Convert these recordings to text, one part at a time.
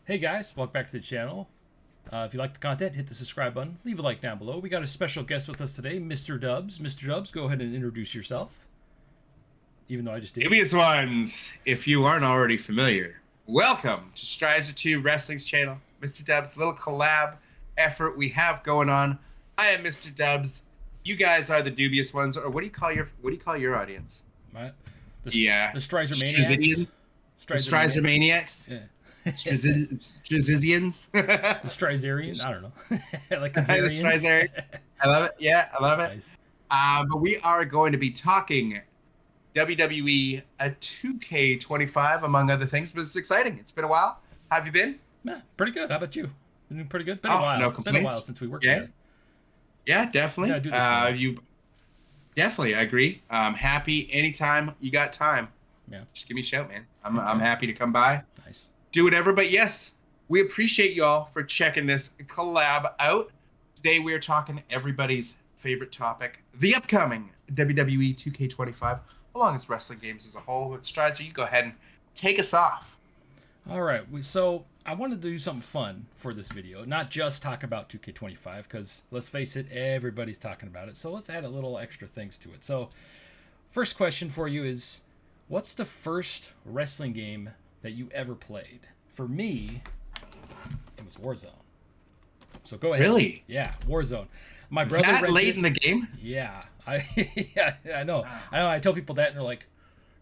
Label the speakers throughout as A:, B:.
A: Hey guys, welcome back to the channel. If you like the content, hit the subscribe button, leave a like down below. We got a special guest with us today, Mr. Dubs. Mr. Dubs, go ahead and introduce yourself. Even though I just did.
B: Dubious ones, if you aren't already familiar, welcome to Strides of 2 Wrestling's channel. Mr. Dubs, little collab effort we have going on. I am Mr. Dubs. You guys are the dubious ones, or what do you call your audience?
A: Right? The
B: Strizer
A: Maniacs.
B: The Strizer Maniacs.
A: Yeah.
B: Strazizians.
A: The Strizerians? I don't know. Like Kazarians.
B: I love it. Yeah, I love it.
A: Nice.
B: But we are going to be talking WWE 2K25, among other things. But it's exciting. It's been a while. How have you been?
A: Yeah, pretty good. How about you? Been pretty good. Been a while.
B: No
A: It's been a while since we worked together.
B: Yeah, definitely.
A: Yeah, do this more.
B: You definitely. I agree. Happy anytime you got time.
A: Yeah.
B: Just give me a shout, man. I'm happy to come by.
A: Nice.
B: Do whatever. But yes, we appreciate y'all for checking this collab out. Today we are talking everybody's favorite topic, the upcoming WWE 2K25, along with wrestling games as a whole. With Strides, you go ahead and take us off.
A: All right. So I wanted to do something fun for this video, not just talk about 2K25, because let's face it, everybody's talking about it. So let's add a little extra things to it. So first question for you is, what's the first wrestling game that you ever played? For me, it was Warzone. So go ahead.
B: Really?
A: Yeah, Warzone. My brother
B: that late in the game?
A: Yeah, I know. I tell people that, and they're like,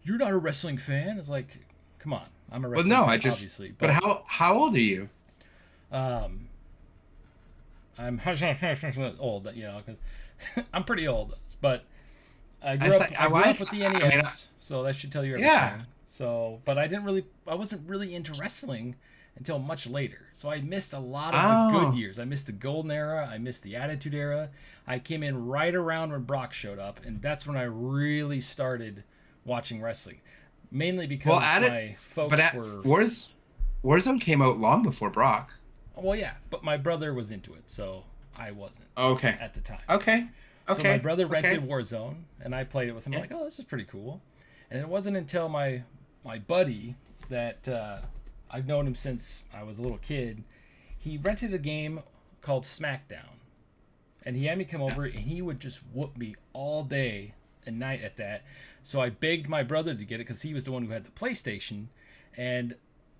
A: "You're not a wrestling fan." It's like, come on, I'm a wrestling fan, obviously.
B: But how old are you?
A: I'm old, you know, because I'm pretty old. But I grew up with the NES, so that should tell you everything.
B: Yeah.
A: So, but I wasn't really into wrestling until much later. So I missed a lot of the good years. I missed the golden era. I missed the attitude era. I came in right around when Brock showed up, and that's when I really started watching wrestling. Mainly because my folks were...
B: Warzone came out long before Brock.
A: Well, yeah, but my brother was into it, so I wasn't.
B: Okay.
A: At the time.
B: Okay.
A: So my brother rented Warzone, and I played it with him. I'm like, oh, this is pretty cool. And it wasn't until my buddy that I've known him since I was a little kid. He rented a game called SmackDown, and he had me come over, and he would just whoop me all day and night at that. So I begged my brother to get it because he was the one who had the PlayStation, and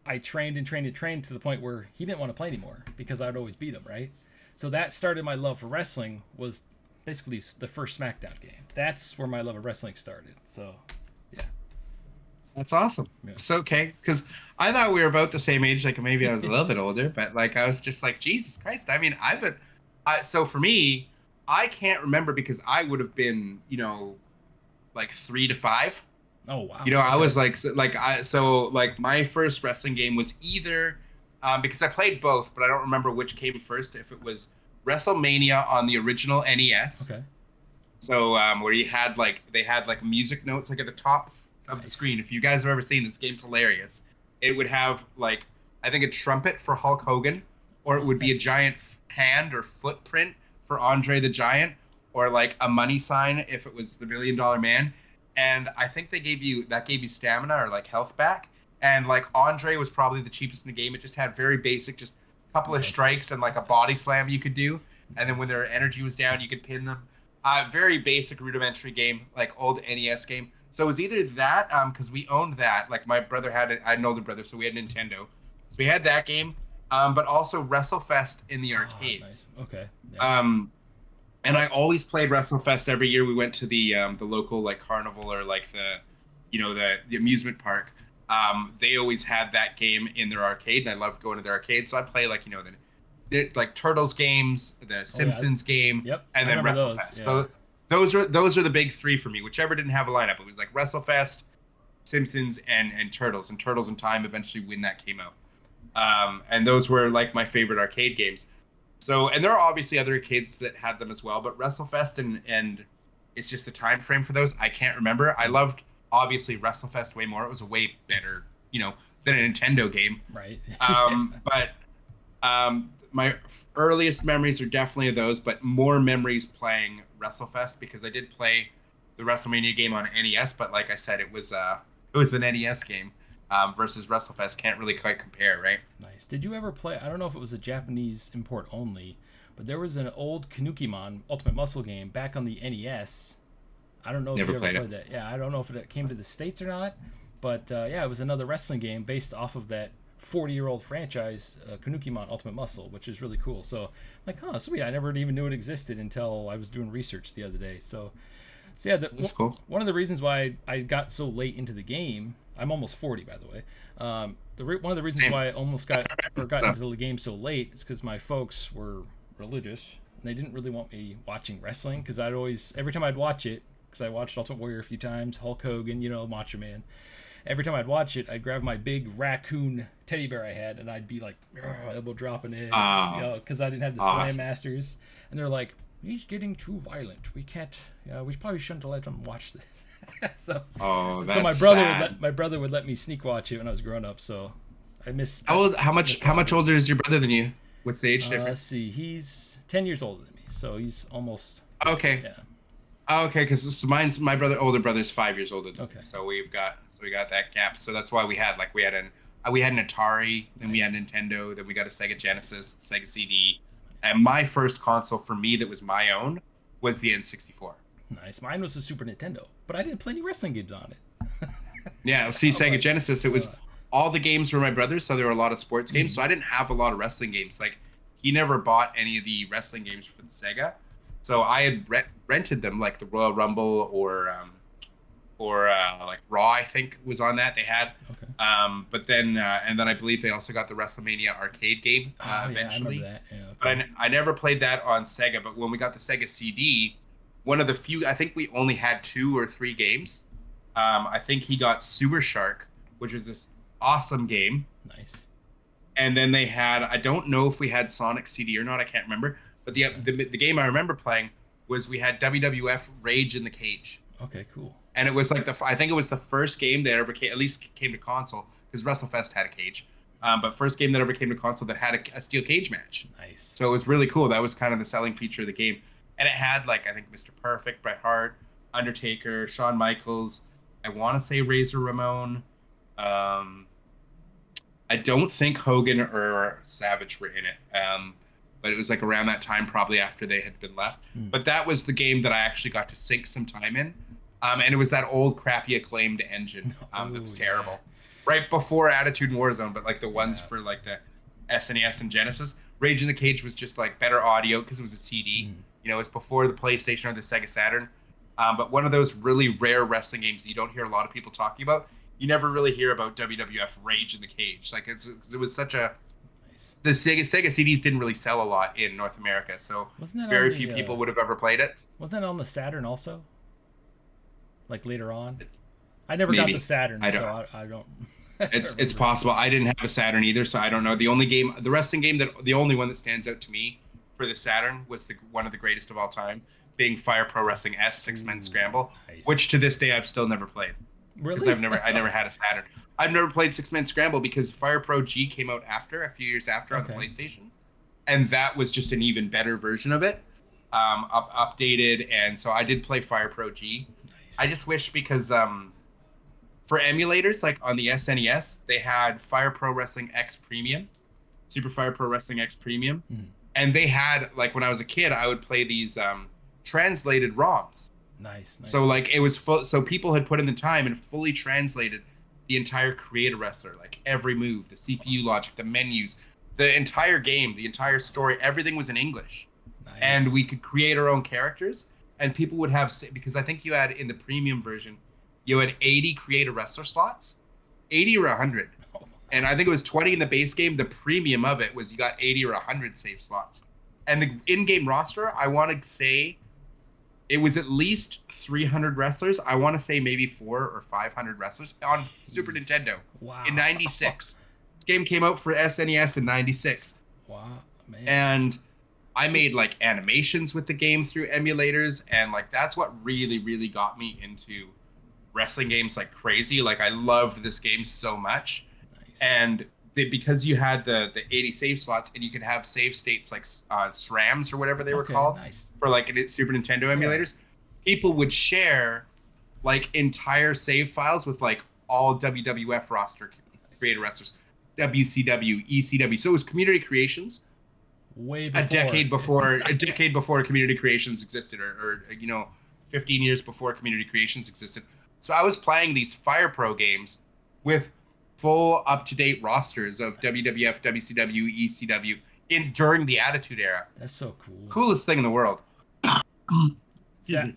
A: I trained and trained and trained to the point where he didn't want to play anymore because I'd always beat him, right? So that started my love for wrestling. Was basically the first SmackDown game. That's where my love of wrestling started. So, yeah.
B: That's awesome. Yeah. So, okay, because I thought we were about the same age. Like, maybe I was a little bit older, but like, I was just like, Jesus Christ. I mean, so for me, I can't remember because I would have been, like 3 to 5.
A: Oh, wow.
B: I was like my first wrestling game was either, because I played both, but I don't remember which came first. If it was WrestleMania on the original NES.
A: Okay.
B: So where they had music notes like at the top of the screen. If you guys have ever seen this, game's hilarious. It would have I think a trumpet for Hulk Hogan, or it would be a giant hand or footprint for Andre the Giant, or like a money sign if it was the $1 Million Man. And I think that gave you stamina or like health back. And like Andre was probably the cheapest in the game. It just had very basic, just couple of strikes and like a body slam you could do, and then when their energy was down you could pin them. Very basic rudimentary game, like old NES game. So it was either that, because we owned that, like my brother had it. I had an older brother, so we had Nintendo, so we had that game, but also WrestleFest in the arcades.
A: Oh, nice. Okay. Yeah.
B: And I always played WrestleFest every year. We went to the local like carnival or like the amusement park. They always had that game in their arcade, and I loved going to their arcade. So I play the Turtles games, the Simpsons game, and then WrestleFest. Those are the big three for me. Whichever didn't have a lineup, it was like WrestleFest, Simpsons, and Turtles. And Turtles in Time eventually when that came out. And those were like my favorite arcade games. So, and there are obviously other arcades that had them as well, but WrestleFest and it's just the time frame for those I can't remember. I loved obviously WrestleFest way more. It was a way better, than a Nintendo game.
A: Right.
B: But my earliest memories are definitely of those, but more memories playing WrestleFest because I did play the WrestleMania game on NES, but like I said, it was an NES game. versus WrestleFest can't really quite compare, right?
A: Nice. Did you ever play? I don't know if it was a Japanese import only, but there was an old Kanukimon Ultimate Muscle game back on the NES. I don't know if
B: Never
A: you ever
B: played
A: played
B: it.
A: that. Yeah, I don't know if it came to the States or not, but yeah, it was another wrestling game based off of that 40-year-old franchise, Kanukimon Ultimate Muscle, which is really cool. So, like, oh, sweet. I never even knew it existed until I was doing research the other day. So yeah,
B: That's cool.
A: one of the reasons why I got so late into the game, I'm almost 40, by the way. One of the reasons
B: Same.
A: why I almost got
B: So,
A: into the game so late is because my folks were religious and they didn't really want me watching wrestling because I'd always every time I'd watch it, because I watched Ultimate Warrior a few times, Hulk Hogan, Macho Man. Every time I'd watch it, I'd grab my big raccoon teddy bear I had and I'd be like elbow dropping it,
B: um,
A: because I didn't have the Slam
B: awesome.
A: Masters, and they're like, he's getting too violent. We can't. We probably shouldn't let him watch this. so,
B: Oh,
A: so
B: that's sad.
A: my brother would let me sneak watch it when I was growing up. So I miss.
B: How old? How
A: I
B: much?
A: missed a
B: How
A: lot of
B: much
A: it.
B: older is your brother than you? What's the age
A: Let's
B: difference?
A: see. He's 10 years older than me, so he's almost.
B: Okay.
A: Yeah.
B: Oh, okay, because mine's my older brother's 5 years older than me.
A: Okay.
B: So we got that gap. So that's why we had an Atari, then we had
A: Nice.
B: Nintendo, then we got a Sega Genesis, Sega CD, and my first console for me that was my own was the N64.
A: Nice. Mine was a Super Nintendo, but I didn't play any wrestling games on it.
B: Yeah, see,
A: Oh
B: Sega
A: my
B: Genesis, it was
A: god.
B: all the games were my brother's, so there were a lot of sports games.
A: Mhm.
B: So I didn't have a lot of wrestling games. Like he never bought any of the wrestling games for the Sega, so I had rented them, like the Royal Rumble or like Raw. I think was on that they had.
A: Okay.
B: But then and then I believe they also got the WrestleMania arcade game
A: Oh yeah, I remember
B: eventually.
A: that. Yeah.
B: But
A: Okay.
B: I never played that on Sega. But when we got the Sega CD, one of the few, I think we only had 2 or 3 games. I think he got Sewer Shark, which is this awesome game.
A: Nice.
B: And then they had, I don't know if we had Sonic CD or not, I can't remember. But
A: Okay.
B: the game I remember playing was we had WWF Rage in the Cage.
A: Okay. Cool.
B: And it was like I think it was the first game that ever came, at least came to console, because WrestleFest had a cage. But first game that ever came to console that had a steel cage match.
A: Nice.
B: So it was really cool. That was kind of the selling feature of the game. And it had like I think Mr. Perfect, Bret Hart, Undertaker, Shawn Michaels. I want to say Razor Ramon. Um, I don't think Hogan or Savage were in it. But it was like around that time, probably after they had been left.
A: Mm.
B: But that was the game that I actually got to sink some time in. And it was that old crappy acclaimed engine that was
A: Oh,
B: terrible.
A: yeah.
B: Right before Attitude and Warzone, but like the ones
A: Yeah.
B: for like the SNES and Genesis. Rage in the Cage was just like better audio because it was a CD.
A: Mm.
B: You know, it was before the PlayStation or the Sega Saturn. But one of those really rare wrestling games that you don't hear a lot of people talking about. You never really hear about WWF Rage in the Cage. Like it was such a
A: Nice.
B: the Sega CDs didn't really sell a lot in North America, so
A: Wasn't that on
B: very
A: the
B: few people would have ever played it.
A: wasn't that on the Saturn also? Like later on? I never got
B: Maybe
A: the Saturn,
B: I don't.
A: so I don't.
B: It's
A: remember.
B: possible. I didn't have a Saturn either, so I don't know. The wrestling game the only one that stands out to me for the Saturn was one of the greatest of all time, being Fire Pro Wrestling S Six Men
A: Ooh,
B: Scramble,
A: nice.
B: which to this day I've still never played because
A: Really?
B: I never had a Saturn. I've never played Six Men Scramble because Fire Pro G came out a few years after on the
A: Okay.
B: PlayStation, and that was just an even better version of it, updated. And so I did play Fire Pro G.
A: Nice.
B: I just wish because for emulators like on the SNES, they had Fire Pro Wrestling X Premium, Super Fire Pro Wrestling X Premium,
A: Mhm.
B: and they had like when I was a kid, I would play these translated ROMs.
A: Nice.
B: So like it was full. So people had put in the time and fully translated the entire Create a Wrestler, like every move, the CPU logic, the menus, the entire game, the entire story, everything was in English,
A: Nice.
B: and we could create our own characters. And people would have because I think you had in the premium version, you had 80 Create a Wrestler slots, 80 or 100,
A: Oh,
B: and I think it was 20 in the base game. The premium of it was you got 80 or 100 save slots, and the in-game roster, I want to say it was at least 300 wrestlers. I want to say maybe 400 or 500 wrestlers on Super
A: Jeez.
B: Nintendo
A: wow.
B: in '96. This game came out for SNES in '96,
A: Wow, man.
B: and I made like animations with the game through emulators, and like that's what really, really got me into wrestling games like crazy. Like I loved this game so much,
A: Nice.
B: and because you had the 80 save slots, and you could have save states like SRAMs or whatever they were
A: Okay,
B: called
A: nice.
B: for like Super Nintendo emulators, people would share like entire save files with like all WWF roster created wrestlers, WCW, ECW. So it was Community Creations.
A: Way before.
B: A decade before Community Creations existed, or 15 years before Community Creations existed. So I was playing these Fire Pro games with full up-to-date rosters of WWF, WCW, ECW during the Attitude Era.
A: That's so cool.
B: Coolest thing in the world.
A: Yeah,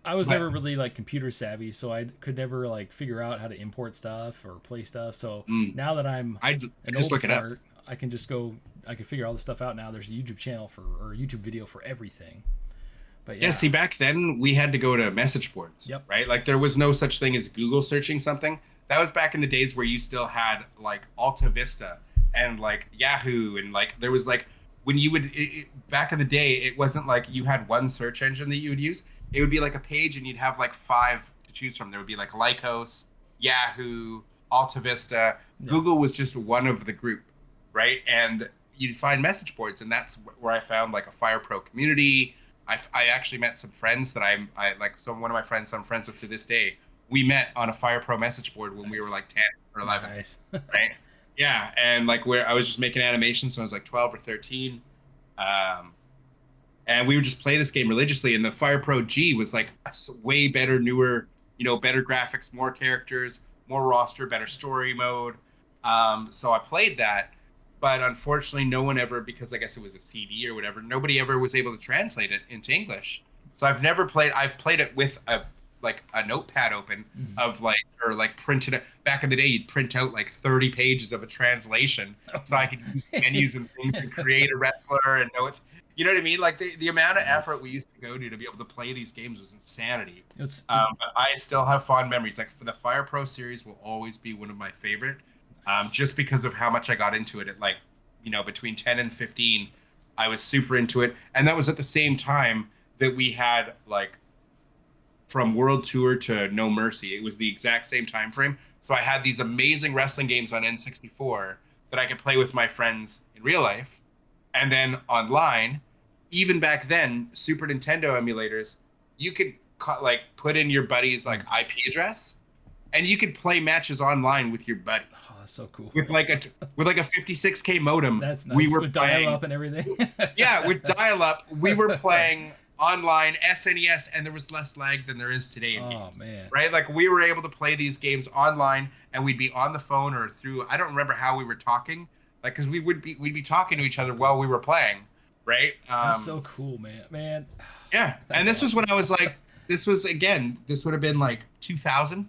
A: I was never really like computer savvy, so I could never like figure out how to import stuff or play stuff. So now that I'm an old fart, I can just go. I can figure all this stuff out now. There's a YouTube channel or a YouTube video for everything. But yeah,
B: see, back then we had to go to message boards.
A: Yep.
B: Right, like there was no such thing as Google searching something. That was back in the days where you still had like Alta Vista and like Yahoo, and like there was like when you would back in the day, it wasn't like you had one search engine that you would use. It would be like a page and you'd have like 5 to choose from. There would be like Lycos, Yahoo, Alta Vista. Yeah. Google was just one of the group, right? And you'd find message boards, and that's where I found like a Fire Pro community. I actually met some friends that I like. One of my friends I'm friends with to this day. We met on a Fire Pro message board when we were like 10 or 11.
A: Nice.
B: Right? Yeah, and like where I was just making animations when I was like 12 or 13. And we would just play this game religiously, and the Fire Pro G was like way better, newer, better graphics, more characters, more roster, better story mode. So I played that, but unfortunately no one ever, because I guess it was a CD or whatever, nobody ever was able to translate it into English. So I've played it with a notepad open of printed it. Back in the day, you'd print out like 30 pages of a translation so I could use menus and things to create a wrestler and know it. You know what I mean? Like the amount of effort we used to go to be able to play these games was insanity. But I still have fond memories. Like for the Fire Pro series will always be one of my favorite, just because of how much I got into it at between 10 and 15. I was super into it. And that was at the same time that we had like from World Tour to No Mercy. It was the exact same time frame. So I had these amazing wrestling games on N64 that I could play with my friends in real life. And then online, even back then, Super Nintendo emulators, you could put in your buddy's like IP address, and you could play matches online with your buddy.
A: Oh, that's so cool.
B: With like a 56K modem.
A: That's nice.
B: We were
A: with
B: playing
A: dial-up and everything.
B: Yeah, with dial-up, we were playing online SNES, and there was less lag than there is today in games.
A: Man.
B: Right? Like we were able to play these games online, and we'd be on the phone or through. I don't remember how we were talking. Like, because we'd be talking to each other while we were playing, right?
A: That's so cool, man.
B: Yeah, and this was when I was like, this would have been like 2000,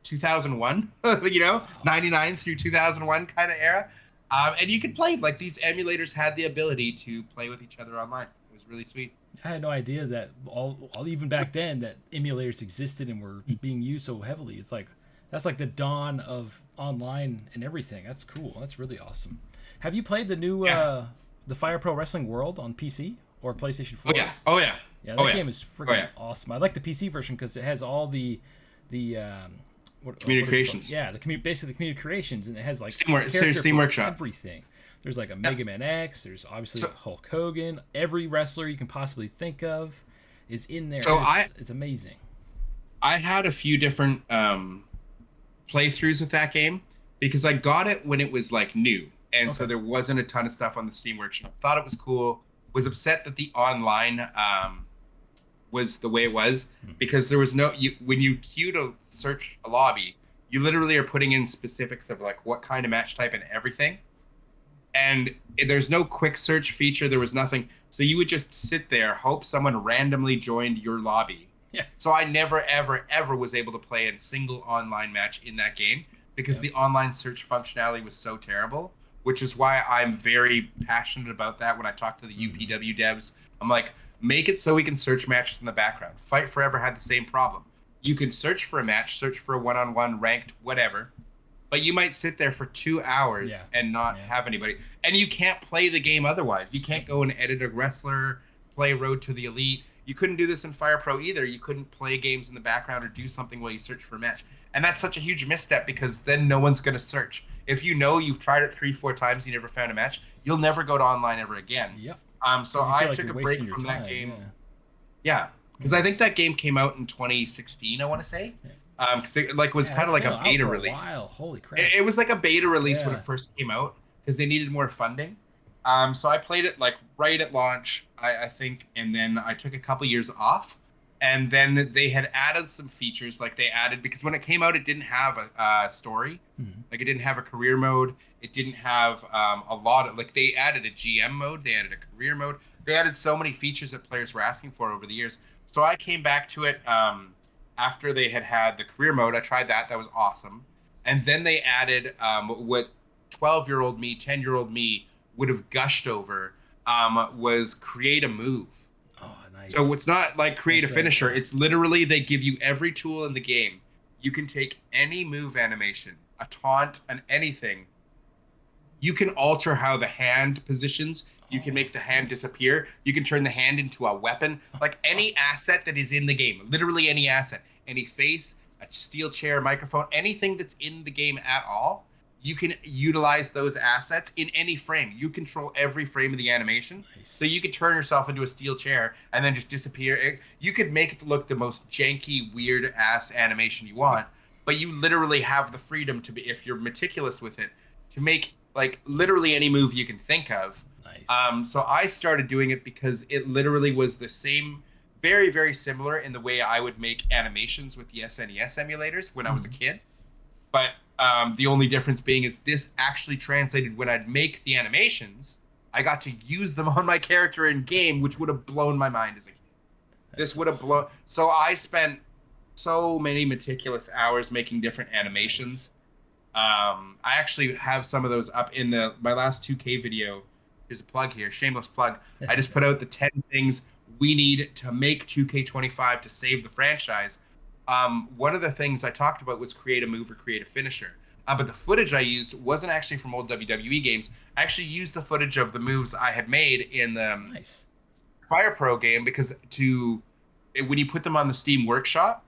B: 2001, 99 through 2001 kind of era. And you could play, like these emulators had the ability to play with each other online. It was really sweet.
A: I had no idea that even back then that emulators existed and were being used so heavily. It's like, that's like the dawn of online and everything. That's cool. That's really awesome. Have you played the new the Fire Pro Wrestling World on PC or PlayStation 4?
B: Oh yeah.
A: Yeah, that game is freaking awesome. I like the PC version because it has all the
B: community creations.
A: Yeah, basically the community creations, and it has like
B: Steam Workshop.
A: Everything. There's like a Mega Man X. There's obviously Hulk Hogan. Every wrestler you can possibly think of is in there. So it's amazing.
B: I had a few different playthroughs with that game because I got it when it was like new, and so there wasn't a ton of stuff on the Steam Workshop. Thought it was cool. Was upset that the online was the way it was because there was when you queue to search a lobby, you literally are putting in specifics of like what kind of match type and everything, and there's no quick search feature. There was nothing, so you would just sit there, hope someone randomly joined your lobby.
A: Yeah.
B: So I never, ever, ever was able to play a single online match in that game because the online search functionality was so terrible, which is why I'm very passionate about that when I talk to the UPW devs. I'm like, make it so we can search matches in the background. Fight Forever had the same problem. You can search for a match, search for a one-on-one, ranked, whatever, but you might sit there for 2 hours and not have anybody. And you can't play the game otherwise. You can't go and edit a wrestler, play Road to the Elite. You couldn't do this in Fire Pro either. You couldn't play games in the background or do something while you search for a match. And that's such a huge misstep because then no one's going to search. If you've tried it 3-4 times, you never found a match, you'll never go to online ever again.
A: Yep.
B: So I took a break from that game. Yeah. Because I think that game came out in 2016, I want to say. because it like was kind of like a beta release.
A: Holy crap!
B: It was like a beta release when
A: Yeah.
B: it first came out because they needed more funding. So I played it like right at launch, I think, and then I took a couple years off, and then they had added some features. Like they added because when it came out, it didn't have a story, like it didn't have a career mode. It didn't have a lot of like they added a GM mode, they added a career mode. They added so many features that players were asking for over the years. So I came back to it after they had the career mode. I tried that. That was awesome. And then they added what 12-year-old me, 10-year-old me would have gushed over was create a move.
A: Oh, nice.
B: So it's not like create
A: That's
B: a finisher.
A: right.
B: It's literally they give you every tool in the game. You can take any move animation, a taunt, and anything. You can alter how the hand positions. You can make the hand disappear. You can turn the hand into a weapon. Like any asset that is in the game, literally any asset, any face, a steel chair, microphone, anything that's in the game at all, you can utilize those assets in any frame. You control every frame of the animation.
A: Nice.
B: So you could turn yourself into a steel chair and then just disappear. You could make it look the most janky, weird ass animation you want, but you literally have the freedom to be, if you're meticulous with it, to make like literally any move you can think of.
A: Nice.
B: So I started doing it because it literally was the same, very, very similar in the way I would make animations with the SNES emulators when I was a kid. But the only difference being is this actually translated when I'd make the animations, I got to use them on my character in game, which would have blown my mind as a kid. This would have blown. So I spent so many meticulous hours making different animations. I actually have some of those up in my last 2K video. Here's a plug here, shameless plug. I just put out the 10 things we need to make 2K25 to save the franchise. One of the things I talked about was create a move or create a finisher. But the footage I used wasn't actually from old WWE games. I actually used the footage of the moves I had made in the Fire Pro game because when you put them on the Steam Workshop,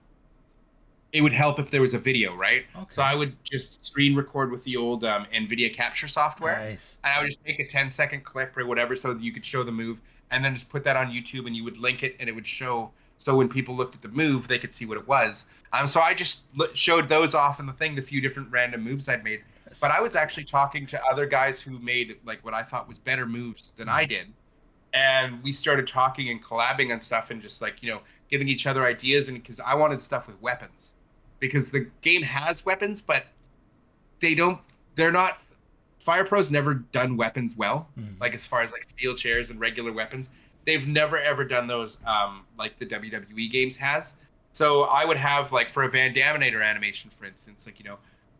B: it would help if there was a video, right? Okay. So I would just screen record with the old NVIDIA capture software.
A: Nice.
B: And I would just make a 10-second clip or whatever so that you could show the move and then just put that on YouTube and you would link it and it would show. So when people looked at the move, they could see what it was. So I just showed those off in the thing, the few different random moves I'd made. But I was actually talking to other guys who made like what I thought was better moves than I did. And we started talking and collabing on stuff and just like, giving each other ideas. And because I wanted stuff with weapons. Because the game has weapons, but they're not. Fire Pro's never done weapons well, like as far as like steel chairs and regular weapons. They've never ever done those like the WWE games has. So I would have like for a Van Daminator animation, for instance, like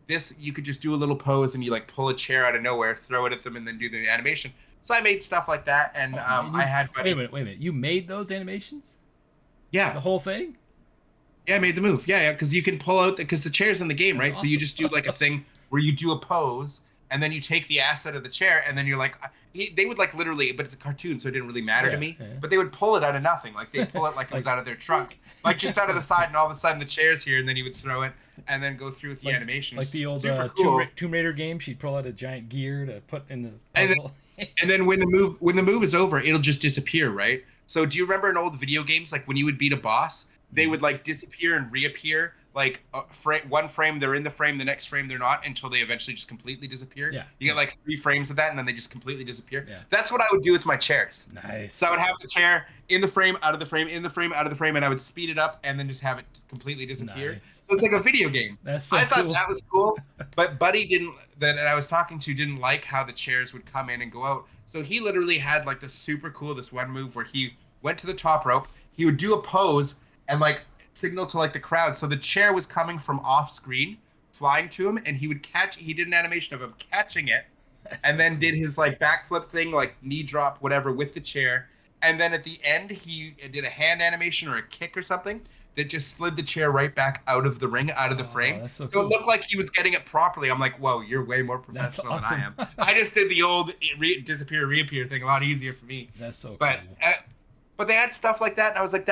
B: this you could just do a little pose and you like pull a chair out of nowhere, throw it at them, and then do the animation. So I made stuff like that, and I had.
A: Wait a minute! You made those animations?
B: Yeah.
A: The whole thing?
B: Yeah, I made the move. Yeah, because you can pull out because the chair's in the game, right? Awesome. So you just do like a thing where you do a pose, and then you take the asset of the chair, and then you're like, they would like literally, but it's a cartoon, so it didn't really matter to me. Yeah. But they would pull it out of nothing, like they pull it like it was out of their trunks, like just out of the side, and all of a sudden the chair's here, and then you would throw it, and then go through with the animation.
A: Like the old
B: cool.
A: Tomb Raider game, she'd pull out a giant gear to put in the puzzle.
B: And then when the move is over, it'll just disappear, right? So do you remember in old video games, like when you would beat a boss? They would like disappear and reappear. Like one frame they're in the frame, the next frame they're not, until they eventually just completely disappear. Yeah. You get like 3 frames of that, and then they just completely disappear. Yeah. That's what I would do with my chairs.
A: Nice.
B: So I would have the chair in the frame, out of the frame, in the frame, out of the frame, and I would speed it up and then just have it completely disappear. Nice. So it's like a video game.
A: That's so
B: I thought
A: cool.
B: that was cool, but Buddy that I was talking to didn't like how the chairs would come in and go out. So he literally had like this one move where he went to the top rope, he would do a pose and like signal to like the crowd. So the chair was coming from off screen, flying to him, and he did an animation of him catching it, and then did his like backflip thing, like knee drop, whatever, with the chair. And then at the end, he did a hand animation or a kick or something that just slid the chair right back out of the ring, out of the frame.
A: That's so
B: cool.
A: So
B: it looked like he was getting it properly. I'm like, whoa, you're way more professional than I am. I just did the old disappear, reappear thing a lot easier for me.
A: That's so
B: cool. But they had stuff like that, and I was like,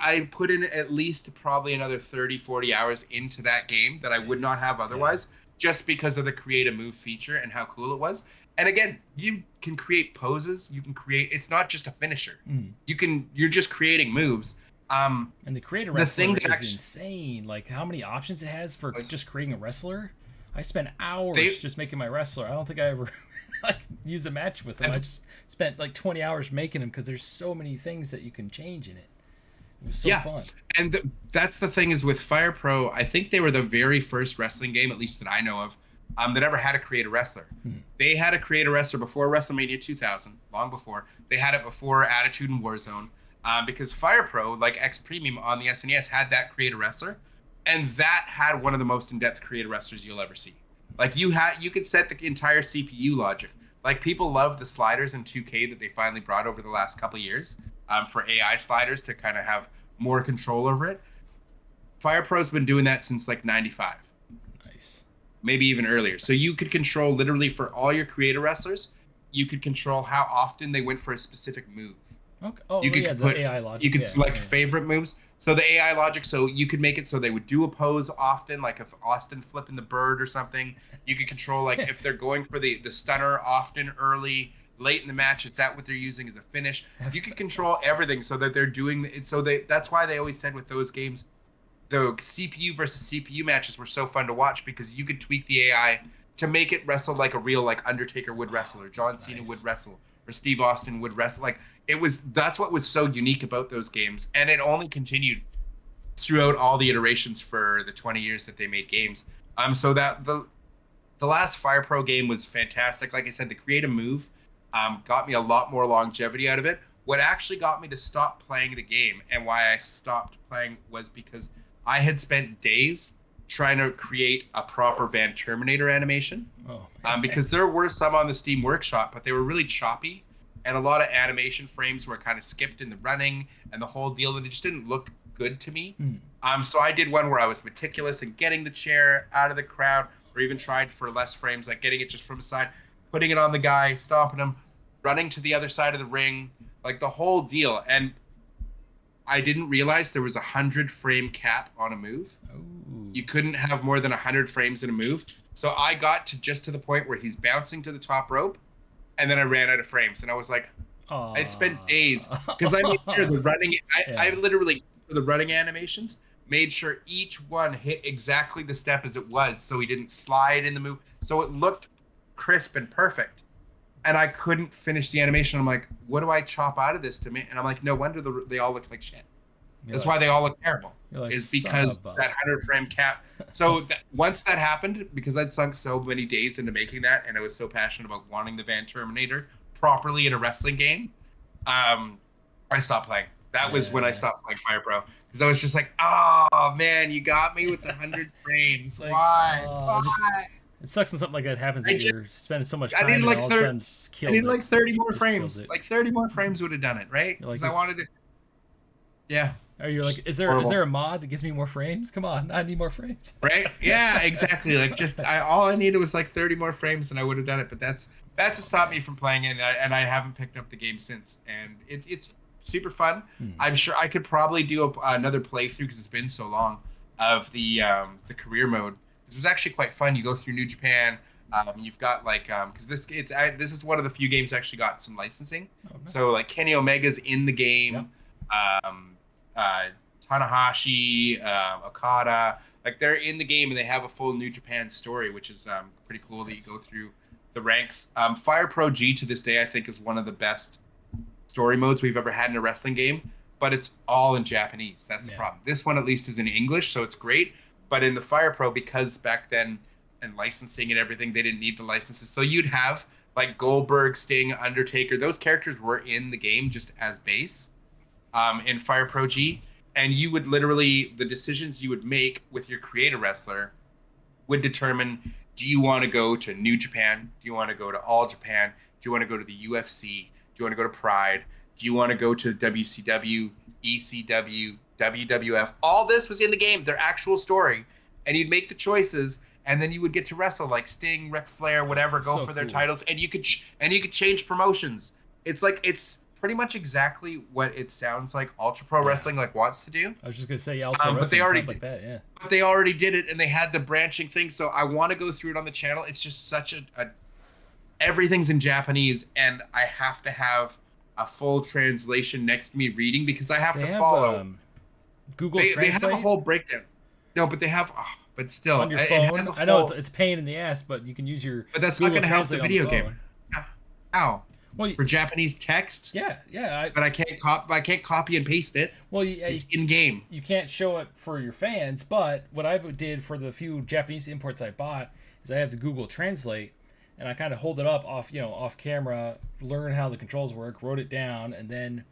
B: I put in at least probably another 30, 40 hours into that game that I would not have otherwise, just because of the create a move feature and how cool it was. And again, you can create poses. You can create. It's not just a finisher. You're just creating moves.
A: And the creator
B: The thing
A: wrestler
B: that
A: is insane. Like how many options it has for just creating a wrestler. I spent hours just making my wrestler. I don't think I ever like used a match with him. I just spent like 20 hours making him because there's so many things that you can change in it. It was so fun.
B: And that's the thing is with Fire Pro, I think they were the very first wrestling game, at least that I know of, that ever had a create a wrestler. They had a create a wrestler before WrestleMania 2000, long before. They had it before Attitude and Warzone, because Fire Pro, like X Premium on the SNES, had that create a wrestler, and that had one of the most in-depth create a wrestlers you'll ever see. Like you could set the entire CPU logic. Like people love the sliders in 2K that they finally brought over the last couple of years, for AI sliders to kind of have more control over it. Fire Pro's been doing that since like 95.
A: Nice.
B: Maybe even earlier. So you could control literally for all your creator wrestlers, you could control how often they went for a specific move.
A: Okay. Oh,
B: you could
A: the AI logic.
B: You could select favorite moves. So the AI logic, so you could make it so they would do a pose often, like if Austin flipping the bird or something. You could control like if they're going for the stunner often early, late in the match. Is that what they're using as a finish? You can control everything so that they're doing it. So that's why they always said with those games, the CPU versus CPU matches were so fun to watch because you could tweak the AI to make it wrestle like a real like Undertaker would wrestle or John Cena would wrestle or Steve Austin would wrestle. Like that's what was so unique about those games, and it only continued throughout all the iterations for the 20 years that they made games. So that the last Fire Pro game was fantastic. Like I said, the creative move got me a lot more longevity out of it. What actually got me to stop playing the game and why I stopped playing was because I had spent days trying to create a proper Van Terminator animation. Because there were some on the Steam Workshop, but they were really choppy, and a lot of animation frames were kind of skipped in the running and the whole deal, and it just didn't look good to me. So I did one where I was meticulous in getting the chair out of the crowd, or even tried for less frames, like getting it just from the side, putting it on the guy, stopping him, running to the other side of the ring, like the whole deal. And I didn't realize there was 100 frame cap on a move. You couldn't have more than 100 frames in a move. So I got to the point where he's bouncing to the top rope, and then I ran out of frames, and I was like, I'd spent days because I made sure the running. I literally for the running animations made sure each one hit exactly the step as it was, so he didn't slide in the move, so it looked crisp and perfect. And I couldn't finish the animation. I'm like, what do I chop out of this to me? And I'm like, no wonder they all look like shit. That's why they all look terrible. Is because that 100 frame cap. So once that happened, because I'd sunk so many days into making that, and I was so passionate about wanting the Van Terminator properly in a wrestling game, I stopped playing. That was when I stopped playing Fire Pro, because I was just like, oh man, you got me with the 100 frames.
A: Like,
B: why? Why?
A: It sucks when something like that happens and you're spending so much time.
B: I need like
A: and all of a sudden just kills
B: I need like 30 more
A: just
B: frames. Like 30 more frames would have done it, right? Because I wanted to. Yeah.
A: Or you're like, is there a mod that gives me more frames? Come on, I need more frames.
B: Right? Yeah, exactly. Like all I needed was like 30 more frames, and I would have done it. But that's what stopped me from playing it, and I haven't picked up the game since. And it's super fun. I'm sure I could probably do another playthrough because it's been so long of the career mode. This was actually quite fun. You go through New Japan. You've got like because this is one of the few games that actually got some licensing. Oh, nice. So like Kenny Omega's in the game. Yep. Tanahashi, Okada, like they're in the game and they have a full New Japan story, which is pretty cool that you go through the ranks. Fire Pro G to this day I think is one of the best story modes we've ever had in a wrestling game, but it's all in Japanese. That's the problem. This one at least is in English, so it's great. But in the Fire Pro, because back then and licensing and everything, they didn't need the licenses. So you'd have like Goldberg, Sting, Undertaker. Those characters were in the game just as base in Fire Pro G. And you would literally, the decisions you would make with your creator wrestler would determine, do you want to go to New Japan? Do you want to go to All Japan? Do you want to go to the UFC? Do you want to go to Pride? Do you want to go to WCW, ECW, WWF? All this was in the game, their actual story. And you'd make the choices, and then you would get to wrestle like Sting, Ric Flair, whatever, go for their titles, and you could change promotions. It's pretty much exactly what it sounds like Ultra Pro Wrestling like wants to do.
A: I was just gonna say Ultra Pro Wrestling sounds like that, yeah.
B: But they already did it, and they had the branching thing. So I want to go through it on the channel. It's just such a everything's in Japanese, and I have to have a full translation next to me reading because I have to follow
A: Google
B: They have a
A: Translate
B: whole breakdown. No, but they have, but still,
A: on your
B: it has
A: phone.
B: a
A: I know
B: whole.
A: it's a pain in the ass, but you can use your
B: But that's not
A: Google
B: going to help the
A: Translate on the
B: video game.
A: phone.
B: How?
A: Well,
B: For Japanese text,
A: yeah, yeah.
B: but I can't copy and paste it.
A: Well,
B: It's in game.
A: you can't show it for your fans, but what I did for the few Japanese imports I bought is I have to Google Translate, and I kind of hold it up off camera, learn how the controls work, wrote it down, and then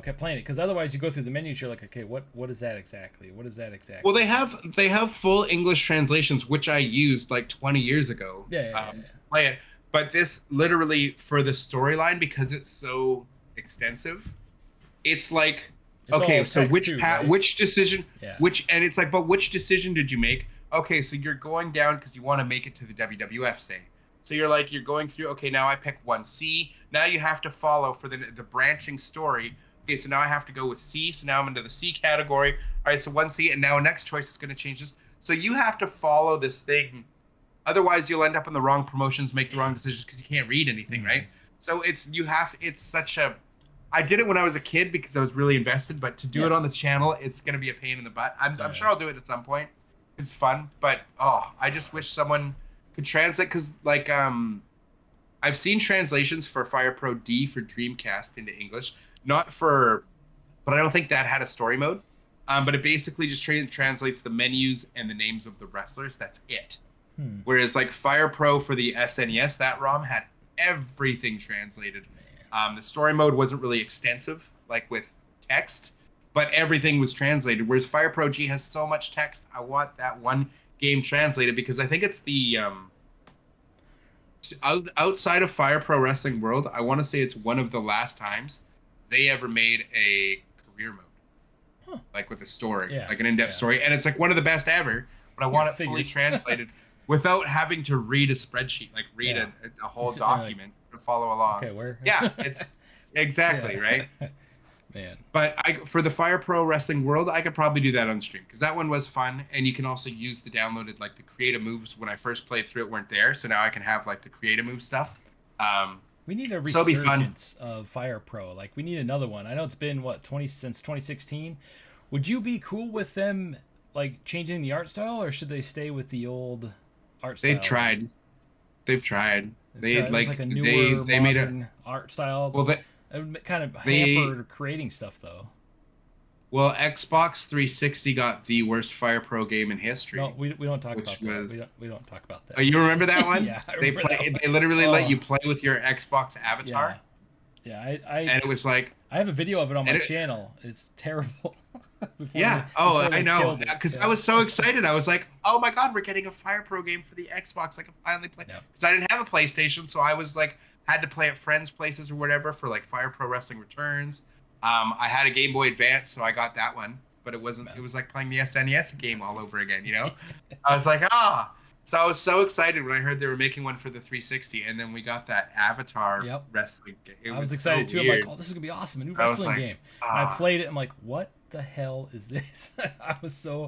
A: kept playing it, because otherwise you go through the menus, you're like, okay, what is that exactly? What is that exactly?
B: Well, they have full English translations, which I used like 20 years ago.
A: Yeah.
B: Play it, but this literally for the storyline, because it's so extensive. It's like,
A: It's
B: okay,
A: all
B: so
A: text too, right?
B: which decision,
A: Yeah.
B: and it's like, but which decision did you make? Okay, so you're going down because you want to make it to the WWF, say. So you're going through. Okay, now I pick 1C. Now you have to follow for the branching story. Okay, so now I have to go with C. So now I'm into the C category. All right, so 1C, and now next choice is going to change this. So you have to follow this thing. Otherwise, you'll end up in the wrong promotions, make the wrong decisions because you can't read anything, right? So it's such a. I did it when I was a kid because I was really invested, but to do it on the channel, it's going to be a pain in the butt. I'm sure I'll do it at some point. It's fun, but I just wish someone could translate, because I've seen translations for Fire Pro D for Dreamcast into English, but I don't think that had a story mode. But it basically just translates the menus and the names of the wrestlers. That's it. Whereas like Fire Pro for the SNES, that ROM had everything translated. The story mode wasn't really extensive, like with text, but everything was translated. Whereas Fire Pro G has so much text. I want that one game translated, because I think it's the outside of Fire Pro Wrestling World, I want to say it's one of the last times they ever made a career mode, like with a story, like an in-depth story, and it's like one of the best ever. But I want it fully translated without having to read a spreadsheet, like read a whole document to follow along.
A: Okay, where?
B: Yeah, it's exactly right.
A: Man.
B: But for the Fire Pro Wrestling World, I could probably do that on stream, because that one was fun, and you can also use the downloaded, like the creative moves. When I first played through it, weren't there, so now I can have like the creative move stuff.
A: We need a resurgence of Fire Pro. Like, we need another one. I know it's been since 2016. Would you be cool with them like changing the art style, or should they stay with the old art style?
B: They've tried. They like
A: a newer,
B: they made a
A: art style.
B: Well,
A: it kind of hampered creating stuff, though.
B: Well, Xbox 360 got the worst Fire Pro game in history.
A: No, we don't talk about that. We don't talk about that.
B: Oh, you remember that one?
A: Yeah,
B: they literally let you play with your Xbox avatar.
A: Yeah,
B: and it was like,
A: I have a video of it on my channel. It's terrible.
B: I know, because I was so excited. I was like, oh my god, we're getting a Fire Pro game for the Xbox. I can finally play, because I didn't have a PlayStation, so I was like, had to play at friends' places or whatever for like Fire Pro Wrestling Returns. I had a Game Boy Advance, so I got that one, but it wasn't. It was like playing the SNES game all over again, you know. I was like, So I was so excited when I heard they were making one for the 360, and then we got that Avatar wrestling game.
A: I was excited too.
B: Weird.
A: I'm like, oh, this is gonna be awesome, a new wrestling game. And I played it. I'm like, what the hell is this? I was so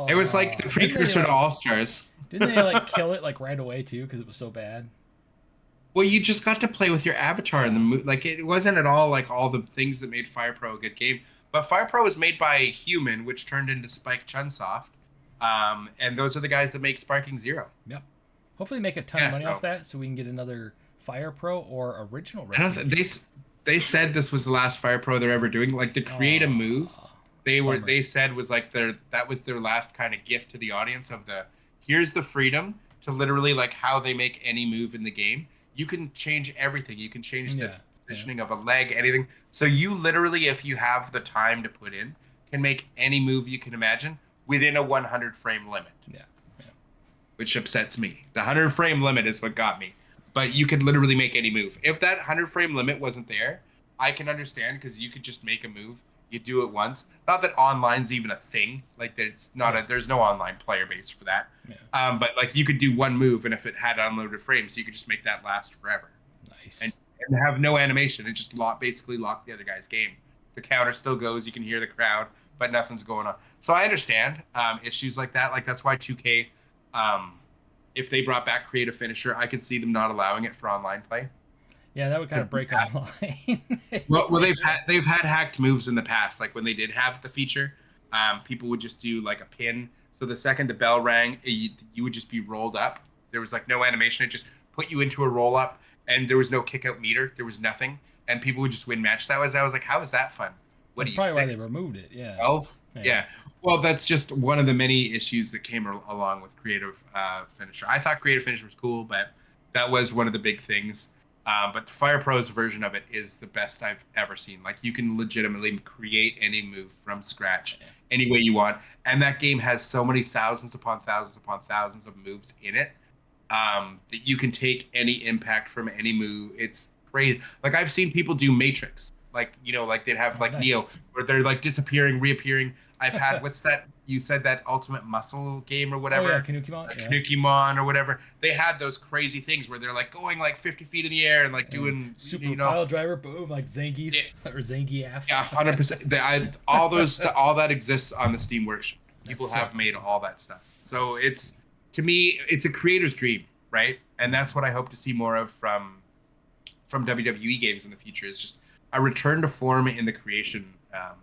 B: it was like the precursor to All Stars.
A: Didn't they like kill it like right away too, because it was so bad?
B: Well, you just got to play with your avatar in the movie. Like, it wasn't at all like all the things that made Fire Pro a good game. But Fire Pro was made by Human, which turned into Spike Chunsoft. And those are the guys that make Sparking Zero.
A: Yep. Hopefully make a ton of money off that, so we can get another Fire Pro or original wrestling.
B: They said this was the last Fire Pro they're ever doing. Like, the creative move, they said was like that was their last kind of gift to the audience of here's the freedom to literally like how they make any move in the game. You can change everything. You can change the positioning of a leg, anything. So you literally, if you have the time to put in, can make any move you can imagine within a 100 frame limit. Yeah. Which upsets me. The 100 frame limit is what got me. But you could literally make any move. If that 100 frame limit wasn't there, I can understand, because you could just make a move. You do it once. Not that online's even a thing. Like, there's no online player base for that. Yeah. But like, you could do one move, and if it had unlimited frames, you could just make that last forever.
A: Nice.
B: And have no animation, and just basically lock the other guy's game. The counter still goes. You can hear the crowd, but nothing's going on. So I understand issues like that. Like, that's why 2K, if they brought back Creative Finisher, I could see them not allowing it for online play.
A: Yeah, that would kind of break online.
B: Well, they've had hacked moves in the past. Like when they did have the feature, people would just do like a pin. So the second the bell rang, you would just be rolled up. There was like no animation. It just put you into a roll up, and there was no kick out meter. There was nothing, and people would just win match. I was like, how is that fun? What
A: That's
B: are you,
A: probably why they
B: 6,
A: removed it. Yeah.
B: 12? Yeah. Well, that's just one of the many issues that came along with creative finisher. I thought creative finisher was cool, but that was one of the big things. But the Fire Pro's version of it is the best I've ever seen. Like you can legitimately create any move from scratch, any way you want, and that game has so many thousands upon thousands of moves in it that you can take any impact from any move. It's great. Like I've seen people do Matrix, like like they'd have like
A: nice.
B: Neo, where they're like disappearing, reappearing. I've had what's that? You said that Ultimate Muscle game or whatever.
A: Oh, yeah, Kanukimon.
B: Like Kanukimon or whatever. They had those crazy things where they're like going like 50 feet in the air and like doing
A: super pile driver, boom, like Zangief or Zangief.
B: Yeah, 100%. All that exists on the Steam Workshop. People have made all that stuff. So it's, to me, it's a creator's dream, right? And that's what I hope to see more of from WWE games in the future, is just a return to form in the creation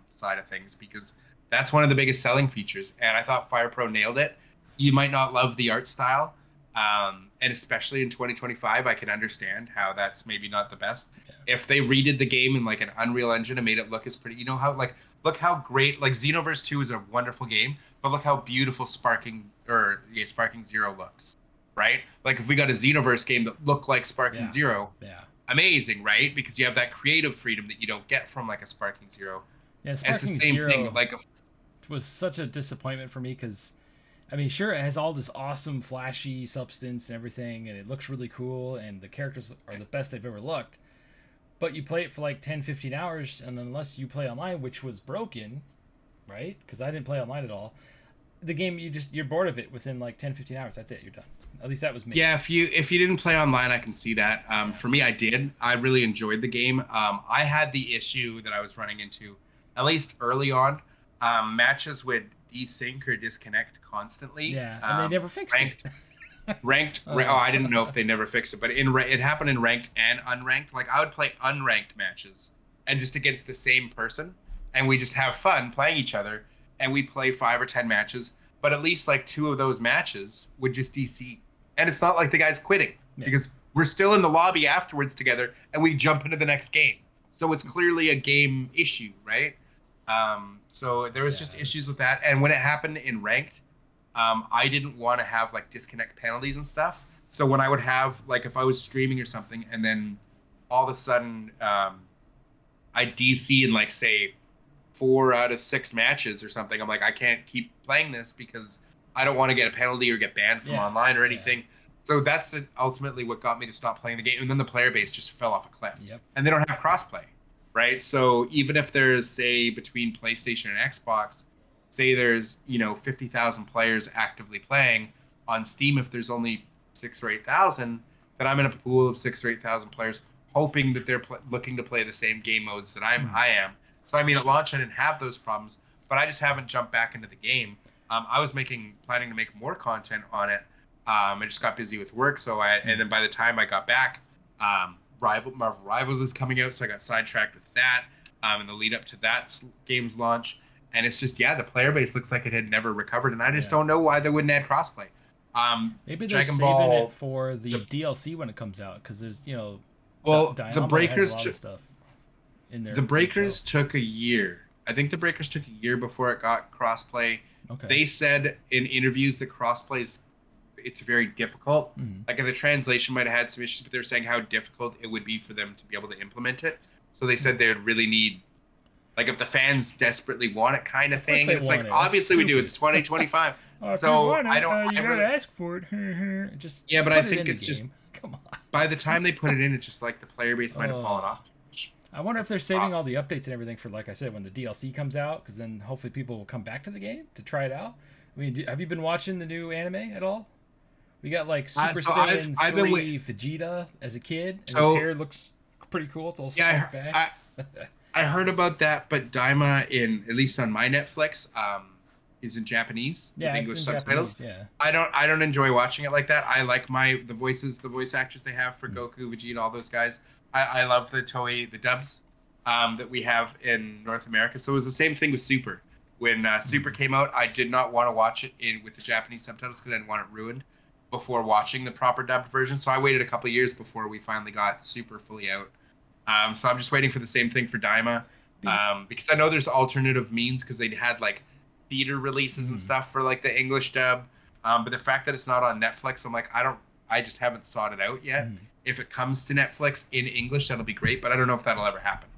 B: side of things, because that's one of the biggest selling features. And I thought Fire Pro nailed it. You might not love the art style, and especially in 2025, I can understand how that's maybe not the best. Yeah. If they redid the game in like an Unreal Engine and made it look as pretty, look how great, like Xenoverse 2 is a wonderful game, but look how beautiful Sparking Zero looks, right? Like if we got a Xenoverse game that looked like Sparking Zero, amazing, right? Because you have that creative freedom that you don't get from like a Sparking Zero.
A: Yeah, Sparking
B: it's the same
A: Zero
B: thing. Like
A: was such a disappointment for me, because I mean, sure, it has all this awesome flashy substance and everything, and it looks really cool, and the characters are the best they've ever looked, but you play it for like 10-15 hours, and unless you play online, which was broken, right? Because I didn't play online at all, the game, you're bored of it within like 10-15 hours. That's it, you're done. At least that was me.
B: Yeah, if you didn't play online, I can see that. For me, I did. I really enjoyed the game. I had the issue that I was running into, at least early on. Matches would desync or disconnect constantly.
A: Yeah, and they never fixed it.
B: Ranked. I didn't know if they never fixed it, but it happened in ranked and unranked. Like I would play unranked matches and just against the same person, and we just have fun playing each other, and we play 5 or 10 matches. But at least like 2 of those matches would just DC, and it's not like the guy's quitting because we're still in the lobby afterwards together, and we jump into the next game. So it's clearly a game issue, right? So there was just issues with that. And when it happened in ranked, I didn't want to have like disconnect penalties and stuff. So when I would have, like, if I was streaming or something, and then all of a sudden I DC in like, say, 4 out of 6 matches or something, I'm like, I can't keep playing this because I don't want to get a penalty or get banned from online or anything. So that's ultimately what got me to stop playing the game. And then the player base just fell off a cliff. And they don't have crossplay. Right, so even if there's, say, between PlayStation and Xbox, say there's 50,000 players actively playing on Steam, if there's only 6,000 or 8,000, then I'm in a pool of 6,000 or 8,000 players, hoping that they're looking to play the same game modes that I am. So I mean, at launch I didn't have those problems, but I just haven't jumped back into the game. I was planning to make more content on it. I just got busy with work, and then by the time I got back, Marvel Rivals is coming out, so I got sidetracked with that in the lead up to that game's launch. And it's just, the player base looks like it had never recovered, and I just don't know why they wouldn't add crossplay.
A: Maybe they're saving it for the DLC when it comes out, because there's
B: the Breakers
A: stuff in there.
B: The Breakers took a year. I think the Breakers took a year before it got crossplay. Okay. They said in interviews that crossplay it's very difficult. Like the translation might have had some issues, but they're saying how difficult it would be for them to be able to implement it. So they said they would really need, like, if the fans desperately want it, kind of thing. And it's like, obviously we do. It's 2025. So I don't.
A: You gotta ask for it. Just
B: but I think it's just.
A: Come on.
B: By the time they put it in, it's just like the player base might have fallen off.
A: I wonder if they're saving all the updates and everything for, like I said, when the DLC comes out, because then hopefully people will come back to the game to try it out. I mean, have you been watching the new anime at all? We got like Super Saiyan 3 Vegeta as a kid, and his hair looks pretty cool. It's all slicked back.
B: I heard about that, but Daima, at least on my Netflix, is in Japanese with English subtitles.
A: Japanese,
B: I don't enjoy watching it like that. I like the voice actors they have for Goku, Vegeta, all those guys. I love the Toei, the dubs that we have in North America. So it was the same thing with Super. When Super came out, I did not want to watch it with the Japanese subtitles because I didn't want it ruined before watching the proper dubbed version. So I waited a couple of years before we finally got Super fully out. So I'm just waiting for the same thing for Daima, because I know there's alternative means because they had like theater releases and stuff for like the English dub. But the fact that it's not on Netflix, I'm like, I just haven't sought it out yet. If it comes to Netflix in English, that'll be great. But I don't know if that'll ever happen.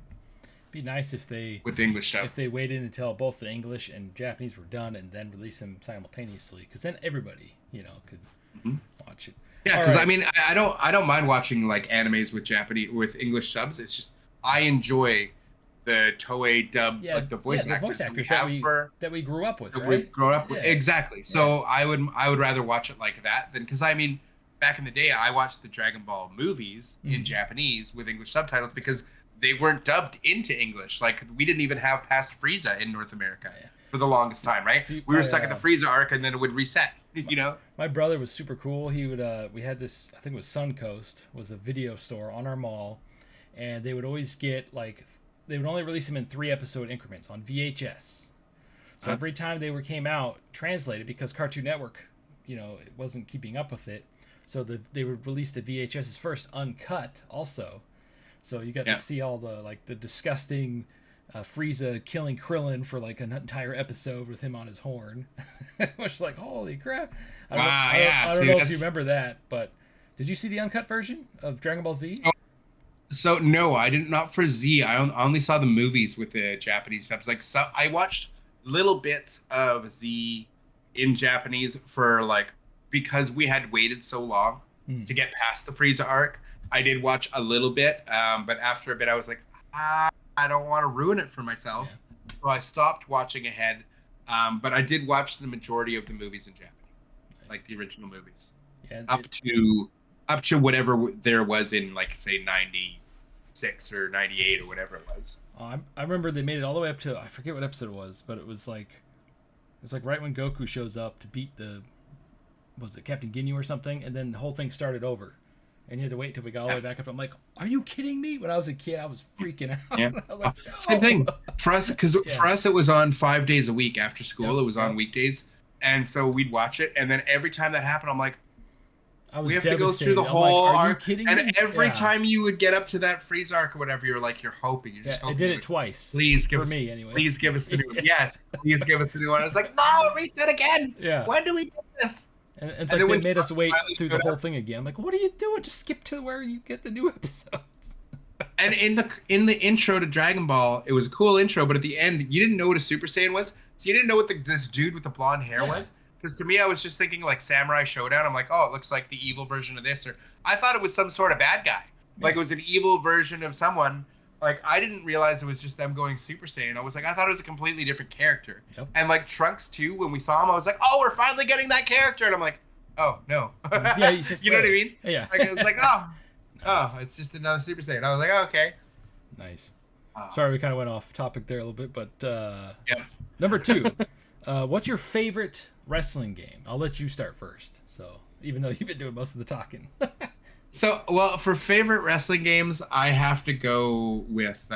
A: Be nice if they
B: with the English stuff.
A: If they waited until both the English and Japanese were done and then release them simultaneously, because then everybody, could watch it.
B: Yeah, because right. I mean, I don't mind watching like animes with English subs. It's just I enjoy the Toei dub, like the voice actors
A: that we grew up with.
B: That we've grown up with, exactly. So I would rather watch it like that than because I mean, back in the day, I watched the Dragon Ball movies in Japanese with English subtitles because they weren't dubbed into English. Like we didn't even have past Frieza in North America for the longest time, right? See, we were stuck in the Frieza arc, and then it would reset.
A: My brother was super cool. He would we had this, I think it was Suncoast, was a video store on our mall, and they would always get they would only release them in 3-episode increments on VHS. So every time they came out, translated because Cartoon Network, it wasn't keeping up with it. So they would release the VHSs first, uncut also. So you got to see all the disgusting Frieza killing Krillin for like an entire episode with him on his horn. Which like, holy crap. I don't know if you remember that, but did you see the uncut version of Dragon Ball Z?
B: Oh, so no, I didn't, not for Z. I only saw the movies with the Japanese subs. Like I watched little bits of Z in Japanese because we had waited so long to get past the Frieza arc. I did watch a little bit, but after a bit, I was like, I don't want to ruin it for myself. Yeah. So I stopped watching ahead. But I did watch the majority of the movies in Japanese, like the original movies, up to whatever there was in, like, say, 96 or 98 or whatever it was.
A: I remember they made it all the way up to, I forget what episode it was, but it was like right when Goku shows up to beat was it Captain Ginyu or something, and then the whole thing started over. And you had to wait till we got all the way back up. I'm like, are you kidding me? When I was a kid, I was freaking out.
B: Yeah.
A: I was like, no.
B: Same thing. For us, because for us, it was on 5 days a week after school. It was on weekdays. And so we'd watch it. And then every time that happened, I'm like, we have to go through the whole arc. Are you kidding me? And every time you would get up to that Frieza arc or whatever, you're like, you're hoping. You're just hoping.
A: It did it twice.
B: Please give us,
A: me anyway.
B: Please give us the new one. Yes. Please give us the new one. I was like, no, reset again.
A: Yeah.
B: When do we get this?
A: And it's like they made us wait through the whole thing again. I'm like, what are you doing? Just skip to where you get the new episodes.
B: And in the intro to Dragon Ball, it was a cool intro, but at the end, you didn't know what a Super Saiyan was. So you didn't know what this dude with the blonde hair was. Because to me, I was just thinking like Samurai Showdown. I'm like, oh, it looks like the evil version of this. Or I thought it was some sort of bad guy. Like it was an evil version of someone. Like, I didn't realize it was just them going Super Saiyan. I was like, I thought it was a completely different character. Yep. And, like, Trunks, too, when we saw him, I was like, oh, we're finally getting that character. And I'm like, oh, no.
A: Yeah, you
B: know what I mean?
A: Yeah.
B: Like, it was like, oh, nice. It's just another Super Saiyan. I was like, oh, okay.
A: Nice. Sorry, we kind of went off topic there a little bit, but number 2, what's your favorite wrestling game? I'll let you start first, so even though you've been doing most of the talking.
B: So, well, for favorite wrestling games, I have to go with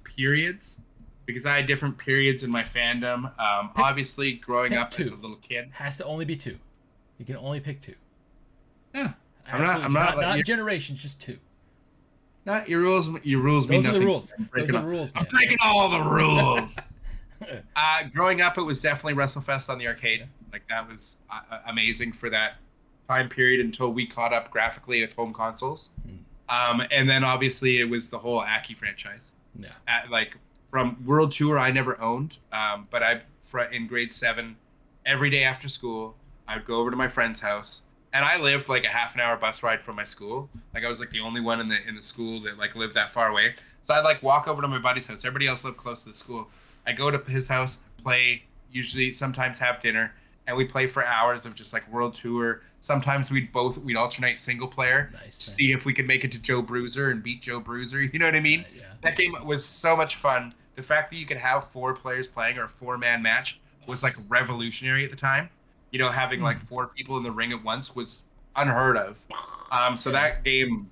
B: periods, because I had different periods in my fandom. Obviously, growing up as a little kid.
A: Has to only be 2. You can only pick 2.
B: Yeah.
A: I'm not generations, just 2.
B: Not your rules. Your rules mean nothing.
A: Those are the rules.
B: I'm breaking all the rules. Growing up, it was definitely WrestleFest on the arcade. Like, that was amazing for that time period until we caught up graphically with home consoles. And then obviously it was the whole Aki franchise.
A: Yeah.
B: Like, from World Tour, I never owned, but in grade 7, every day after school, I would go over to my friend's house, and I lived like a half an hour bus ride from my school. Like, I was like the only one in the school that like lived that far away. So I'd like walk over to my buddy's house. Everybody else lived close to the school. I go to his house, play, sometimes have dinner, and we play for hours of just like World Tour. Sometimes we'd alternate single player to see if we could make it to Joe Bruiser and beat Joe Bruiser. You know what I mean?
A: Yeah.
B: That game was so much fun. The fact that you could have 4 players playing or a 4-man match was like revolutionary at the time. You know, having like 4 people in the ring at once was unheard of. So that game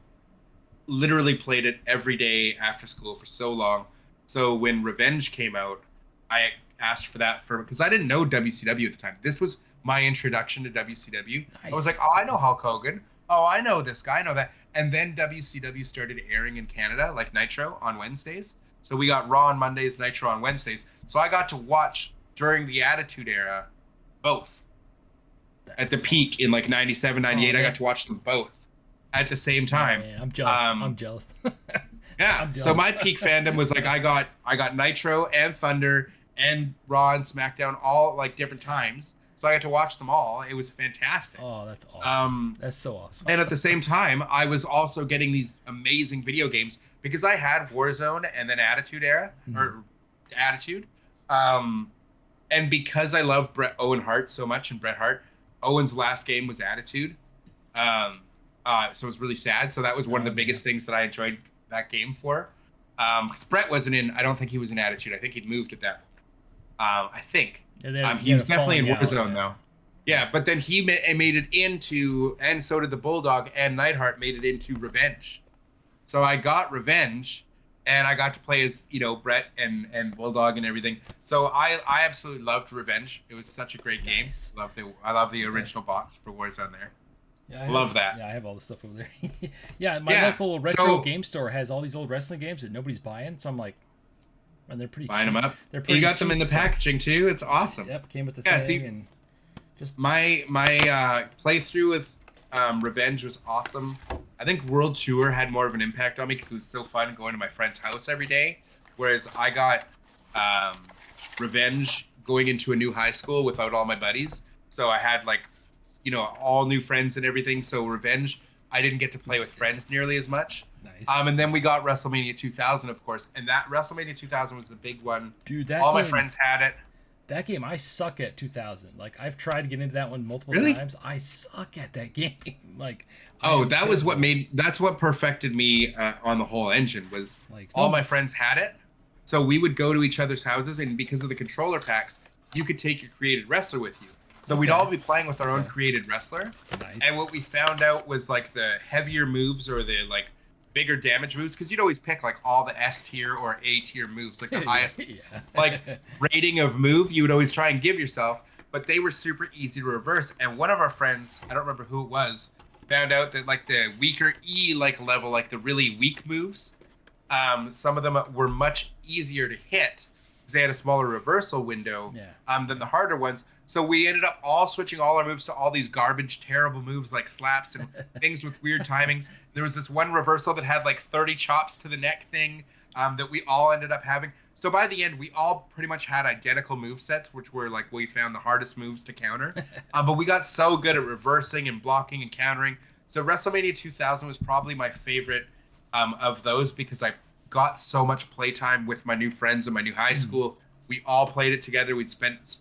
B: literally played it every day after school for so long. So when Revenge came out, I asked for that because I didn't know WCW at the time. This was my introduction to WCW. I was like,
A: Nice.
B: oh, I know Hulk Hogan. Oh, I know this guy. I know that. And then WCW started airing in Canada, like Nitro on Wednesdays. So we got Raw on Mondays, Nitro on Wednesdays. So I got to watch during the Attitude Era both.
A: That's
B: At the peak in like 97, 98, I got to watch them both at the same time.
A: Man, I'm jealous. I'm jealous.
B: Yeah.
A: I'm jealous.
B: So my peak fandom was like I got Nitro and Thunder and Raw and SmackDown all like different times. So I got to watch them all. It was fantastic.
A: Oh, that's awesome. That's so awesome.
B: And at the same time, I was also getting these amazing video games because I had Warzone and then Attitude Era or Attitude. And because I love Owen Hart so much and Bret Hart, Owen's last game was Attitude. So it was really sad. So that was one of the biggest things that I enjoyed that game for. Because Bret wasn't in, I don't think he was in Attitude. I think he'd moved at that point. I think. He was definitely in Warzone though. Yeah, but then he made it into, and so did the Bulldog and Neidhart made it into Revenge. So I got Revenge, and I got to play as, Bret and Bulldog and everything. So I absolutely loved Revenge. It was such a great game.
A: Nice.
B: I love the original box for Warzone there.
A: Yeah,
B: love that.
A: Yeah, I have all the stuff over there. Yeah, my local retro game store has all these old wrestling games that nobody's buying. So I'm like, and they're pretty
B: buying
A: cheap.
B: them up.
A: They're pretty
B: you got
A: cheap,
B: them in the packaging too. It's awesome.
A: Yep, came with the thing. And
B: just my playthrough with Revenge was awesome. I think World Tour had more of an impact on me because it was so fun going to my friend's house every day. Whereas I got Revenge going into a new high school without all my buddies. So I had all new friends and everything. So Revenge, I didn't get to play with friends nearly as much.
A: Nice.
B: And then we got WrestleMania 2000, of course. And that WrestleMania 2000 was the big one.
A: Dude,
B: all my friends had it.
A: That game, I suck at 2000. Like, I've tried to get into that one multiple times. I suck at that game.
B: That's what perfected me on the whole engine was all my friends had it. So we would go to each other's houses, and because of the controller packs, you could take your created wrestler with you. So we'd all be playing with our own created wrestler.
A: Nice.
B: And what we found out was the heavier moves or the bigger damage moves, because you'd always pick all the S tier or A tier moves, the highest rating of move you would always try and give yourself, but they were super easy to reverse. And one of our friends, I don't remember who it was, found out that the weaker E level, the really weak moves, some of them were much easier to hit because they had a smaller reversal window than the harder ones. So we ended up all switching all our moves to all these garbage, terrible moves like slaps and things with weird timings. There was this one reversal that had 30 chops to the neck thing that we all ended up having. So by the end, we all pretty much had identical move sets, which were we found the hardest moves to counter. But we got so good at reversing and blocking and countering. So WrestleMania 2000 was probably my favorite of those because I got so much playtime with my new friends in my new high school. We all played it together. We'd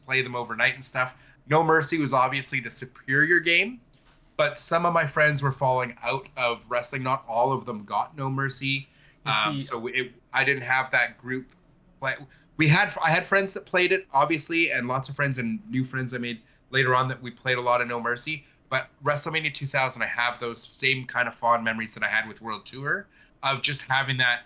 B: play them overnight and stuff. No Mercy was obviously the superior game, but some of my friends were falling out of wrestling. Not all of them got No Mercy. I didn't have that group play. I had friends that played it, obviously, and lots of friends and new friends I made later on that we played a lot of No Mercy. But WrestleMania 2000, I have those same kind of fond memories that I had with World Tour of just having that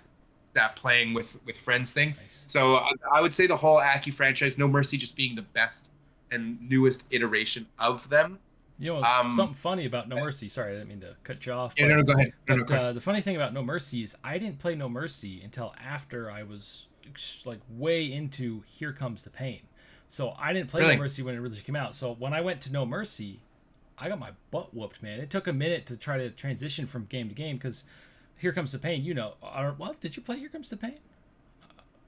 B: playing with friends thing.
A: Nice.
B: So I would say the whole Aki franchise, No Mercy just being the best and newest iteration of them.
A: Something funny about No Mercy. Sorry, I didn't mean to cut you off.
B: Yeah, no, go ahead.
A: The funny thing about No Mercy is I didn't play No Mercy until after I was way into Here Comes the Pain. So I didn't play No Mercy when it really came out. So when I went to No Mercy, I got my butt whooped, man. It took a minute to try to transition from game to game because Here Comes the Pain, did you play Here Comes the Pain?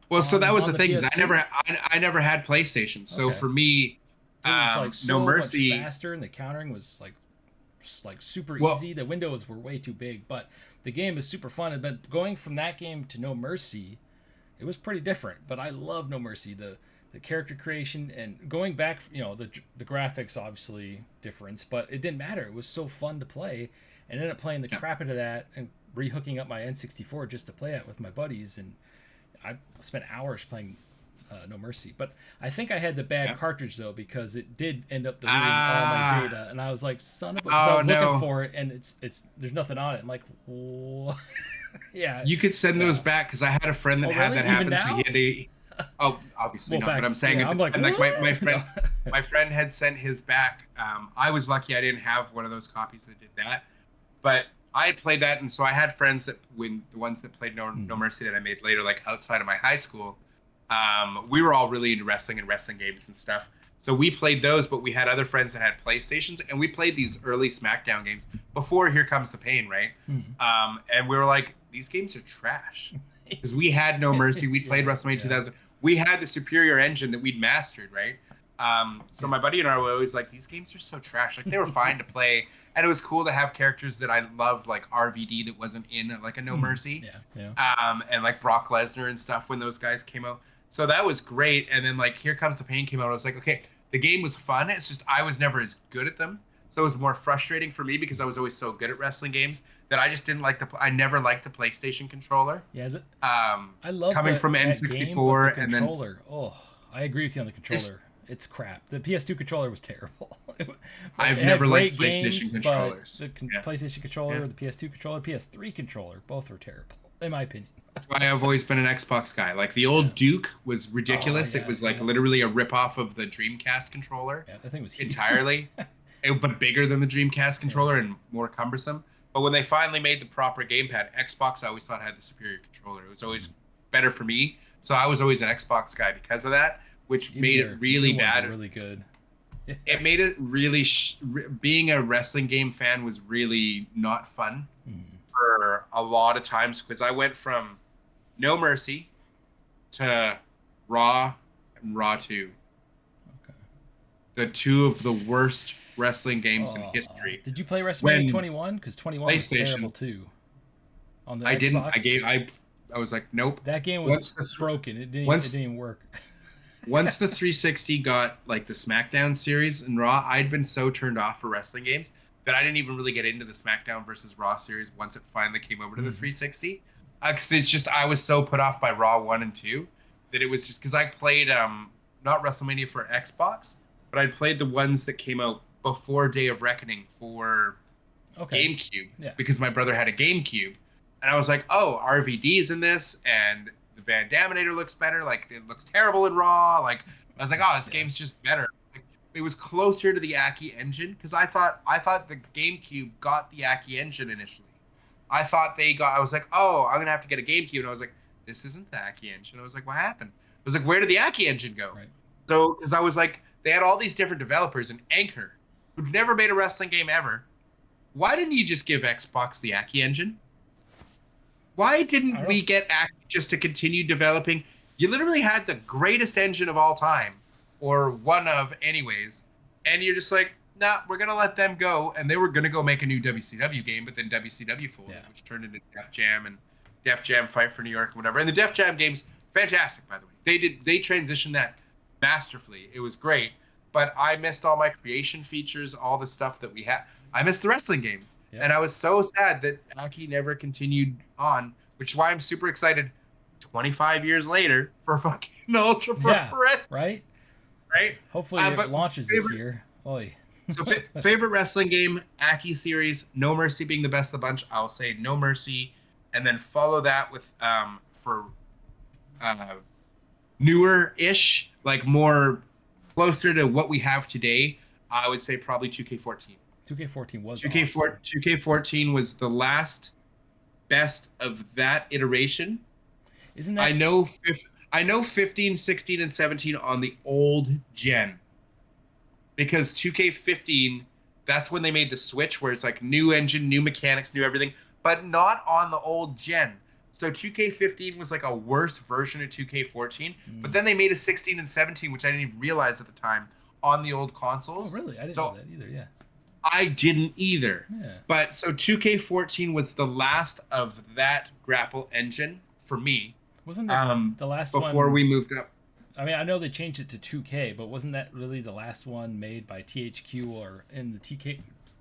B: Well, so that was the thing. I never had PlayStation. So for me,
A: it was
B: No Mercy
A: much faster, and the countering was super easy. The windows were way too big, but the game is super fun. And then going from that game to No Mercy, it was pretty different. But I love No Mercy. The character creation and going back, the graphics obviously difference, but it didn't matter. It was so fun to play, and ended up playing the crap into that and rehooking up my N64 just to play it with my buddies. And I spent hours playing No Mercy. But I think I had the bad
B: Yeah.
A: cartridge though, because it did end up deleting all my data, and I was like, son of a. Because I
B: Oh
A: was
B: no.
A: looking for it, and it's there's nothing on it. I'm like, what? Yeah.
B: You could send those back because I had a friend that
A: Oh,
B: had
A: really?
B: that
A: Even
B: happen. So he
A: now?
B: had a. Oh, obviously
A: Well,
B: not.
A: back,
B: But I'm saying
A: yeah,
B: at
A: I'm
B: the
A: like,
B: time, like my friend,
A: No.
B: my friend had sent his back. I was lucky I didn't have one of those copies that did that, but I had played that, and so I had friends that when the ones that played No Mercy that I made later, like outside of my high school, we were all really into wrestling and wrestling games and stuff. So we played those, but we had other friends that had PlayStations, and we played these early SmackDown games before Here Comes the Pain, right? And we were like, these games are trash. Because we had No Mercy, we played WrestleMania 2000. We had the superior engine that we'd mastered, right? So my buddy and I were always like, these games are so trash. Like they were fine to play, and it was cool to have characters that I loved, like RVD that wasn't in like a No Mercy, and like Brock Lesnar and stuff when those guys came out. So that was great. And then like Here Comes the Pain came out. I was like, okay, the game was fun. It's just I was never as good at them. So it was more frustrating for me because I was always so good at wrestling games that I just didn't like I never liked the PlayStation controller.
A: Yeah, I love
B: coming from N64
A: and then controller. Oh, I agree with you on the controller. It's crap. The PS2 controller was terrible.
B: I've never liked PlayStation controllers.
A: The PlayStation controller, the PS2 controller, PS3 controller, both were terrible, in my opinion.
B: That's why I've always been an Xbox guy. Like the old Duke was ridiculous. It was like literally a ripoff of the Dreamcast controller.
A: Yeah, that thing was huge.
B: Entirely. But bigger than the Dreamcast controller and more cumbersome. But when they finally made the proper gamepad, Xbox I always thought had the superior controller. It was always better for me. So I was always an Xbox guy because of that, which made it really bad.
A: Really good.
B: It made it really being a wrestling game fan was really not fun for a lot of times because I went from No Mercy to Raw and Raw 2. Okay. The two of the worst wrestling games in history.
A: Did you play WrestleMania 21? Because 21 was terrible too. On the Xbox?
B: I was like, nope.
A: That game was broken. It didn't even work.
B: Once the 360 got like the SmackDown series and Raw, I'd been so turned off for wrestling games that I didn't even really get into the SmackDown versus Raw series once it finally came over to the 360. Because it's just I was so put off by Raw 1 and 2 that it was just because I played not WrestleMania for Xbox, but I played the ones that came out before Day of Reckoning for GameCube because my brother had a GameCube. And I was like, oh, RVD's in this, and the Van Daminator looks better. Like, it looks terrible in Raw. Like, I was like, oh, this game's just better. Like, it was closer to the Aki engine because I thought the GameCube got the Aki engine initially. I was like, oh, I'm going to have to get a GameCube. And I was like, this isn't the Aki engine. I was like, what happened? I was like, where did the Aki engine go? Right. So, because I was like, they had all these different developers, and Anchor, who'd never made a wrestling game ever. Why didn't you just give Xbox the Aki engine? Why didn't we get Aki just to continue developing? You literally had the greatest engine of all time, or one of anyways, and you're just like, nah, we're going to let them go. And they were going to go make a new WCW game, but then WCW folded, which turned into Def Jam and Def Jam Fight for New York and whatever. And the Def Jam game's fantastic, by the way. They transitioned that masterfully. It was great, but I missed all my creation features, all the stuff that we had. I missed the wrestling game. And I was so sad that Aki never continued on, which is why I'm super excited 25 years later for fucking Ultra Pro Wrestling. Right?
A: Hopefully it launches this year. Oy.
B: So favorite wrestling game, Aki series, No Mercy being the best of the bunch. I'll say No Mercy, and then follow that with for newer-ish, like more closer to what we have today. I would say probably 2K14.
A: 2K14 was
B: 2K14 was the last best of that iteration.
A: Isn't that?
B: I know 15, 16, and 17 on the old gen. Because 2K15, that's when they made the switch where it's like new engine, new mechanics, new everything, but not on the old gen. So 2K15 was like a worse version of 2K14, but then they made a 16 and 17, which I didn't even realize at the time, on the old consoles.
A: Oh, really? I didn't know that either, yeah.
B: I didn't either. Yeah. But so 2K14 was the last of that grapple engine for me.
A: Wasn't that the last one?
B: Before we moved up.
A: I mean, I know they changed it to 2K, but wasn't that really the last one made by THQ or in the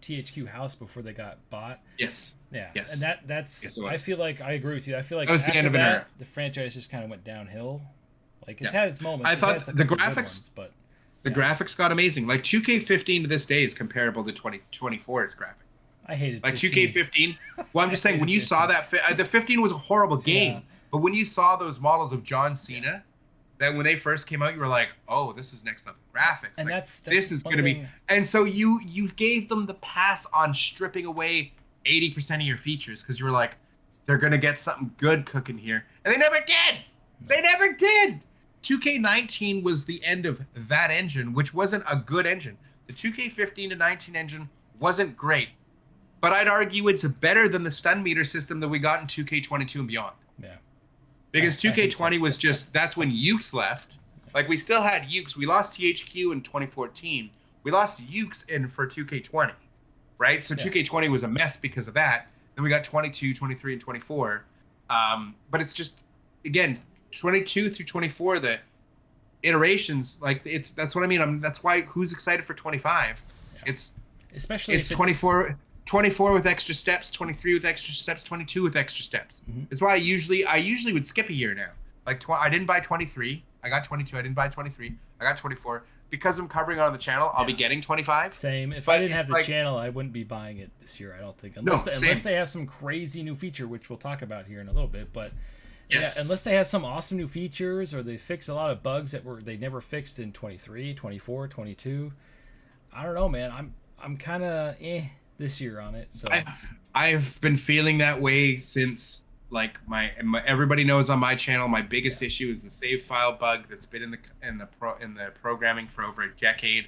A: THQ house before they got bought?
B: Yes.
A: Yeah.
B: Yes.
A: And that's, I feel like, I agree with you. I feel like
B: that was the end of an era.
A: The franchise just kind of went downhill. Like it's had its moments.
B: I
A: It's
B: thought
A: had some
B: the
A: good
B: graphics,
A: ones, but
B: the graphics got amazing. Like 2K15 to this day is comparable to 2024's graphics.
A: I hated
B: Like
A: 15.
B: 2K15. Well, I'm just saying when you
A: 15.
B: saw that, the 15 was a horrible game,
A: Yeah.
B: but when you saw those models of John Cena, that when they first came out, you were like, oh, this is next level graphics.
A: And
B: like,
A: that's
B: this is
A: one
B: going to
A: thing.
B: be. And so you gave them the pass on stripping away 80% of your features because you were like, they're going to get something good cooking here, and they never did. They never did. 2K19 was the end of that engine, which wasn't a good engine. The 2K15 to 19 engine wasn't great, but I'd argue it's better than the stun meter system that we got in 2K22 and beyond.
A: Yeah.
B: Because 2K20 was just, that's when Ukes left. Like, we still had Ukes. We lost THQ in 2014. We lost Ukes for 2K20, right? So 2K20 was a mess because of that. Then we got 22, 23, and 24. But it's just, again, 22 through 24, the iterations, like, that's what I mean. That's why, who's excited for 25? Yeah. It's
A: especially
B: it's 24 with extra steps, 23 with extra steps, 22 with extra steps.
A: Mm-hmm.
B: That's why I usually would skip a year now. Like I didn't buy 23, I got 22. I didn't buy 23, I got 24. Because I'm covering it on the channel, I'll be getting 25.
A: Same. If I didn't have the channel, I wouldn't be buying it this year. I don't think, unless they have some crazy new feature, which we'll talk about here in a little bit. But yeah, unless they have some awesome new features or they fix a lot of bugs that they never fixed in 23, 24, 22. I don't know, man. I'm kind of this year on it. So
B: I've been feeling that way since like my everybody knows on my channel my biggest issue is the save file bug that's been in the programming for over a decade,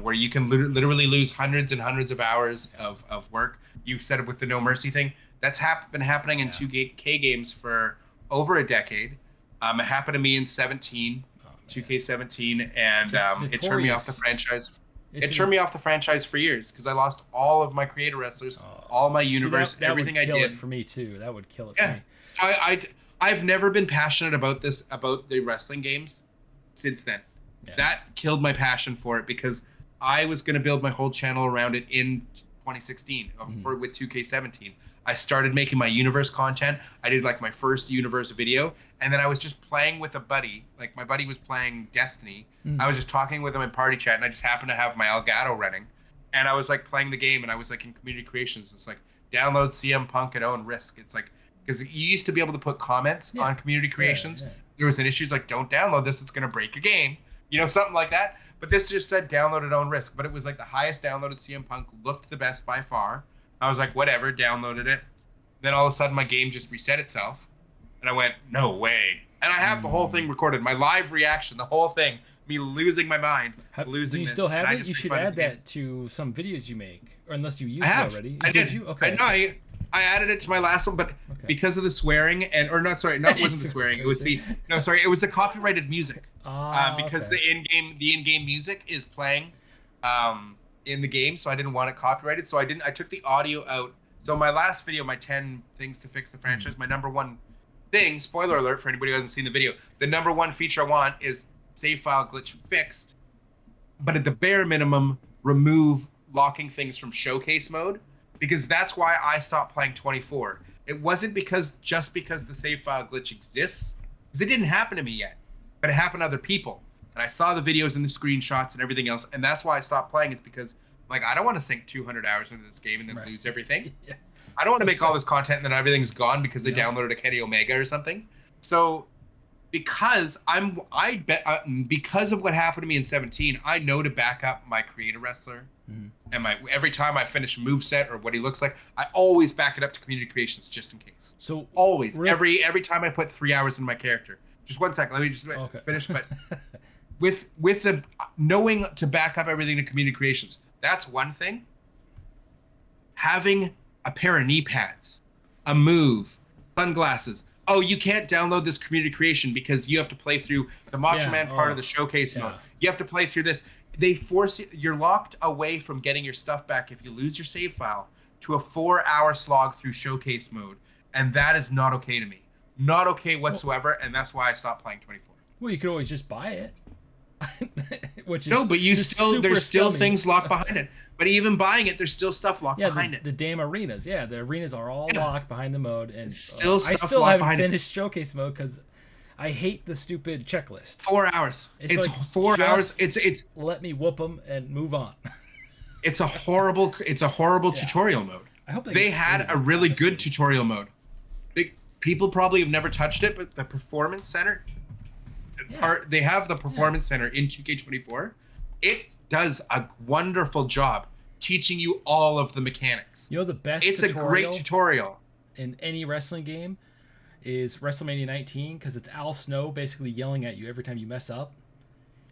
B: where you can literally lose hundreds and hundreds of hours of work. You said it with the No Mercy thing. That's been happening in 2K games for over a decade. It happened to me in 2K17, and it turned me off the franchise. It turned me off the franchise for years because I lost all of my creator wrestlers, all my universe,
A: that
B: everything
A: would
B: I
A: kill
B: did.
A: it for me too. That would kill it for me.
B: I've never been passionate about the wrestling games since then. Yeah. That killed my passion for it because I was going to build my whole channel around it in 2016 with 2K17. I started making my universe content. I did like my first universe video, and then I was just playing with a buddy. Like my buddy was playing Destiny. I was just talking with him in party chat, and I just happened to have my Elgato running, and I was like playing the game, and I was like in community creations. It's like download CM Punk at own risk. It's like because you used to be able to put comments on community creations. There was an issue like don't download this; it's gonna break your game, something like that. But this just said download at own risk. But it was like the highest downloaded CM Punk, looked the best by far. I was like, whatever, downloaded it. Then all of a sudden my game just reset itself. And I went, no way. And I have the whole thing recorded. My live reaction, the whole thing. Me losing my mind.
A: Do you still have it? You should add that to some videos you make. Or unless you used it already.
B: I did.
A: You? Okay.
B: I added it to my last one, but because of the swearing it wasn't the swearing. It was it was the copyrighted music. Because the in-game music is playing in the game, so I didn't want it copyrighted. So I took the audio out. So my last video, my 10 things to fix the franchise, my number one thing, spoiler alert for anybody who hasn't seen the video, the number one feature I want is save file glitch fixed, but at the bare minimum, remove locking things from showcase mode, because that's why I stopped playing 24. It wasn't just because the save file glitch exists, because it didn't happen to me yet, but it happened to other people. And I saw the videos and the screenshots and everything else, and that's why I stopped playing, is because like I don't want to sink 200 hours into this game and then lose everything. I don't want to make all this content and then everything's gone because they downloaded a Kenny Omega or something. So because because of what happened to me in 17, I know to back up my creator wrestler. And every time I finish a moveset or what he looks like, I always back it up to community creations just in case.
A: So
B: always, every time I put 3 hours in my character. Just 1 second, let me just finish. But with the knowing to back up everything to community creations, that's one thing. Having a pair of knee pads, a move, sunglasses. Oh, you can't download this community creation because you have to play through the Macho Man part of the showcase mode. You have to play through this. They force you. You're locked away from getting your stuff back if you lose your save file to a 4-hour slog through showcase mode, and that is not okay to me. Not okay whatsoever, and that's why I stopped playing 24.
A: Well, you could always just buy it. Which is
B: but there's still things locked behind it. But even buying it, there's still stuff locked behind it.
A: The damn arenas, the arenas are all locked behind the mode, and
B: I still
A: haven't finished showcase mode because I hate the stupid checklist.
B: 4 hours. It's
A: like,
B: 4 hours. It's
A: let me whoop them and move on.
B: It's a horrible
A: Yeah.
B: tutorial mode.
A: I hope
B: they had a really good tutorial mode. People probably have never touched it, but the performance center they have the performance center in 2K24. It does a wonderful job teaching you all of the mechanics.
A: You know, the best
B: It's a great tutorial
A: in any wrestling game is WrestleMania 19, because it's Al Snow basically yelling at you every time you mess up.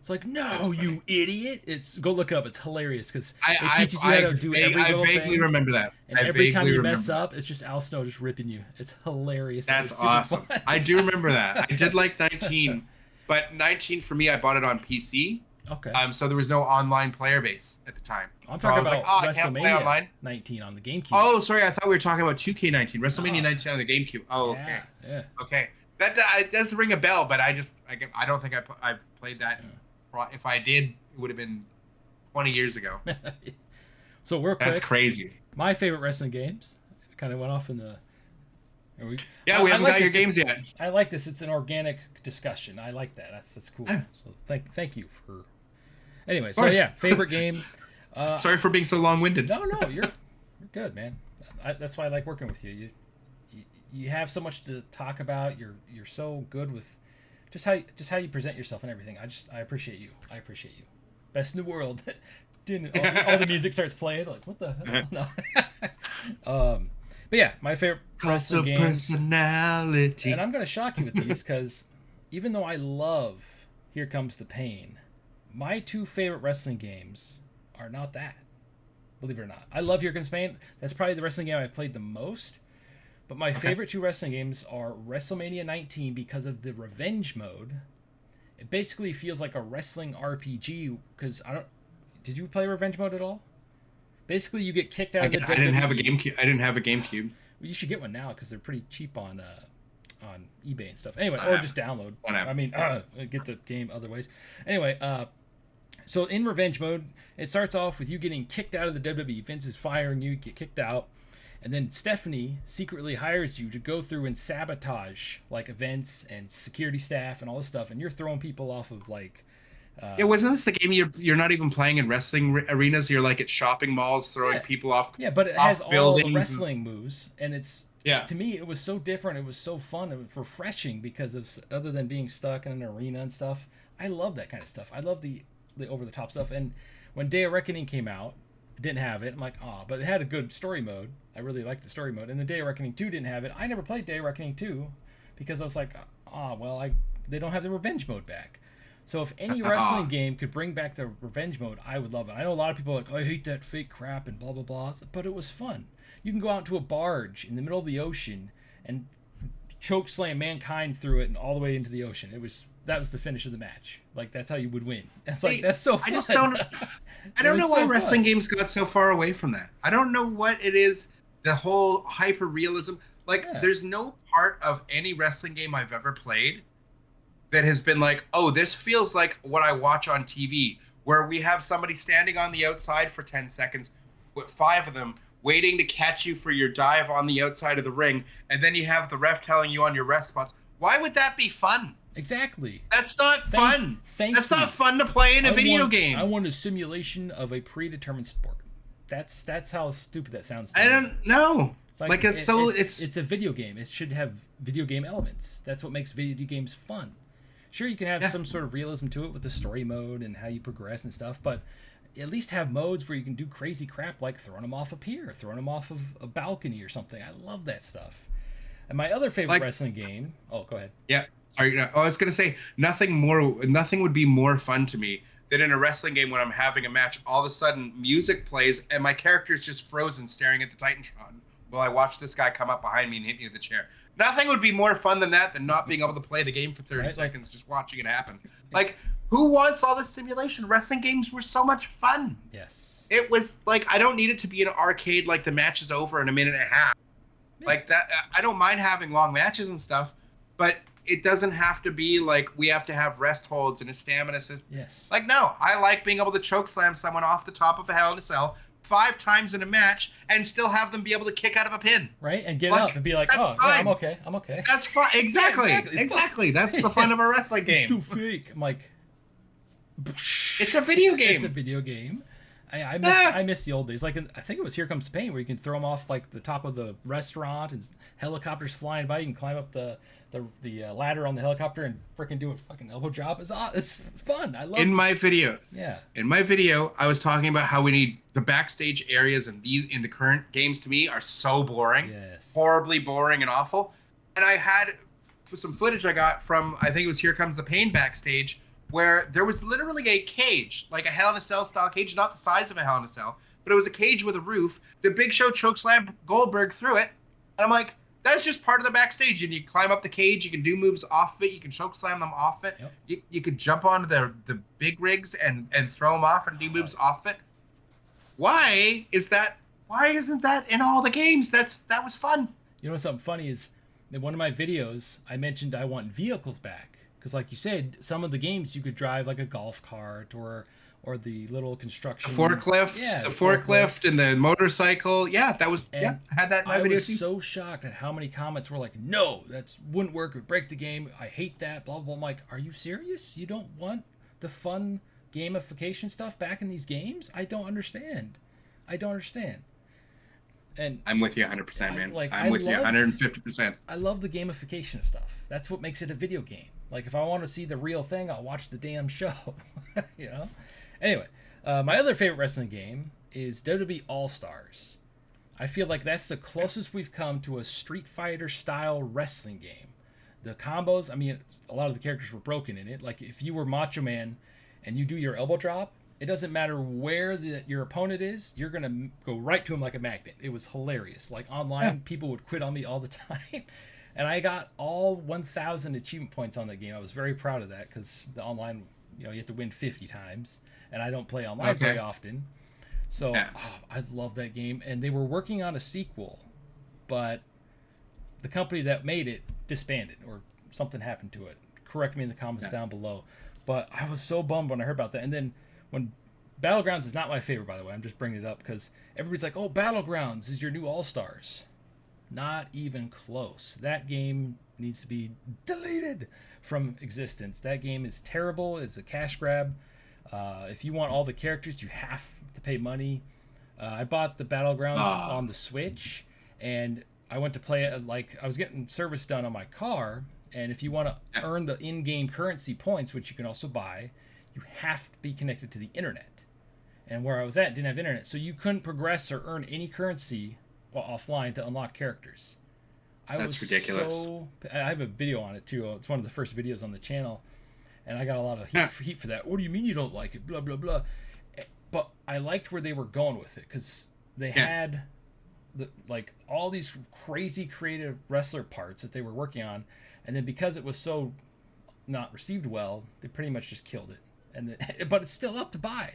A: It's like, no, you idiot! Go look it up. It's hilarious because it teaches you how to do every little thing.
B: I vaguely remember that.
A: And every time you mess up, it's just Al Snow just ripping you. It's hilarious.
B: That's awesome. I do remember that. I did like 19, but 19 for me, I bought it on PC.
A: Okay.
B: So there was no online player base at the time.
A: I'm talking about WrestleMania 19 on the GameCube.
B: Oh, sorry. I thought we were talking about 2K19. WrestleMania 19 on the GameCube. Oh, okay.
A: Yeah.
B: Okay. That does ring a bell, but I don't think I played that. Yeah. If I did, it would have been 20 years ago.
A: So we're quick.
B: That's crazy.
A: My favorite wrestling games. Kind of went off in the.
B: We haven't got your games yet.
A: I like this. It's an organic discussion. I like that. That's cool. Yeah. So thank you for. Anyway, so yeah, favorite game.
B: Sorry for being so long-winded.
A: No, you're good, man. That's why I like working with you. You have so much to talk about. You're so good with. Just how you present yourself and everything. I appreciate you. Best in the world. all the music starts playing. Like, what the hell? No. But yeah, my favorite wrestling games.
B: Personality.
A: And I'm gonna shock you with these because even though I love Here Comes the Pain, my two favorite wrestling games are not that. Believe it or not, I love Here Comes the Pain. That's probably the wrestling game I've played the most. But my favorite two wrestling games are WrestleMania 19 because of the revenge mode. It basically feels like a wrestling RPG because did you play revenge mode at all? Basically, you get kicked out of the WWE.
B: I didn't have a GameCube.
A: Well, you should get one now because they're pretty cheap on eBay and stuff. Anyway, or just download. I mean, get the game other ways. Anyway, so in revenge mode, it starts off with you getting kicked out of the WWE. Vince is firing you, get kicked out. And then Stephanie secretly hires you to go through and sabotage like events and security staff and all this stuff, and you're throwing people off of like.
B: Wasn't this the game you're not even playing in wrestling arenas? You're like at shopping malls throwing people off.
A: Yeah, but it has all the wrestling moves, and it's to me it was so different. It was so fun and refreshing because of other than being stuck in an arena and stuff. I love that kind of stuff. I love the over the top stuff. And when Day of Reckoning came out. Didn't have it. I'm like, but it had a good story mode. I really liked the story mode. And the Day of Reckoning 2 didn't have it. I never played Day of Reckoning 2 because I was like, they don't have the revenge mode back. So if any wrestling game could bring back the revenge mode, I would love it. I know a lot of people are like, I hate that fake crap and blah, blah, blah. But it was fun. You can go out to a barge in the middle of the ocean and choke slam mankind through it and all the way into the ocean. That was the finish of the match. Like, that's how you would win. It's like, that's so fun.
B: I don't know why wrestling games got so far away from that. I don't know what it is, the whole hyper-realism. There's no part of any wrestling game I've ever played that has been like, oh, this feels like what I watch on TV, where we have somebody standing on the outside for 10 seconds with 5 of them waiting to catch you for your dive on the outside of the ring, and then you have the ref telling you on your rest spots. Why would that be fun?
A: Exactly.
B: That's not fun. That's not fun to play in a video game.
A: I want a simulation of a predetermined sport. That's how stupid that sounds.
B: I don't know.
A: It's a video game. It should have video game elements. That's what makes video games fun. Sure, you can have some sort of realism to it with the story mode and how you progress and stuff, but at least have modes where you can do crazy crap like throwing them off a pier, throwing them off of a balcony or something. I love that stuff. And my other favorite wrestling game. Oh, go ahead.
B: Yeah. I was gonna say nothing would be more fun to me than in a wrestling game when I'm having a match. All of a sudden, music plays and my character's just frozen, staring at the Titantron while I watch this guy come up behind me and hit me with the chair. Nothing would be more fun than that, than not being able to play the game for 30 seconds, just watching it happen. Like, who wants all this simulation? Wrestling games were so much fun.
A: Yes.
B: It was like, I don't need it to be an arcade like the match is over in a minute and a half. Yeah. Like that, I don't mind having long matches and stuff, but it doesn't have to be like we have to have rest holds and a stamina system.
A: Yes.
B: Like, no, I like being able to choke slam someone off the top of a Hell in a Cell 5 times in a match and still have them be able to kick out of a pin.
A: Right? And get up and be like, oh, yeah, I'm okay. I'm okay.
B: That's fun. Exactly. Yeah, exactly. That's the fun of a wrestling game.
A: It's so fake. I'm like,
B: it's a video game.
A: It's a video game. I miss the old days. Like, I think it was Here Comes Pain, where you can throw them off like the top of the restaurant and helicopters flying by. You can climb up the ladder on the helicopter and freaking do a fucking elbow drop. It's fun. I love.
B: In my video, I was talking about how we need the backstage areas, and these in the current games to me are so boring, horribly boring and awful. And I had some footage I got from, I think it was Here Comes the Pain backstage, where there was literally a cage, like a Hell in a Cell style cage, not the size of a Hell in a Cell, but it was a cage with a roof. The Big Show chokeslammed Goldberg through it, and I'm like, that's just part of the backstage. And you climb up the cage, you can do moves off of it, you can chokeslam them off it. Yep. You could jump onto the big rigs and throw them off and do moves off it. Why isn't that in all the games? That was fun.
A: You know, something funny is, in one of my videos, I mentioned I want vehicles back. Because like you said, some of the games you could drive like a golf cart or the little construction
B: forklift, the forklift and the motorcycle. Yeah, that was I had that in my video.
A: I was so shocked at how many comments were like, "No, that wouldn't work. It would break the game. I hate that." Blah blah. I'm like, "Are you serious? You don't want the fun gamification stuff back in these games? I don't understand. And
B: I'm with you 100%, man. I'm with you 150%.
A: I love the gamification of stuff. That's what makes it a video game. Like, if I want to see the real thing, I'll watch the damn show. You know? Anyway, my other favorite wrestling game is WWE All-Stars. I feel like that's the closest we've come to a Street Fighter-style wrestling game. The combos, I mean, a lot of the characters were broken in it. Like, if you were Macho Man and you do your elbow drop, it doesn't matter where your opponent is, you're going to go right to him like a magnet. It was hilarious. Like, online, people would quit on me all the time. And I got all 1,000 achievement points on that game. I was very proud of that because the online, you have to win 50 times. And I don't play online very often. So I love that game. And they were working on a sequel, but the company that made it disbanded or something happened to it. Correct me in the comments down below. But I was so bummed when I heard about that. And then when Battlegrounds is not my favorite, by the way. I'm just bringing it up because everybody's like, oh, Battlegrounds is your new All-Stars. Not even close. That game needs to be deleted from existence. That game is terrible. It's a cash grab. If you want all the characters, you have to pay money. I bought the Battlegrounds on the Switch, and I went to play it. Like, I was getting service done on my car, and if you want to earn the in-game currency points, which you can also buy, you have to be connected to the internet. And where I was at didn't have internet, so you couldn't progress or earn any currency offline to unlock characters.
B: That's ridiculous.
A: I have a video on it too. It's one of the first videos on the channel, and I got a lot of heat for that. What do you mean you don't like it? Blah blah blah. But I liked where they were going with it because they had all these crazy creative wrestler parts that they were working on, and then because it was so not received well, they pretty much just killed it. But it's still up to buy,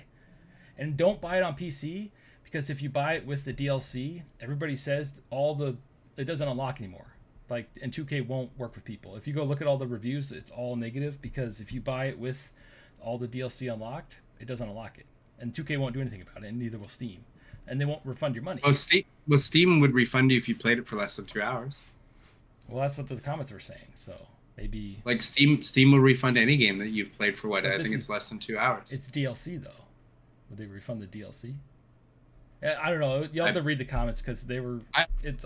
A: and don't buy it on PC. Because if you buy it with the DLC, everybody says it doesn't unlock anymore. And 2K won't work with people. If you go look at all the reviews, it's all negative because if you buy it with all the DLC unlocked, it doesn't unlock it. And 2K won't do anything about it, and neither will Steam. And they won't refund your money.
B: Steam would refund you if you played it for less than 2 hours.
A: Well, that's what the comments were saying. So maybe
B: Steam will refund any game that you've played for I think it's less than 2 hours.
A: It's DLC though. Would they refund the DLC? I don't know. You'll have to read the comments because they were.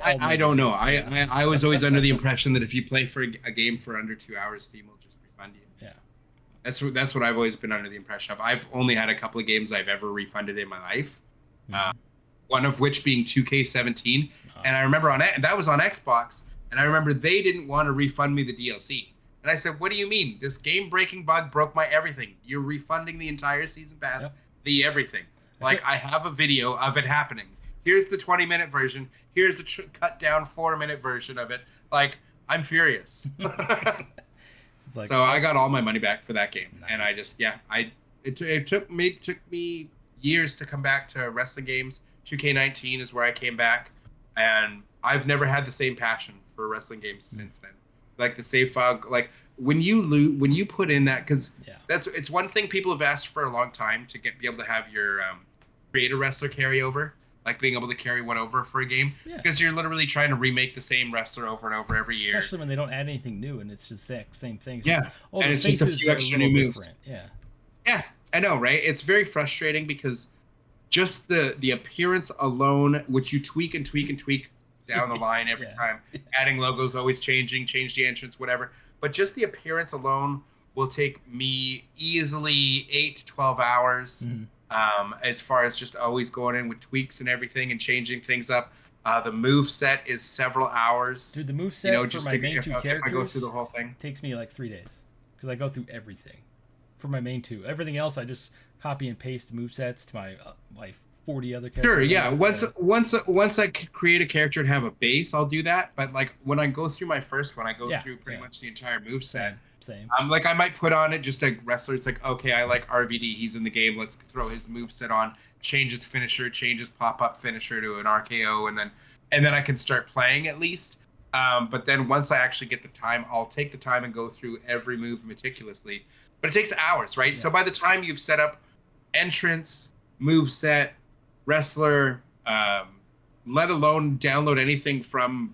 B: I don't know. I was always under the impression that if you play for a game for under 2 hours, Steam will just refund you.
A: Yeah.
B: That's what I've always been under the impression of. I've only had a couple of games I've ever refunded in my life. Mm-hmm. One of which being 2K17, and I remember that was on Xbox, and I remember they didn't want to refund me the DLC, and I said, "What do you mean? This game-breaking bug broke my everything. You're refunding the entire season pass, the everything." Like, I have a video of it happening. Here's the 20-minute version. Here's the cut down 4-minute version of it. Like, I'm furious. So I got all my money back for that game. Nice. And I just, it took me years to come back to wrestling games. 2K19 is where I came back. And I've never had the same passion for wrestling games since then. Like, the save file, like, when you put in that, because it's one thing people have asked for a long time to be able to have your create a wrestler carryover, like being able to carry one over for a game, because you're literally trying to remake the same wrestler over and over every year.
A: Especially when they don't add anything new and it's just the same thing.
B: Yeah,
A: just,
B: and
A: the
B: it's just a few extra new moves.
A: Different. Yeah.
B: Yeah, I know, right? It's very frustrating because just the appearance alone, which you tweak and tweak and tweak down the line every time, adding logos, always changing, change the entrance, whatever. But just the appearance alone will take me easily 8 to 12 hours. As far as just always going in with tweaks and everything and changing things up. The move set is several hours.
A: Dude, the move set for my main two characters,
B: if I go through the whole thing,
A: takes me like 3 days because I go through everything for my main two. Everything else, I just copy and paste the move sets to my 40 other characters.
B: Sure, yeah. Once I create a character and have a base, I'll do that. But like when I go through my first one, I go through pretty much the entire move set.
A: Same.
B: Like I might put on it just a wrestler. It's like, okay, I like RVD. He's in the game. Let's throw his move set on. Change his finisher. Change his pop-up finisher to an RKO, and then I can start playing at least. But then once I actually get the time, I'll take the time and go through every move meticulously. But it takes hours, right? Yeah. So by the time you've set up entrance, move set, wrestler, let alone download anything from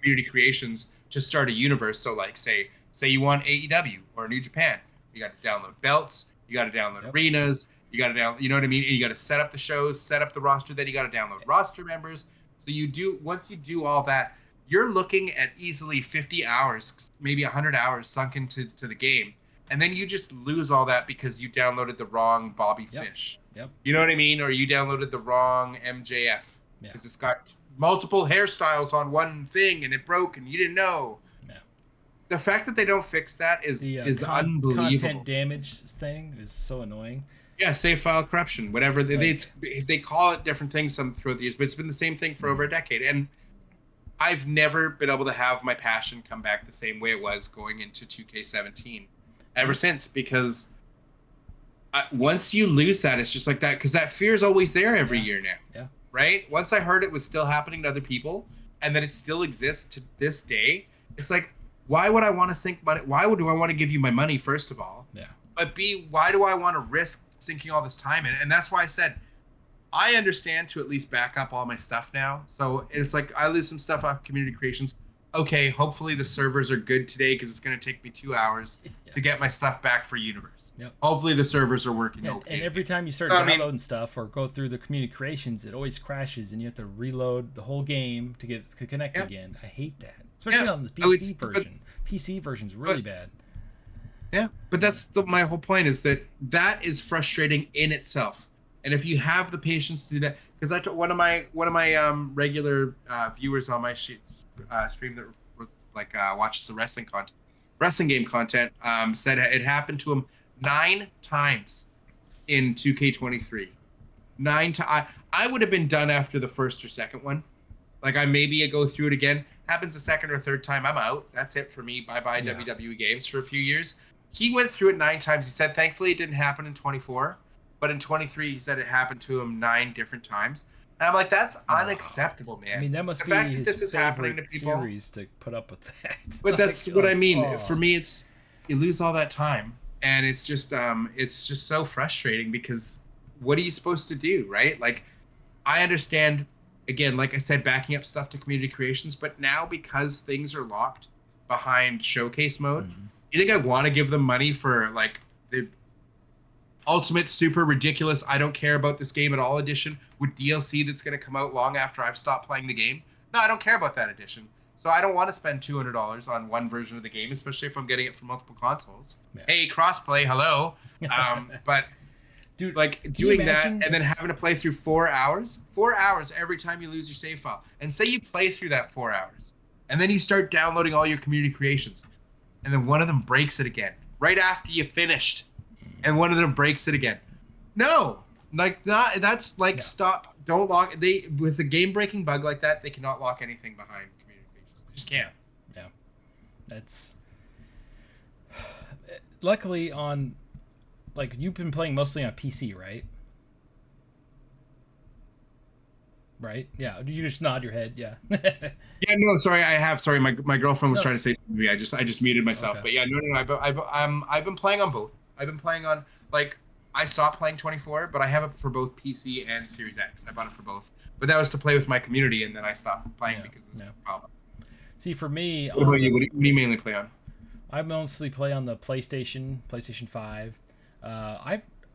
B: Community Creations to start a universe. So like say you want AEW or New Japan, you got to download belts, you got to download arenas, you got to download, you know what I mean? And you got to set up the shows, set up the roster, then you got to download roster members. So once you do all that, you're looking at easily 50 hours, maybe 100 hours sunk into the game. And then you just lose all that because you downloaded the wrong Bobby Fish. You know what I mean? Or you downloaded the wrong MJF because it's got multiple hairstyles on one thing and it broke and you didn't know. The fact that they don't fix that is unbelievable.
A: Content damage thing is so annoying.
B: Yeah, save file corruption, whatever. They call it different things throughout the years, but it's been the same thing for over a decade. And I've never been able to have my passion come back the same way it was going into 2K17 ever since, because once you lose that, it's just like that, because that fear is always there every year now.
A: Yeah.
B: Right? Once I heard it was still happening to other people and that it still exists to this day, it's like, why would I want to sink money? Do I want to give you my money, first of all?
A: Yeah.
B: But B, why do I want to risk sinking all this time in it? And that's why I said, I understand to at least back up all my stuff now. So it's like I lose some stuff off Community Creations. Okay, hopefully the servers are good today because it's going to take me 2 hours to get my stuff back for Universe. Hopefully the servers are working okay.
A: And every time you start downloading stuff or go through the Community Creations, it always crashes and you have to reload the whole game to connect again. I hate that. Especially on the PC version. PC version's really bad.
B: Yeah, but that's my whole point, is that is frustrating in itself. And if you have the patience to do that, because one of my regular viewers on my stream that watches the wrestling game content, said it happened to him 9 times in 2K23. 9 times. I would have been done after the first or second one. Like I go through it again. Happens a second or third time, I'm out. That's it for me. Bye-bye WWE games for a few years. He went through it 9 times. He said, thankfully, it didn't happen in 24. But in 23, he said it happened to him 9 different times. And I'm like, that's unacceptable, man.
A: I mean, that must be
B: fact
A: his
B: that this is happening to people,
A: series to put up with that.
B: But that's what I mean. For me, it's you lose all that time. And it's just so frustrating because what are you supposed to do, right? Like, I understand, again, like I said, backing up stuff to Community Creations. But now because things are locked behind Showcase mode, you think I want to give them money for, like, the ultimate super ridiculous I don't care about this game at all edition with DLC that's going to come out long after I've stopped playing the game? No, I don't care about that edition. So I don't want to spend $200 on one version of the game, especially if I'm getting it from multiple consoles. Hey, crossplay, hello. But dude, like doing that and then having to play through 4 hours every time you lose your save file. And say you play through that 4 hours and then you start downloading all your Community Creations and then one of them breaks it again right after you finished. And one of them breaks it again. No, like that. That's like stop. Don't lock. With a game breaking bug like that, they cannot lock anything behind communications. They just can't.
A: Yeah, that's. Luckily, on, like, you've been playing mostly on PC, right? Right? Yeah. You just nod your head. Yeah.
B: Yeah. No. Sorry. I have. Sorry. My girlfriend was trying to say something to me. I just muted myself. Okay. But yeah. No. I've been playing on both. I've been playing on, like, I stopped playing 24, but I have it for both PC and Series X. I bought it for both, but that was to play with my community, and then I stopped playing because of this problem.
A: See, for me,
B: what about you? What do you mainly play on?
A: I mostly play on the PlayStation 5.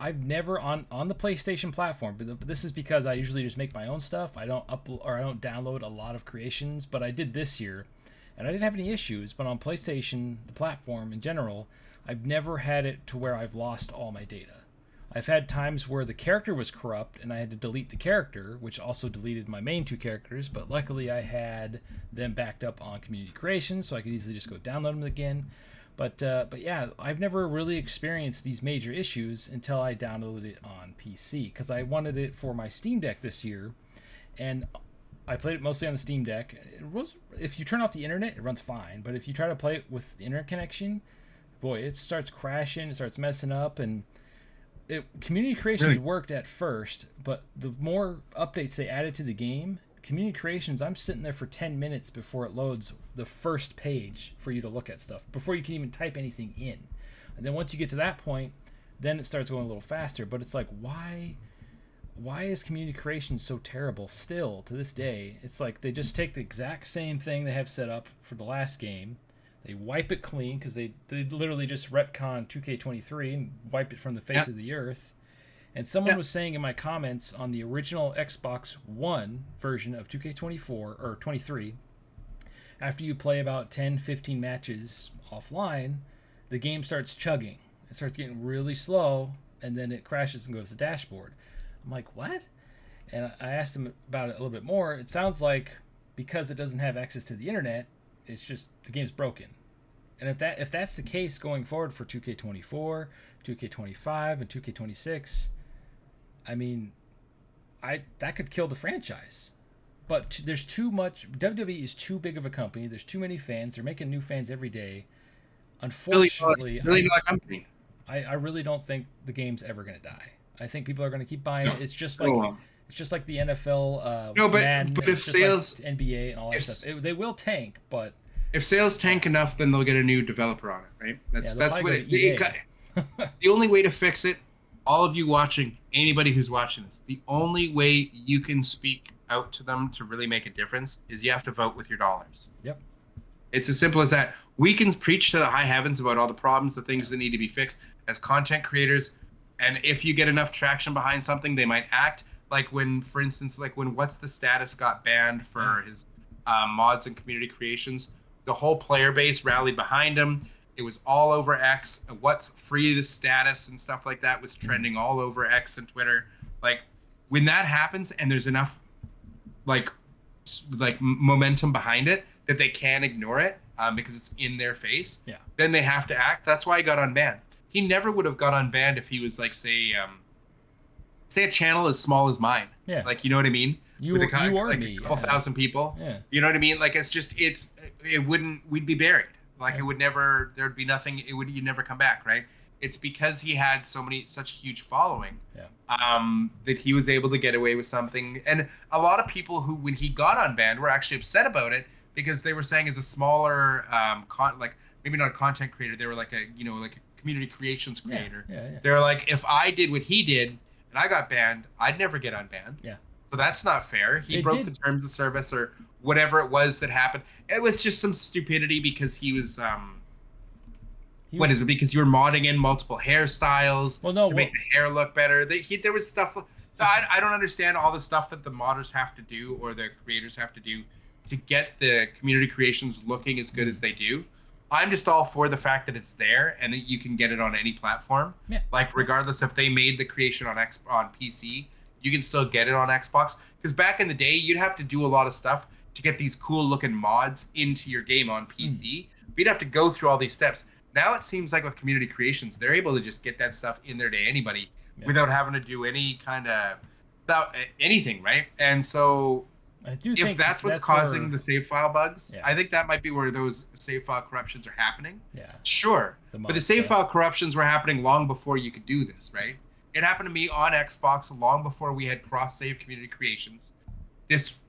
A: I've never on the PlayStation platform, but this is because I usually just make my own stuff. I don't I don't download a lot of creations, but I did this year, and I didn't have any issues. But on PlayStation, the platform in general, I've never had it to where I've lost all my data. I've had times where the character was corrupt and I had to delete the character, which also deleted my main 2 characters, but luckily I had them backed up on community creation, so I could easily just go download them again. But yeah, I've never really experienced these major issues until I downloaded it on PC, because I wanted it for my Steam Deck this year, and I played it mostly on the Steam Deck. If you turn off the internet, it runs fine, but if you try to play it with the internet connection, boy, it starts crashing, it starts messing up, and community creations worked at first, but the more updates they added to the game, community creations, I'm sitting there for 10 minutes before it loads the first page for you to look at stuff, before you can even type anything in. And then once you get to that point, then it starts going a little faster. But it's like, why is community creation so terrible still to this day? It's like they just take the exact same thing they have set up for the last game, they wipe it clean, because they literally just retcon 2K23 and wipe it from the face of the earth. And someone was saying in my comments on the original Xbox One version of 2K24 or 23, after you play about 10-15 matches offline, the game starts chugging. It starts getting really slow, and then it crashes and goes to the dashboard. I'm like, what? And I asked him about it a little bit more. It sounds like because it doesn't have access to the internet, it's just the game's broken. And if that's the case going forward for 2K24, 2K25, and 2K26, I mean, that could kill the franchise. But there's too much. WWE is too big of a company. There's too many fans. They're making new fans every day. Unfortunately, I really don't think the game's ever going to die. I think people are going to keep buying it. It's just like the NFL.
B: But if sales,
A: like NBA and all that stuff, they will tank. But
B: if sales tank enough, then they'll get a new developer on it, right? That's what the only way to fix it. All of you watching, anybody who's watching this, the only way you can speak out to them to really make a difference is you have to vote with your dollars.
A: Yep.
B: It's as simple as that. We can preach to the high heavens about all the problems, the things that need to be fixed as content creators. And if you get enough traction behind something, they might act. Like when, for instance, when What's the Status got banned for his mods and community creations, the whole player base rallied behind him. It was all over X. What's free the status and stuff like that was trending all over X and Twitter. Like when that happens and there's enough like momentum behind it that they can't ignore it because it's in their face, then they have to act. That's why he got unbanned. He never would have got unbanned if he was like, say a channel as small as mine. Yeah. Like, you know what I mean?
A: With
B: a couple thousand people. Yeah. You know what I mean? Like we'd be buried. Like it would never, there'd be nothing. You'd never come back, right? It's because he had such a huge following, that he was able to get away with something. And a lot of people who, when he got unbanned, were actually upset about it because they were saying as a smaller, maybe not a content creator, they were like a community creations creator. They're like, if I did what he did and I got banned, I'd never get unbanned. Yeah. So that's not fair. He broke the terms of service or whatever it was that happened. It was just some stupidity because he was because you were modding in multiple hairstyles to make the hair look better. There was stuff. I don't understand all the stuff that the modders have to do or the creators have to do to get the community creations looking as good as they do. I'm just all for the fact that it's there and that you can get it on any platform. Yeah. Like regardless if they made the creation on PC, you can still get it on Xbox. Because back in the day, you'd have to do a lot of stuff to get these cool looking mods into your game on PC. You'd have to go through all these steps. Now it seems like with community creations, they're able to just get that stuff in there to anybody without having to do any kind of anything, right? And so if that's what's causing the save file bugs, I think that might be where those save file corruptions are happening. Yeah. Sure. But the save file corruptions were happening long before you could do this, right? It happened to me on Xbox long before we had cross-save community creations.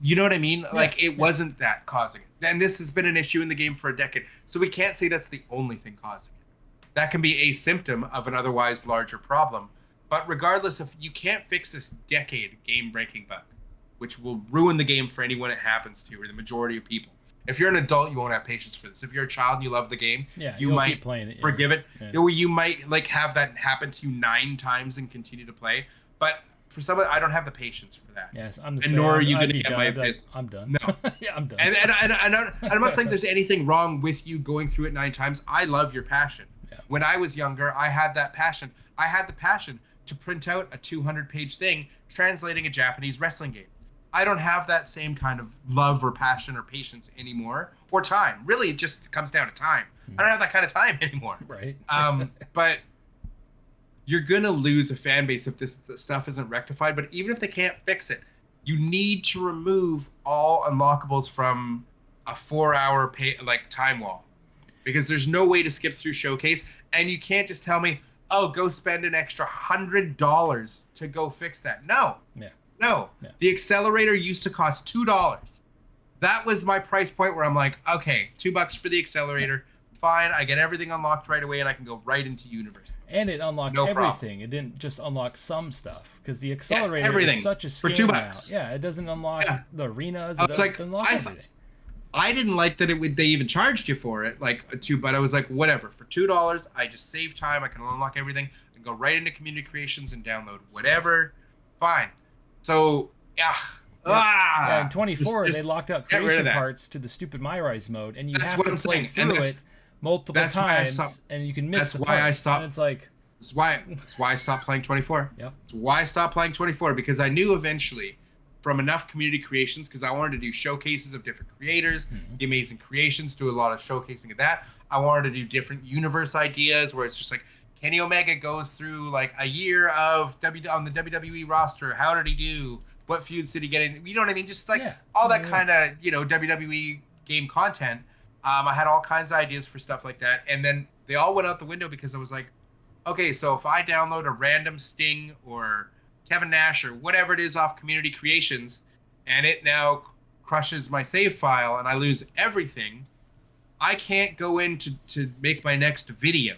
B: You know what I mean? Like, it wasn't that causing it. And this has been an issue in the game for a decade. So we can't say that's the only thing causing it. That can be a symptom of an otherwise larger problem. But regardless, if you can't fix this decade game-breaking bug, which will ruin the game for anyone it happens to, or the majority of people. If you're an adult, you won't have patience for this. If you're a child and you love the game, you might keep playing it, forgive it. Yeah. You might like have that happen to you 9 times and continue to play. But for someone, I don't have the patience for that.
A: Yes, I'm the
B: same.
A: And
B: nor are you going to get my
A: patience. I'm done.
B: No.
A: Yeah, I'm done.
B: And I'm not saying there's anything wrong with you going through it 9 times. I love your passion. Yeah. When I was younger, I had that passion. I had the passion to print out a 200-page thing translating a Japanese wrestling game. I don't have that same kind of love or passion or patience anymore, or time. Really, it just comes down to time. I don't have that kind of time anymore.
A: Right.
B: But you're going to lose a fan base if this stuff isn't rectified. But even if they can't fix it, you need to remove all unlockables from a 4-hour time wall. Because there's no way to skip through Showcase. And you can't just tell me, oh, go spend an extra $100 to go fix that. No.
A: Yeah.
B: No, yeah. The accelerator used to cost $2. That was my price point where I'm like, okay, $2 for the accelerator. Fine, I get everything unlocked right away and I can go right into Universe.
A: And it unlocked everything. Problem. It didn't just unlock some stuff because the accelerator is such a scam
B: for $2. Now.
A: Yeah, it doesn't unlock the arenas. It doesn't unlock everything.
B: I didn't like that they even charged you for it, but I was like, whatever. For $2, I just save time. I can unlock everything and go right into Community Creations and download whatever. Fine. So,
A: yeah. In 24, they locked out creation parts to the stupid MyRise mode, and you have to play through it multiple times, and you can miss the parts. I stopped. And it's like...
B: That's why I stopped playing 24.
A: Yep.
B: That's why I stopped playing 24, because I knew eventually, from enough community creations, because I wanted to do showcases of different creators, the amazing creations, do a lot of showcasing of that. I wanted to do different universe ideas where it's just like, Kenny Omega goes through like a year of on the WWE roster. How did he do? What feuds did he get in? You know what I mean? Just like all that kind of, WWE game content. I had all kinds of ideas for stuff like that. And then they all went out the window because I was like, okay, so if I download a random Sting or Kevin Nash or whatever it is off Community Creations and it now crushes my save file and I lose everything, I can't go in to make my next video.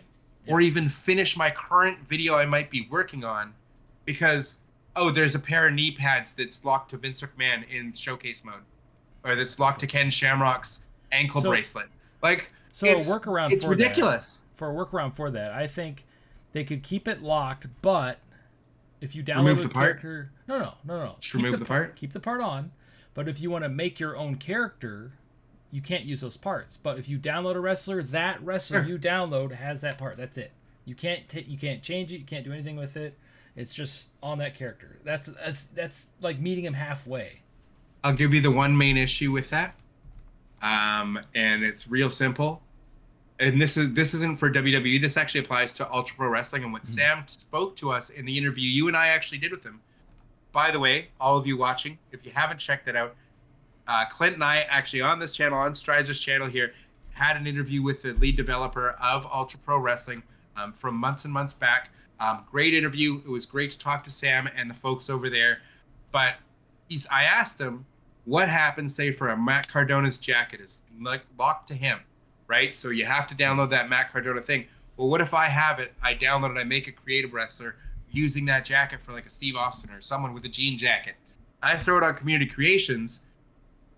B: Or even finish my current video I might be working on because, there's a pair of knee pads that's locked to Vince McMahon in showcase mode. Or that's locked to Ken Shamrock's ankle bracelet.
A: So a workaround
B: it's ridiculous.
A: For a workaround for that, I think they could keep it locked, but if you download the character... No.
B: Just remove the part?
A: Keep the part on, but if you want to make your own character... You can't use those parts, but if you download a wrestler, that wrestler you download has that part. That's it. You can't change it. You can't do anything with it. It's just on that character. That's like meeting him halfway.
B: I'll give you the one main issue with that, and it's real simple. And this isn't for WWE. This actually applies to Ultra Pro Wrestling and what Sam spoke to us in the interview you and I actually did with him. By the way, all of you watching, if you haven't checked that out. Clint and I actually on this channel, on Strizer's channel here, had an interview with the lead developer of Ultra Pro Wrestling from months and months back. Great interview. It was great to talk to Sam and the folks over there. But I asked him what happens, say, for a Matt Cardona's jacket is locked to him, right? So you have to download that Matt Cardona thing. Well, what if I have it, I download it, I make a creative wrestler using that jacket for like a Steve Austin or someone with a jean jacket. I throw it on Community Creations.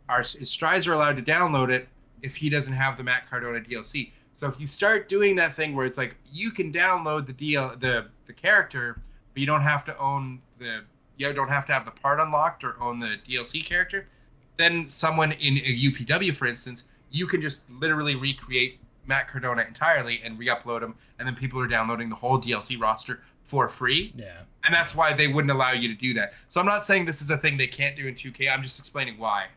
B: Is Strizer allowed to download it if he doesn't have the Matt Cardona DLC? So if you start doing that thing where it's like you can download the character, but you don't have to have the part unlocked or own the DLC character, then someone in a UPW, for instance, you can just literally recreate Matt Cardona entirely and re-upload him, and then people are downloading the whole DLC roster for free.
A: Yeah.
B: And that's why they wouldn't allow you to do that. So I'm not saying this is a thing they can't do in 2K. I'm just explaining why.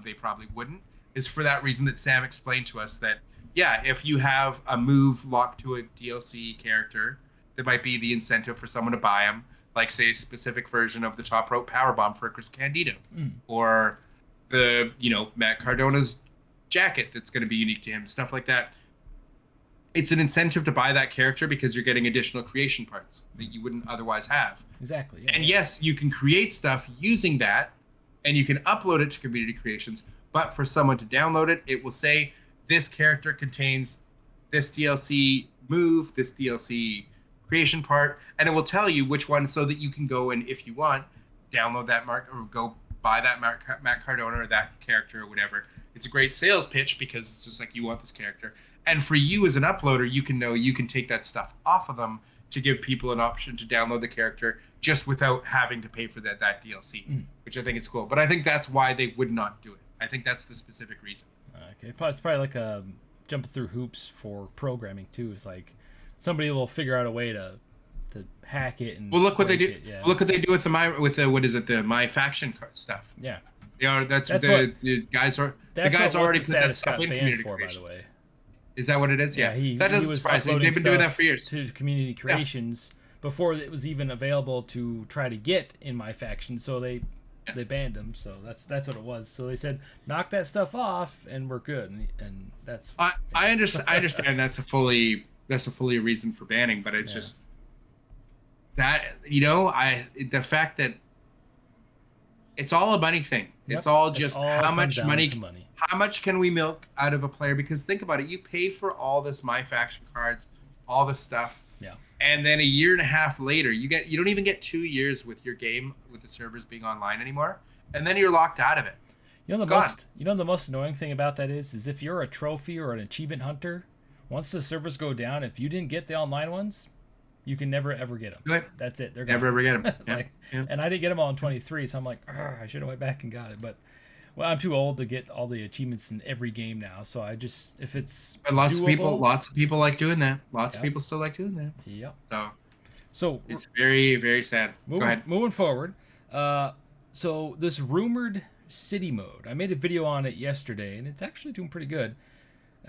B: They probably wouldn't, is for that reason that Sam explained to us that, if you have a move locked to a DLC character, there might be the incentive for someone to buy them, like, say, a specific version of the Top Rope Powerbomb for Chris Candido, or the, Matt Cardona's jacket that's going to be unique to him, stuff like that. It's an incentive to buy that character because you're getting additional creation parts that you wouldn't otherwise have.
A: Exactly.
B: Yeah. And yes, you can create stuff using that, and you can upload it to Community Creations, but for someone to download it, it will say, this character contains this DLC move, this DLC creation part, and it will tell you which one, so that you can go and, if you want, download that mark or go buy that Matt Cardona or that character or whatever. It's a great sales pitch because it's just like, you want this character. And for you as an uploader, you can know you can take that stuff off of them to give people an option to download the character just without having to pay for that DLC, which I think is cool. But I think that's why they would not do it. I think that's the specific reason.
A: Okay, it's probably like a jumping through hoops for programming too. It's like somebody will figure out a way to hack it and
B: look what they do.
A: Yeah.
B: Look what they do with the my faction stuff.
A: Yeah.
B: The guys already put that stuff in community creations. By the way. Is that what it is? Yeah.
A: That
B: doesn't surprise me. They've been doing that for years.
A: To community creations before it was even available to try to get in my faction, so they banned them. So that's what it was. So they said, knock that stuff off and we're good. And that's
B: I understand that's a fully reason for banning, but it's just that, the fact that it's all a money thing. Yep. It's all just how much money. How much can we milk out of a player? Because think about it, you pay for all this My Faction cards, all this stuff, and then a year and a half later, you don't even get 2 years with your game with the servers being online anymore, and then you're locked out of it.
A: The most annoying thing about that is if you're a trophy or an achievement hunter, once the servers go down, if you didn't get the online ones, you can never ever get them. That's it. They're
B: never ever get them.
A: And I didn't get them all in 23, so I'm like, I should have went back and got it, but. Well, I'm too old to get all the achievements in every game now, so I just, if it's
B: but lots of people like doing that. Lots of people still like doing that.
A: Yep.
B: So it's very, very sad. Go ahead.
A: Moving forward, so this rumored city mode, I made a video on it yesterday, and it's actually doing pretty good.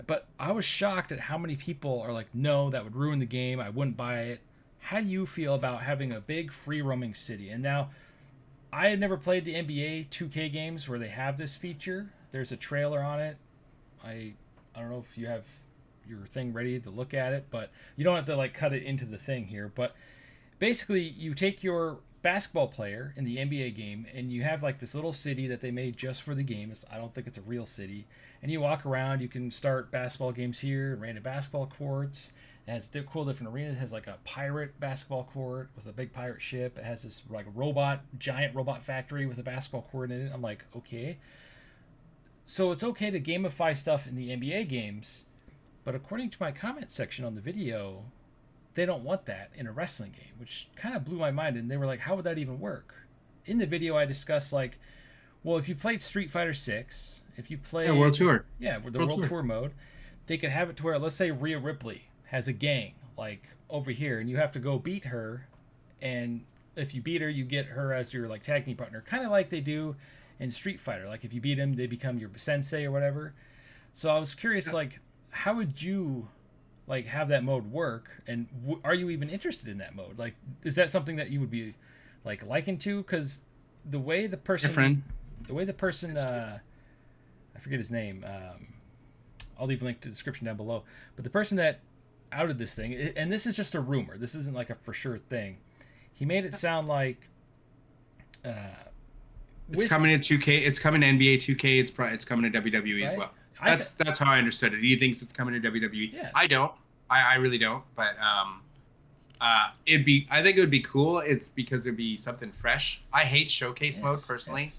A: But I was shocked at how many people are like, no, that would ruin the game. I wouldn't buy it. How do you feel about having a big free roaming city? And now, I had never played the NBA 2K games where they have this feature. There's a trailer on it. I don't know if you have your thing ready to look at it, but you don't have to like cut it into the thing here. But basically, you take your basketball player in the NBA game, and you have like this little city that they made just for the game. I don't think it's a real city. And you walk around. You can start basketball games here, random basketball courts. It has cool different arenas. It has like a pirate basketball court with a big pirate ship. It has this like giant robot factory with a basketball court in it. I'm like, okay. So it's okay to gamify stuff in the NBA games, but according to my comment section on the video, they don't want that in a wrestling game, which kind of blew my mind. And they were like, how would that even work? In the video, I discussed like, well, if you played Street Fighter 6, if you play
B: World Tour,
A: World Tour mode, they could have it to where, let's say Rhea Ripley has a gang like over here, and you have to go beat her, and if you beat her, you get her as your like tag team partner, kind of like they do in Street Fighter. Like if you beat him, they become your sensei or whatever. So I was curious, like, how would you like have that mode work, and are you even interested in that mode? Like, is that something that you would be like likened to? Because the way the person I forget his name, I'll leave a link to the description down below, but the person that outed this thing, and this is just a rumor, this isn't like a for sure thing, he made it sound like
B: it's coming to 2K, it's coming to NBA 2K, it's coming to WWE as well. That's how I understood it. He thinks it's coming to WWE.
A: Yeah.
B: I don't. I really don't. But I think it would be cool. It's because it'd be something fresh. I hate showcase mode personally.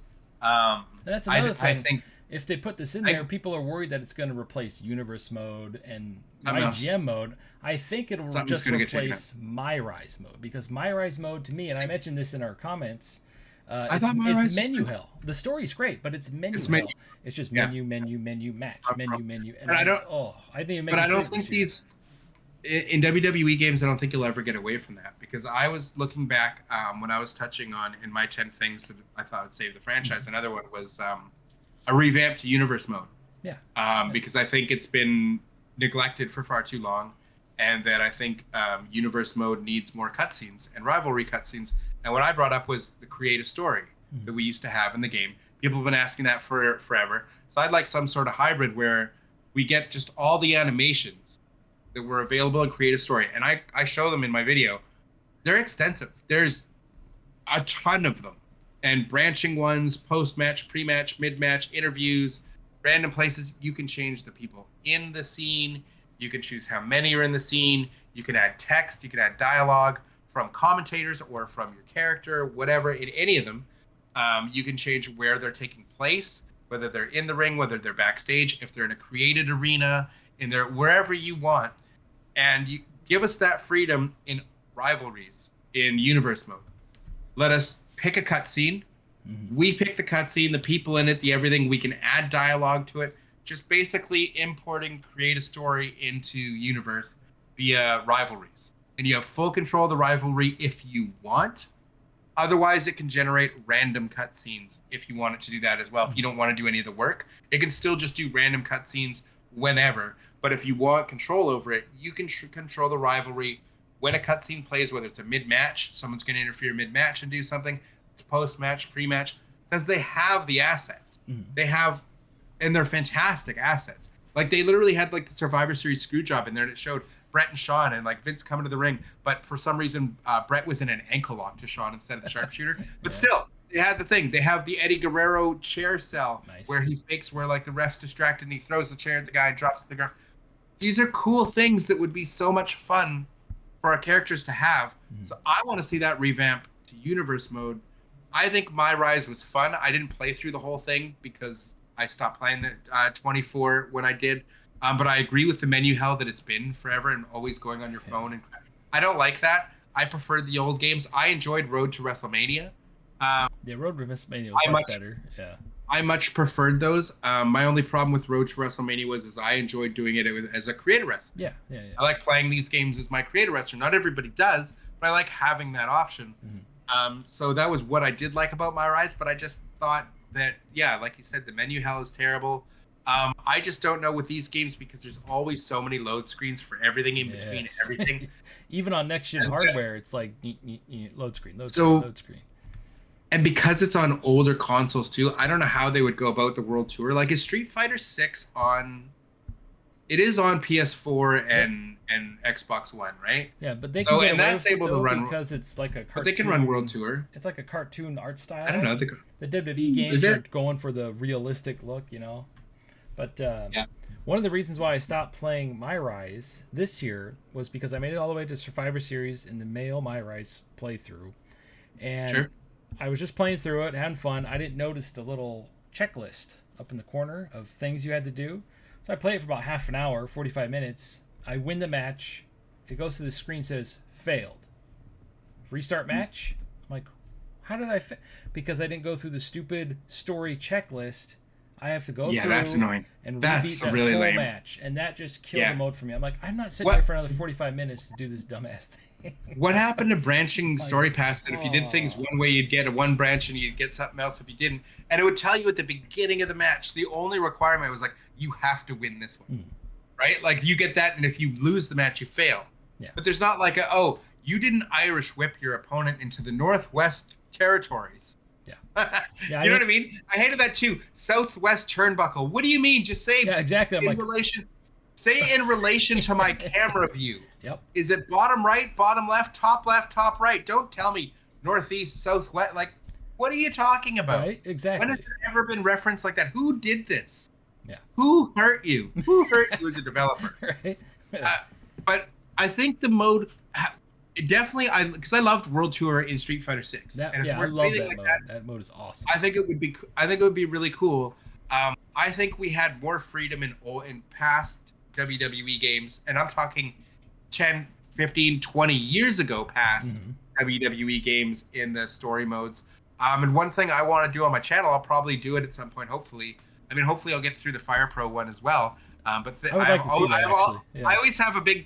A: Yes. That's another thing.
B: I think
A: if they put this in there, people are worried that it's going to replace Universe mode and IGM mode. I think it'll just replace My Rise mode, because My Rise mode, to me, and I mentioned this in our comments, it's menu hell. The story's great, but it's menu hell. It's just menu, match, menu, and I didn't even make. But I don't think these
B: in WWE games. I don't think you'll ever get away from that, because I was looking back when I was touching on in my 10 things that I thought would save the franchise. Mm-hmm. Another one was a revamp to Universe mode.
A: Yeah.
B: Because I think it's been neglected for far too long, and that I think Universe mode needs more cutscenes and rivalry cutscenes. And what I brought up was the creative story that we used to have in the game. People have been asking that for forever. So I'd like some sort of hybrid where we get just all the animations that were available in creative story. And I show them in my video. They're extensive. There's a ton of them. And branching ones, post-match, pre-match, mid-match, interviews, random places. You can change the people in the scene. You can choose how many are in the scene. You can add text. You can add dialogue from commentators or from your character, whatever, in any of them. You can change where they're taking place, whether they're in the ring, whether they're backstage, if they're in a created arena, in there, wherever you want. And you give us that freedom in rivalries, in universe mode. Let us pick a cutscene. We pick the cutscene, the people in it, the everything. We can add dialogue to it. Just basically importing create a story into universe via rivalries. And you have full control of the rivalry if you want. Otherwise, it can generate random cutscenes if you want it to do that as well. If you don't want to do any of the work, it can still just do random cutscenes whenever. But if you want control over it, you can control the rivalry when a cutscene plays, whether it's a mid-match, someone's going to interfere mid-match and do something. It's post-match, pre-match, because they have the assets. They have, and they're fantastic assets. Like they literally had like the Survivor Series screw job in there, and it showed Brett and Sean and like Vince coming to the ring, but for some reason Brett was in an ankle lock to Sean instead of the sharpshooter. But still, they had the thing. They have the Eddie Guerrero chair cell where he fakes where like the ref's distracted and he throws the chair at the guy and drops to the ground. These are cool things that would be so much fun for our characters to have. So I want to see that revamp to universe mode. I think My Rise was fun. I didn't play through the whole thing because I stopped playing the 24 when I did. But I agree with the menu hell that it's been forever and always going on your phone. And I don't like that. I prefer the old games. I enjoyed Road to WrestleMania.
A: Road to WrestleMania was much better. Yeah.
B: I much preferred those. My only problem with Road to WrestleMania was I enjoyed doing it as a creator wrestler.
A: Yeah.
B: I like playing these games as my creator wrestler. Not everybody does, but I like having that option. So that was what I did like about My Rise, but I just thought that, yeah, like you said, the menu hell is terrible. I just don't know with these games because there's always so many load screens for everything in between everything.
A: Even on next-gen hardware, it's like load screen, load screen.
B: And because it's on older consoles too, I don't know how they would go about the World Tour. Like, is Street Fighter 6 on... It is on PS4 and Xbox One, right?
A: Yeah, but they can get
B: and that's able to run
A: because it's like a cartoon.
B: But they can run World Tour.
A: It's like a cartoon art style.
B: I don't know.
A: The WWE games are going for the realistic look, you know. But one of the reasons why I stopped playing My Rise this year was because I made it all the way to Survivor Series in the male My Rise playthrough, and I was just playing through it, having fun. I didn't notice the little checklist up in the corner of things you had to do. So I played it for about half an hour, 45 minutes. I win the match. It goes to the screen, says, failed. Restart match? I'm like, how did I fail? Because I didn't go through the stupid story checklist. I have to go through
B: that's annoying.
A: And
B: that's
A: rebeat that
B: really
A: whole
B: lame.
A: match. And that just killed the mode for me. I'm like, I'm not sitting there for another 45 minutes to do this dumbass thing.
B: What happened to branching story paths that if you did things one way, you'd get a one branch and you'd get something else if you didn't? And it would tell you at the beginning of the match, the only requirement was like, you have to win this one. Right? Like you get that, and if you lose the match, you fail.
A: Yeah.
B: But there's not like you didn't Irish whip your opponent into the Northwest Territories.
A: Yeah.
B: You know what I mean? I hated that too. Southwest Turnbuckle. What do you mean? Just say
A: exactly.
B: Say in relation to my camera view.
A: Yep.
B: Is it bottom right, bottom left, top right? Don't tell me northeast, southwest. Like, what are you talking about?
A: Right? Exactly.
B: When has there ever been referenced like that? Who did this?
A: Yeah.
B: Who hurt you? Who hurt you as a developer?
A: Right.
B: But I think the mode, definitely, because I loved World Tour in Street Fighter 6.
A: I love that mode. That mode is awesome.
B: I think it would be really cool. I think we had more freedom in past WWE games, and I'm talking 10, 15, 20 years ago past WWE games in the story modes. And one thing I want to do on my channel, I'll probably do it at some point, hopefully. I mean, hopefully I'll get through the Fire Pro one as well. But I always have a big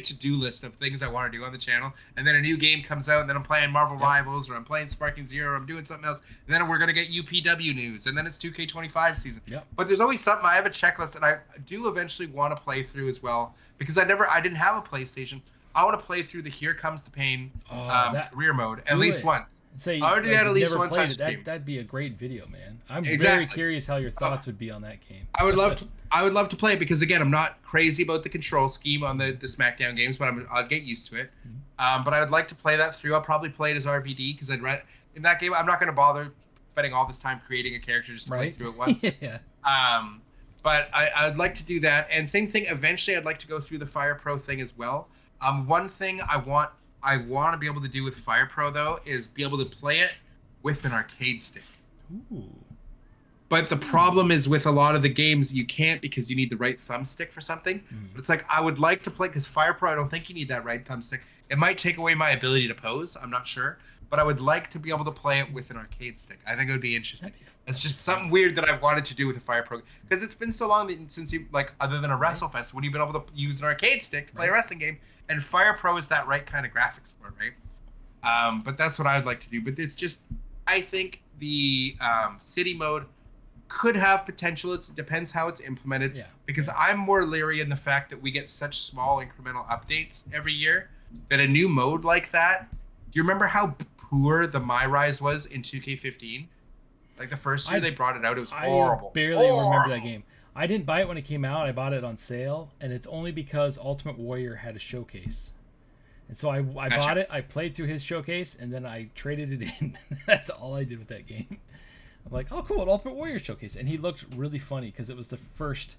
B: to-do list of things I want to do on the channel, and then a new game comes out, and then I'm playing Marvel Rivals, or I'm playing Sparking Zero, or I'm doing something else, and then we're gonna get UPW news, and then it's 2K25 season. But there's always something. I have a checklist, and I do eventually want to play through as well, because I didn't have a PlayStation. I want to play through the Here Comes the Pain career mode at least once.
A: Say
B: I would do that at least once on stream.
A: That'd be a great video, man. I'm very curious how your thoughts would be on that game.
B: I would love to play it because again, I'm not crazy about the control scheme on the SmackDown games, but I'll get used to it. But I would like to play that through. I'll probably play it as RVD because in that game I'm not going to bother spending all this time creating a character just to play through it once. But I'd like to do that. And same thing, eventually I'd like to go through the Fire Pro thing as well. One thing I want to be able to do with Fire Pro though is be able to play it with an arcade stick.
A: Ooh.
B: But the problem is with a lot of the games you can't because you need the right thumbstick for something. But it's like I would like to play because Fire Pro I don't think you need that right thumbstick. It might take away my ability to pose. I'm not sure. But I would like to be able to play it with an arcade stick. I think it would be interesting. It's just something weird that I've wanted to do with a Fire Pro because it's been so long since you like, other than a WrestleFest, when you've been able to use an arcade stick to play a wrestling game, and Fire Pro is that right kind of graphics for it, right? But that's what I'd like to do. But it's just, I think the city mode could have potential. It depends how it's implemented.
A: Yeah.
B: Because I'm more leery in the fact that we get such small incremental updates every year that a new mode like that. Do you remember how poor the My Rise was in 2K15? Like the first year they brought it out, it was horrible.
A: I barely remember that game. I didn't buy it when it came out. I bought it on sale, and it's only because Ultimate Warrior had a showcase. And so I bought it, I played through his showcase, and then I traded it in. That's all I did with that game. I'm like, oh, cool, an Ultimate Warrior showcase. And he looked really funny because it was the first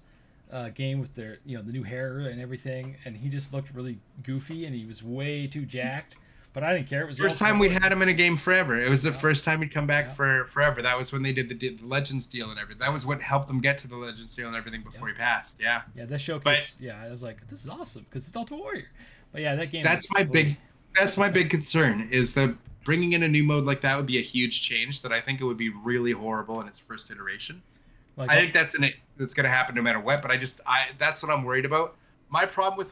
A: game with their, the new hair and everything. And he just looked really goofy, and he was way too jacked. But I didn't care. It was the
B: first time we'd had him in a game forever. It was the first time he'd come back for forever. That was when they did the Legends deal and everything. That was what helped them get to the Legends deal and everything before he passed. Yeah.
A: Yeah, that showcase. I was like, this is awesome because it's Ultimate Warrior. But yeah, that game.
B: That's my big concern is that bringing in a new mode like that would be a huge change. That I think it would be really horrible in its first iteration. I think that's going to happen no matter what. But that's what I'm worried about. My problem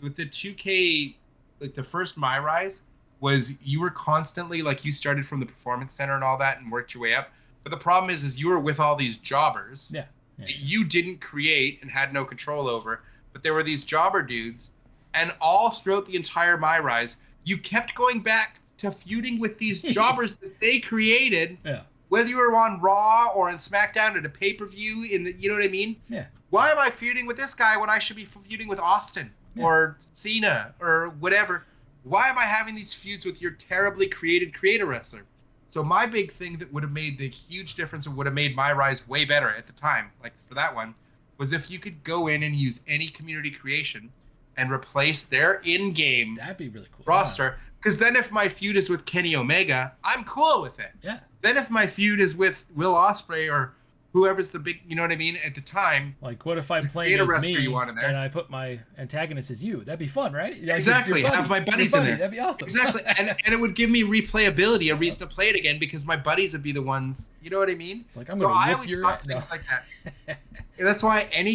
B: with the 2K, like the first My Rise, was you were constantly you started from the performance center and all that and worked your way up. But the problem is you were with all these jobbers that you didn't create and had no control over. But there were these jobber dudes, and all throughout the entire My Rise, you kept going back to feuding with these jobbers that they created. Yeah. Whether you were on Raw or in SmackDown at a pay-per-view you know what I mean? Yeah. Why am I feuding with this guy when I should be feuding with Austin or Cena or whatever? Why am I having these feuds with your terribly created creator wrestler? So my big thing that would have made the huge difference and would have made My Rise way better at the time, like for that one, was if you could go in and use any community creation and replace their in-game
A: that'd be really cool
B: roster. Because then if my feud is with Kenny Omega, I'm cool with it.
A: Yeah.
B: Then if my feud is with Will Ospreay or whoever's the big, you know what I mean, at the time.
A: Like, what if I play as me and I put my antagonist as you? That'd be fun, right?
B: Exactly. Have my buddies in there.
A: That'd be awesome.
B: Exactly. and it would give me replayability, a reason to play it again, because my buddies would be the ones, you know what I mean?
A: It's like, I'm going to whip your ass.
B: Things like that. And that's why any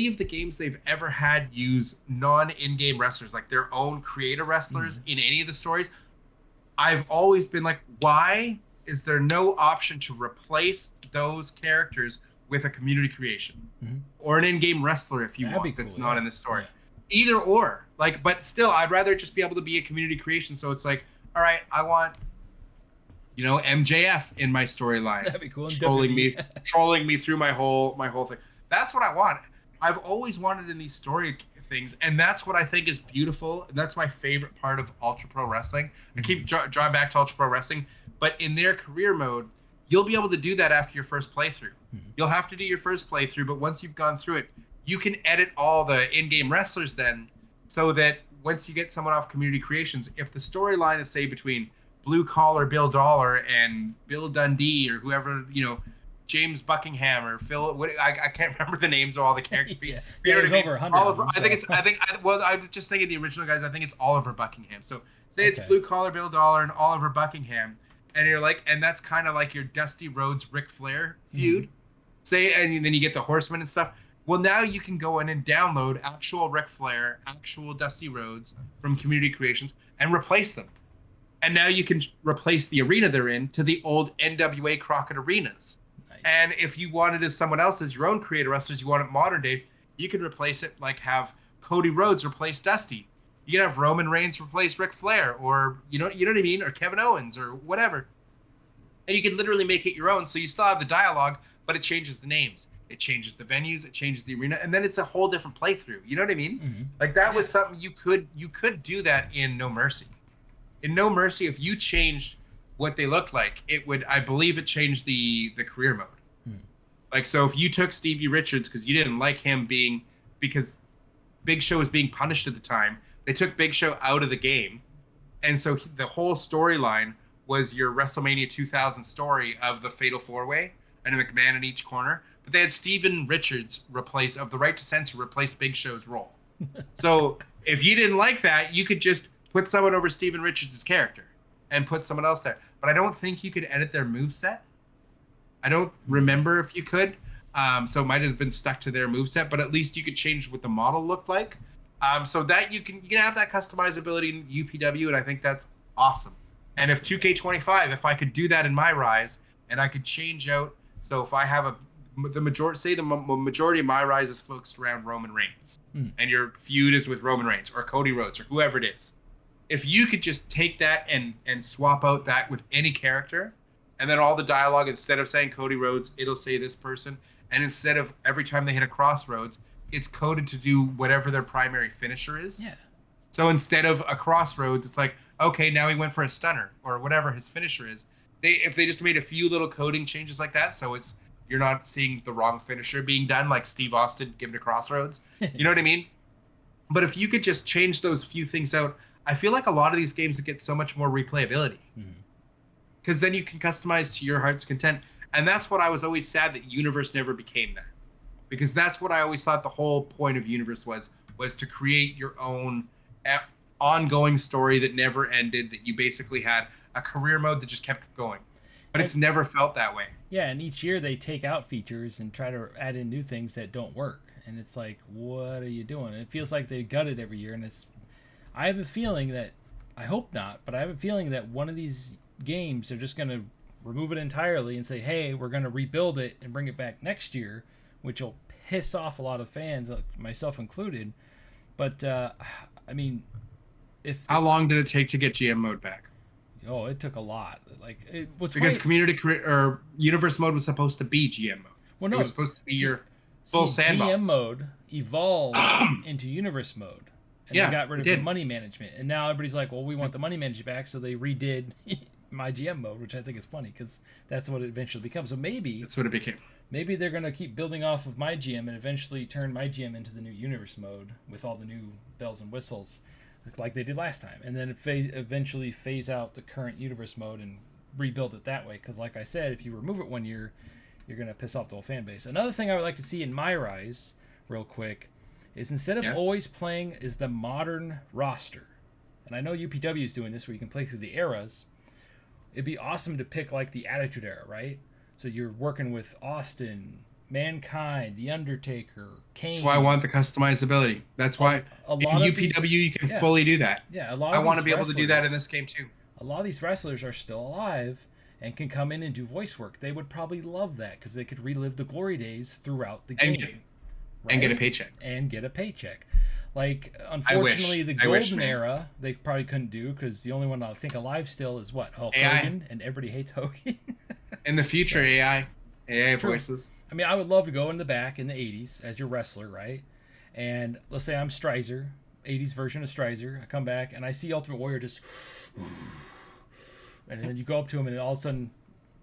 B: of the games they've ever had use non-in-game wrestlers, like their own creator wrestlers in any of the stories, I've always been like, why is there no option to replace those characters with a community creation or an in-game wrestler if you want that's not in the story? Either or, but still, I'd rather just be able to be a community creation. So it's like, all right, I want, MJF in my storyline.
A: That'd be cool.
B: Trolling me through my whole thing. That's what I want. I've always wanted in these story things, and that's what I think is beautiful. And that's my favorite part of Ultra Pro Wrestling. I keep drawing back to Ultra Pro Wrestling, but in their career mode, you'll be able to do that after your first playthrough. You'll have to do your first playthrough, but once you've gone through it, you can edit all the in-game wrestlers then, so that once you get someone off community creations, if the storyline is, say, between Blue Collar Bill Dollar and Bill Dundee or whoever, James Buckingham or Phil, I can't remember the names of all the characters.
A: There's over 100.
B: Oliver, I was just thinking the original guys. I think it's Oliver Buckingham. So say it's Blue Collar Bill Dollar and Oliver Buckingham, and you're like, and that's kind of like your Dusty Rhodes Ric Flair feud. And then you get the Horsemen and stuff. Well, now you can go in and download actual Ric Flair, actual Dusty Rhodes from Community Creations and replace them. And now you can replace the arena they're in to the old NWA Crockett arenas. And if you wanted as someone else as your own creator wrestlers, you want it modern day, you could replace it, like have Cody Rhodes replace Dusty. You can have Roman Reigns replace Ric Flair, or you know what I mean, or Kevin Owens, or whatever. And you can literally make it your own. So you still have the dialogue, but it changes the names, it changes the venues, it changes the arena, and then it's a whole different playthrough. You know what I mean? Like that was something you could do that in No Mercy. In No Mercy, if you changed what they looked like, it would, I believe, it changed the career mode. Like, so if you took Stevie Richards because you didn't like him because Big Show was being punished at the time, they took Big Show out of the game. And so the whole storyline was your WrestleMania 2000 story of the Fatal 4-Way and a McMahon in each corner. But they had Steven Richards of the Right to Censor replace Big Show's role. So if you didn't like that, you could just put someone over Steven Richards' character and put someone else there. But I don't think you could edit their moveset. I don't remember if you could. So it might have been stuck to their moveset, but at least you could change what the model looked like. So that you can have that customizability in UPW, and I think that's awesome. And if 2K25, if I could do that in my Rise, and I could change out, so if I have the majority of my Rise is focused around Roman Reigns, and your feud is with Roman Reigns or Cody Rhodes or whoever it is, if you could just take that and swap out that with any character, and then all the dialogue, instead of saying Cody Rhodes, it'll say this person, and instead of every time they hit a crossroads, it's coded to do whatever their primary finisher is.
A: Yeah.
B: So instead of a crossroads, it's like, okay, now he went for a stunner or whatever his finisher is. If they just made a few little coding changes like that, so you're not seeing the wrong finisher being done, like Steve Austin given to crossroads. You know what I mean? But if you could just change those few things out, I feel like a lot of these games would get so much more replayability. Because then you can customize to your heart's content. And that's what I was always sad that Universe never became that. Because that's what I always thought the whole point of Universe was to create your own ongoing story that never ended, that you basically had a career mode that just kept going. But it's never felt that way.
A: Yeah, and each year they take out features and try to add in new things that don't work. And it's like, what are you doing? It feels like they gut it every year. And I have a feeling that, I hope not, but I have a feeling that one of these games, they're just going to remove it entirely and say, hey, we're going to rebuild it and bring it back next year, which will piss off a lot of fans, myself included. But I mean,
B: how long did it take to get GM mode back?
A: Oh, it took a lot.
B: Because community or Universe mode was supposed to be GM mode.
A: Well, no,
B: it was supposed to be your full sandbox.
A: GM mode evolved into Universe mode, and they got rid of the money management. And now everybody's like, well, we want the money management back, so they redid my GM mode, which I think is funny because that's what it eventually becomes. So maybe
B: that's what it became.
A: Maybe they're going to keep building off of my GM and eventually turn my GM into the new Universe mode with all the new bells and whistles like they did last time. And then eventually phase out the current Universe mode and rebuild it that way. Because like I said, if you remove it 1 year, you're going to piss off the whole fan base. Another thing I would like to see in my Rise, real quick, is instead of always playing is the modern roster. And I know UPW is doing this where you can play through the eras. It'd be awesome to pick like the Attitude Era, right? So you're working with Austin, Mankind, The Undertaker, Kane.
B: That's why I want the customizability. That's why in UPW you can fully do that.
A: Yeah, a lot.
B: I want to be able to do that in this game too.
A: A lot of these wrestlers are still alive and can come in and do voice work. They would probably love that because they could relive the glory days throughout the game.
B: And get a paycheck.
A: And get a paycheck. Like, unfortunately, the golden era, they probably couldn't do because the only one I think alive still is what? Hulk Hogan, and everybody hates Hogan.
B: In the future, AI voices.
A: I mean, I would love to go in the back in the 80s as your wrestler, right? And let's say I'm Strizer, 80s version of Strizer. I come back and I see Ultimate Warrior just... And then you go up to him and all of a sudden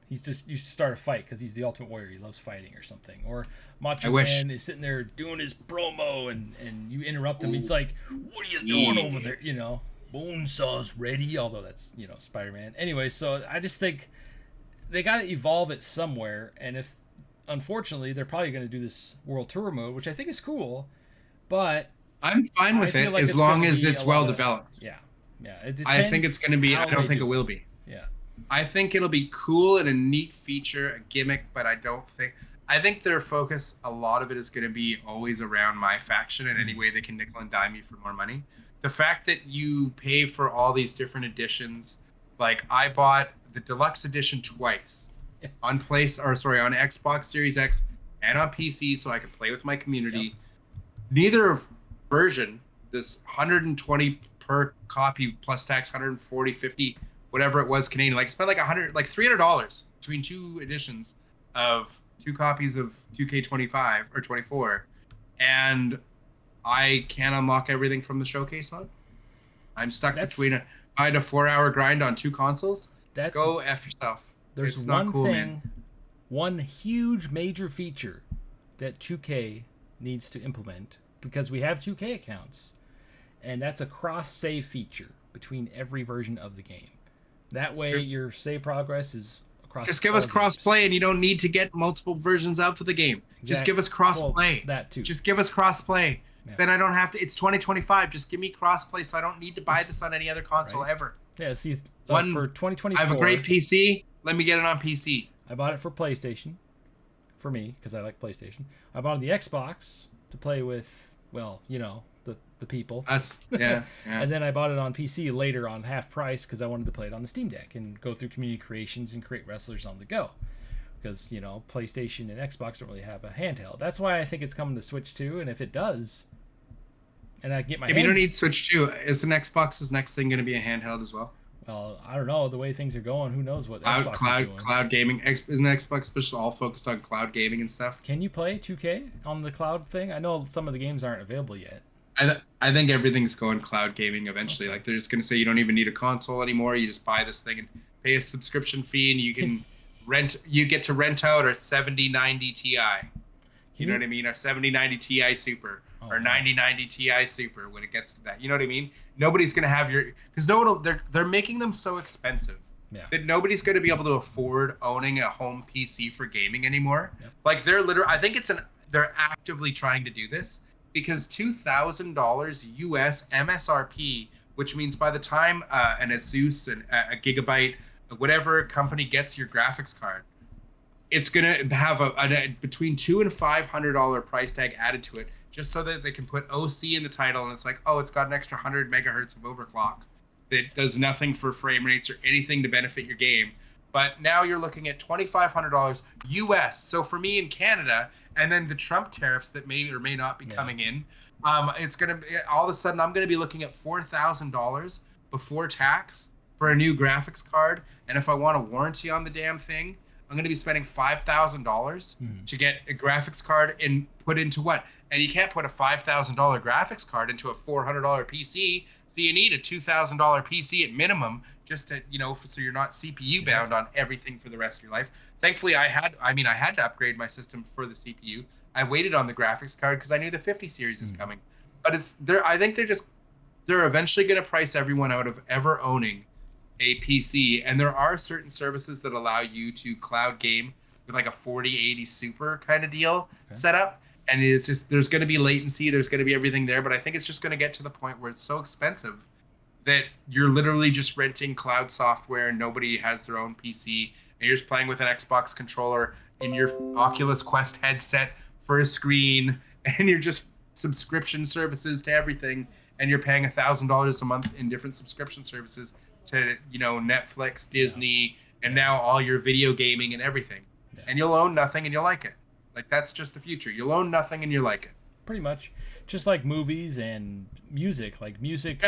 A: you start a fight because he's the Ultimate Warrior. He loves fighting or something. Or Macho Man is sitting there doing his promo and you interrupt him. He's like, what are you doing over there? You know, Bonesaw's ready. Although that's, Spider-Man. Anyway, so I just think they got to evolve it somewhere. And if, unfortunately, they're probably going to do this World Tour mode, which I think is cool. But
B: I'm fine with it as long as it's well developed.
A: Yeah.
B: I think it's going to be, I don't think it will be.
A: Yeah.
B: I think it'll be cool and a neat feature, a gimmick, but I think their focus, a lot of it is going to be always around my faction and any way they can nickel and dime me for more money. The fact that you pay for all these different editions, like I bought the deluxe edition twice on Xbox Series X and on PC so I could play with my community. Yep. Neither version, this 120 per copy plus tax, 140, 50, whatever it was Canadian. Like I spent like $300 between two editions of 2 copies of 2K25 or 24, and I can't unlock everything from the showcase mode. I'm stuck between a 4-hour grind on 2 consoles. Go F yourself.
A: There's one thing one huge major feature that 2K needs to implement, because we have 2K accounts, and that's a cross-save feature between every version of the game. That way, your save progress is across.
B: Just give us cross-play, and you don't need to get multiple versions of the game. Just give us cross-play.
A: Well, that too.
B: Just give us cross-play. Yeah. Then I don't have to. It's 2025. Just give me cross-play, so I don't need to buy this on any other console ever.
A: Yeah. See, for 2024,
B: I have a great PC. Let me get it on PC.
A: I bought it for PlayStation, for me, because I like PlayStation. I bought it on the Xbox to play with, well, you know, the people.
B: Us, yeah.
A: And then I bought it on PC later on half price because I wanted to play it on the Steam Deck and go through community creations and create wrestlers on the go. Because, you know, PlayStation and Xbox don't really have a handheld. That's why I think it's coming to Switch 2, and if it does, and I get my hands...
B: you don't need Switch 2. Is an Xbox's next thing going to be a handheld as well?
A: Well, I don't know. The way things are going, who knows what Xbox is doing.
B: Cloud gaming. Isn't Xbox especially all focused on cloud gaming and stuff?
A: Can you play 2K on the cloud thing? I know some of the games aren't available yet.
B: I think everything's going cloud gaming eventually. Okay. Like, they're just going to say you don't even need a console anymore. You just buy this thing and pay a subscription fee, and you can you get to rent out our 7090 Ti. You know what I mean? Our 7090 Ti Super. Or 9090 Ti Super when it gets to that. You know what I mean? Nobody's going to have because they're making them so expensive that nobody's going to be able to afford owning a home PC for gaming anymore. Yep. Like, I think they're actively trying to do this because $2,000 US MSRP, which means by the time an Asus and a Gigabyte, whatever company gets your graphics card, it's going to have a between $200 and $500 price tag added to it, just so that they can put OC in the title, and it's like, oh, it's got an extra 100 megahertz of overclock that does nothing for frame rates or anything to benefit your game. But now you're looking at $2,500 US. So for me in Canada, and then the Trump tariffs that may or may not be coming in, it's going to all of a sudden I'm going to be looking at $4,000 before tax for a new graphics card. And if I want a warranty on the damn thing, I'm going to be spending $5,000 to get a graphics card and put into what? And you can't put a $5,000 graphics card into a $400 PC. So you need a $2,000 PC at minimum just to, so you're not CPU bound on everything for the rest of your life. Thankfully, I had to upgrade my system for the CPU. I waited on the graphics card because I knew the 50 series is coming. But I think they're eventually going to price everyone out of ever owning a PC, and there are certain services that allow you to cloud game with like a 4080 Super kind of deal set up, and it's just there's going to be latency, there's going to be everything there, but I think it's just going to get to the point where it's so expensive that you're literally just renting cloud software and nobody has their own PC, and you're just playing with an Xbox controller in your Oculus Quest headset for a screen, and you're just subscription services to everything, and you're paying $1,000 a month in different subscription services to Netflix, Disney, and now all your video gaming and everything. And you'll own nothing and you'll like it. Like, that's just the future. You'll own nothing and you like it.
A: Pretty much. Just like movies and music. Like music,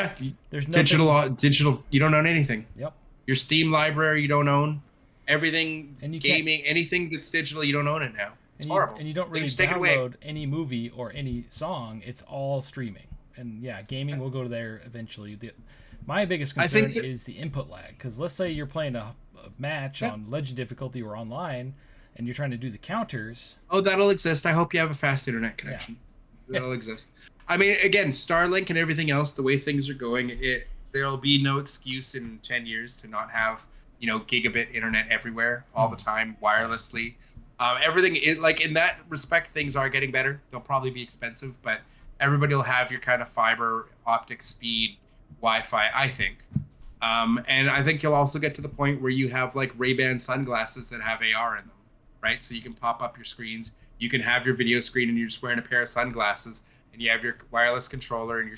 A: there's nothing.
B: Digital, you don't own anything.
A: Yep.
B: Your Steam library, you don't own. Everything, and gaming, anything that's digital, you don't own it now. It's horrible.
A: And you don't really download any movie or any song. It's all streaming. And gaming will go to there eventually. My biggest concern is the input lag, because let's say you're playing a match on legend difficulty or online, and you're trying to do the counters.
B: Oh, that'll exist. I hope you have a fast internet connection. That'll exist. I mean, again, Starlink and everything else, the way things are going, there'll be no excuse in 10 years to not have gigabit internet everywhere all the time wirelessly. Everything in that respect, things are getting better. They'll probably be expensive, but everybody will have your kind of fiber optic speed Wi-Fi, I think. And I think you'll also get to the point where you have like Ray-Ban sunglasses that have AR in them, right? So you can pop up your screens, you can have your video screen, and you're just wearing a pair of sunglasses, and you have your wireless controller and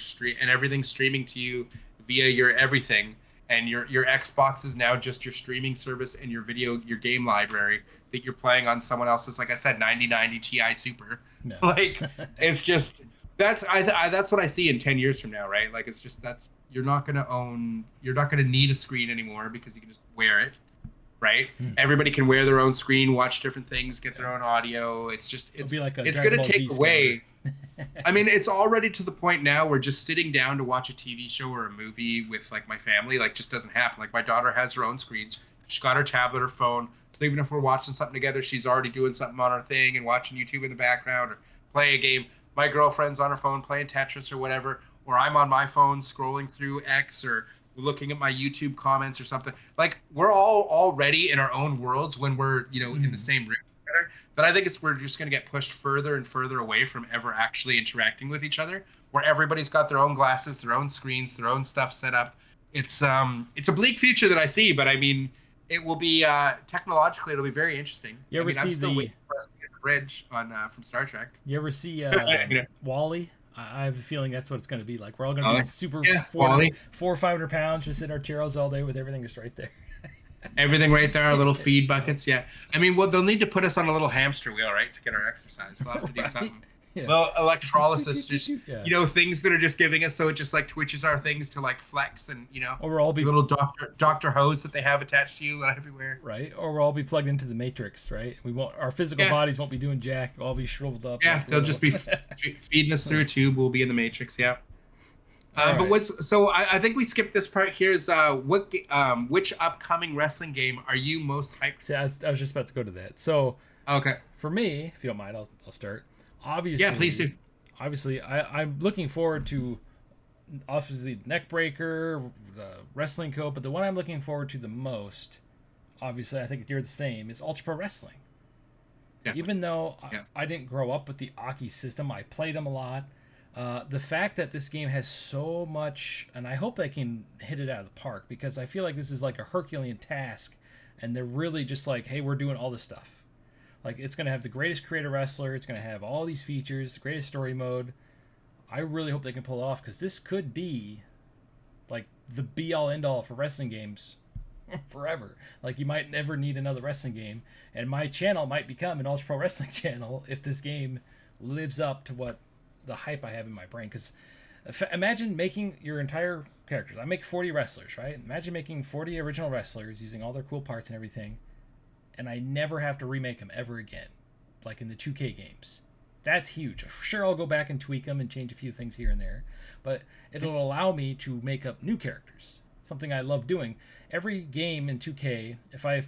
B: and everything's streaming to you via your everything. And your Xbox is now just your streaming service and your game library that you're playing on someone else's, like I said, 9090 Ti Super. No. Like, it's just that's what I see in 10 years from now, right? Like, it's just you're not gonna need a screen anymore because you can just wear it, right? Everybody can wear their own screen, watch different things, get their own audio. It's gonna take away. I mean, it's already to the point now where just sitting down to watch a TV show or a movie with like my family just doesn't happen. Like, my daughter has her own screens. She's got her tablet or phone. So even if we're watching something together, she's already doing something on her thing and watching YouTube in the background or playing a game. My girlfriend's on her phone playing Tetris or whatever, or I'm on my phone scrolling through X or looking at my YouTube comments or something. Like we're all already in our own worlds when we're, in the same room together. But I think we're just going to get pushed further and further away from ever actually interacting with each other, where everybody's got their own glasses, their own screens, their own stuff set up. It's a bleak future that I see, but I mean, it will be technologically, it'll be very interesting.
A: You ever see
B: I'm still waiting for us to get the bridge on from Star Trek.
A: You ever see Wall-E? I have a feeling that's what it's going to be like. We're all going to be super 400 or 500 pounds, just in our chairs all day with everything just right there.
B: Everything right there, our little feed buckets. Yeah, I mean, well, they'll need to put us on a little hamster wheel, right, to get our exercise. They'll have to do something. Yeah. Well, electrolysis, just things that are just giving us, so it just like twitches our things to like flex, and
A: or we'll all be
B: little doctor hose that they have attached to you everywhere,
A: right? Or we'll all be plugged into the Matrix, right? Our physical bodies won't be doing jack. We'll all be shriveled up.
B: Yeah, they'll just be feeding us through a tube. We'll be in the Matrix. Yeah. But I think we skipped this part. Here's which upcoming wrestling game are you most hyped for?
A: See, I was just about to go to that. So
B: okay,
A: for me, if you don't mind, I'll start. Obviously,
B: yeah, please do.
A: Obviously, I'm looking forward to obviously Neckbreaker, the Wrestling Co. But the one I'm looking forward to the most, obviously, I think you're the same, is Ultra Pro Wrestling. Definitely. Even though I didn't grow up with the Aki system, I played them a lot. The fact that this game has so much, and I hope they can hit it out of the park, because I feel like this is like a Herculean task, and they're really just like, hey, we're doing all this stuff. Like, it's going to have the greatest creator wrestler. It's going to have all these features, the greatest story mode. I really hope they can pull it off, because this could be, like, the be-all, end-all for wrestling games forever. Like, you might never need another wrestling game, and my channel might become an Ultra Pro Wrestling channel if this game lives up to what the hype I have in my brain. Because imagine making your entire characters. I make 40 wrestlers, right? Imagine making 40 original wrestlers using all their cool parts and everything, and I never have to remake them ever again, like in the 2K games. That's huge. Sure, I'll go back and tweak them and change a few things here and there, but it'll allow me to make up new characters, something I love doing. Every game in 2K, if I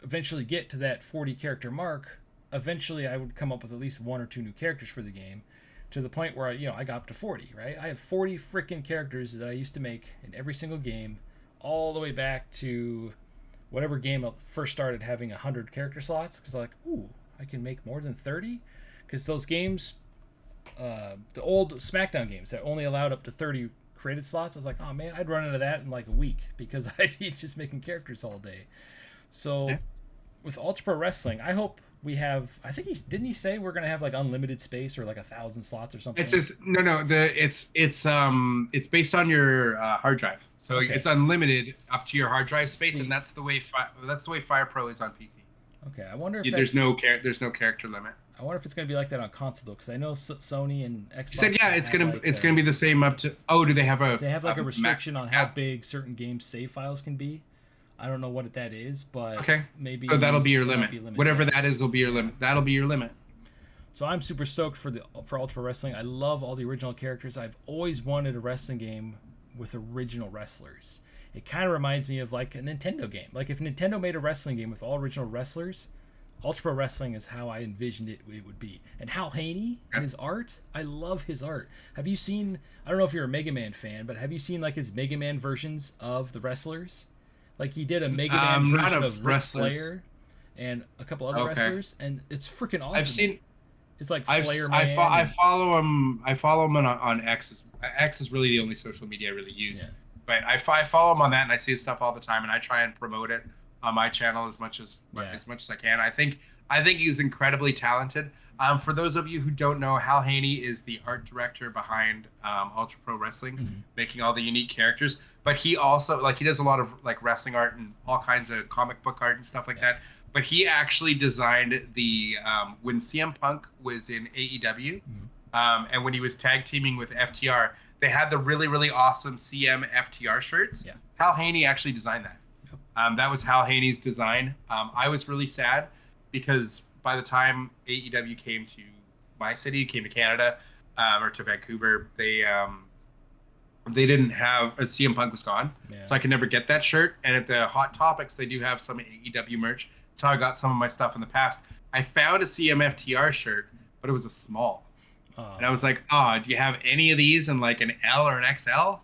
A: eventually get to that 40 character mark, eventually I would come up with at least one or two new characters for the game, to the point where I got up to 40, right? I have 40 freaking characters that I used to make in every single game, all the way back to whatever game I first started having 100 character slots, because I'm like, ooh, I can make more than 30? Because those games, the old SmackDown games that only allowed up to 30 created slots, I was like, oh man, I'd run into that in like a week, because I'd be just making characters all day. So with Ultra Pro Wrestling, I hope we have, I think didn't he say we're gonna have like unlimited space or like 1,000 slots or something?
B: It's just it's based on your hard drive, so it's unlimited up to your hard drive space. See, and that's the way Fire Pro is on PC.
A: Okay, I wonder if
B: there's no character limit.
A: I wonder if it's gonna be like that on console though, because I know Sony and Xbox.
B: You said it's gonna be the same up to. Oh, do they have a?
A: They have like a restriction on how big certain game save files can be. I don't know what that is, but maybe.
B: So that'll be your limit. Whatever that is will be your limit. That'll be your limit.
A: So I'm super stoked for Ultra Pro Wrestling. I love all the original characters. I've always wanted a wrestling game with original wrestlers. It kind of reminds me of like a Nintendo game. Like if Nintendo made a wrestling game with all original wrestlers, Ultra Pro Wrestling is how I envisioned it would be. And Hal Haney and his art, I love his art. Have you seen, I don't know if you're a Mega Man fan, but have you seen like his Mega Man versions of the wrestlers? Like he did a Mega Man version of Ric Flair and a couple other wrestlers, and it's freaking awesome.
B: I've seen.
A: It's like Flair Man.
B: I follow him. I follow him on X. X is really the only social media I really use. Yeah. But I follow him on that, and I see his stuff all the time, and I try and promote it on my channel as much as I can. I think he's incredibly talented. For those of you who don't know, Hal Haney is the art director behind Ultra Pro Wrestling, making all the unique characters. But he also he does a lot of like wrestling art and all kinds of comic book art and stuff like that. But he actually designed the when CM Punk was in AEW, and when he was tag teaming with FTR, they had the really, really awesome CM FTR shirts. Yeah. Hal Haney actually designed that. That was Hal Haney's design. I was really sad because by the time AEW came to my city, came to Canada, or to Vancouver, they didn't have CM Punk was gone, so I could never get that shirt. And at the Hot Topics, they do have some AEW merch That's how I got some of my stuff in the past. I found a CMFTR shirt, but it was a small. And I was like, oh, do you have any of these in like an L or an XL?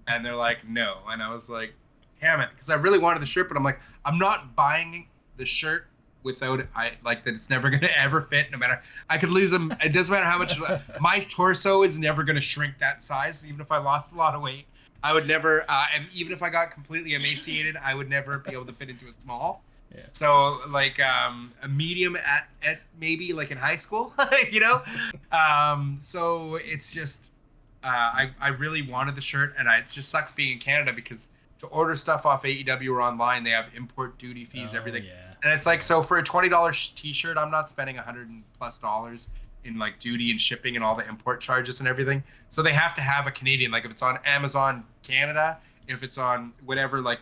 B: And they're like, no. And I was like, damn it. Because I really wanted the shirt, but I'm like, I'm not buying the shirt without it. I like that it's never going to ever fit, no matter. I could lose them. It doesn't matter how much. My torso is never going to shrink that size, even if I lost a lot of weight. I would never, and even if I got completely emaciated, I would never be able to fit into a small. Yeah. So like a medium at maybe like in high school, you know. So it's just I really wanted the shirt, and it just sucks being in Canada because to order stuff off AEW or online, they have import duty fees, everything. Yeah. And it's like, so for a $20 t-shirt, I'm not spending $100+ in like duty and shipping and all the import charges and everything. So they have to have a Canadian, like if it's on Amazon Canada, if it's on whatever, like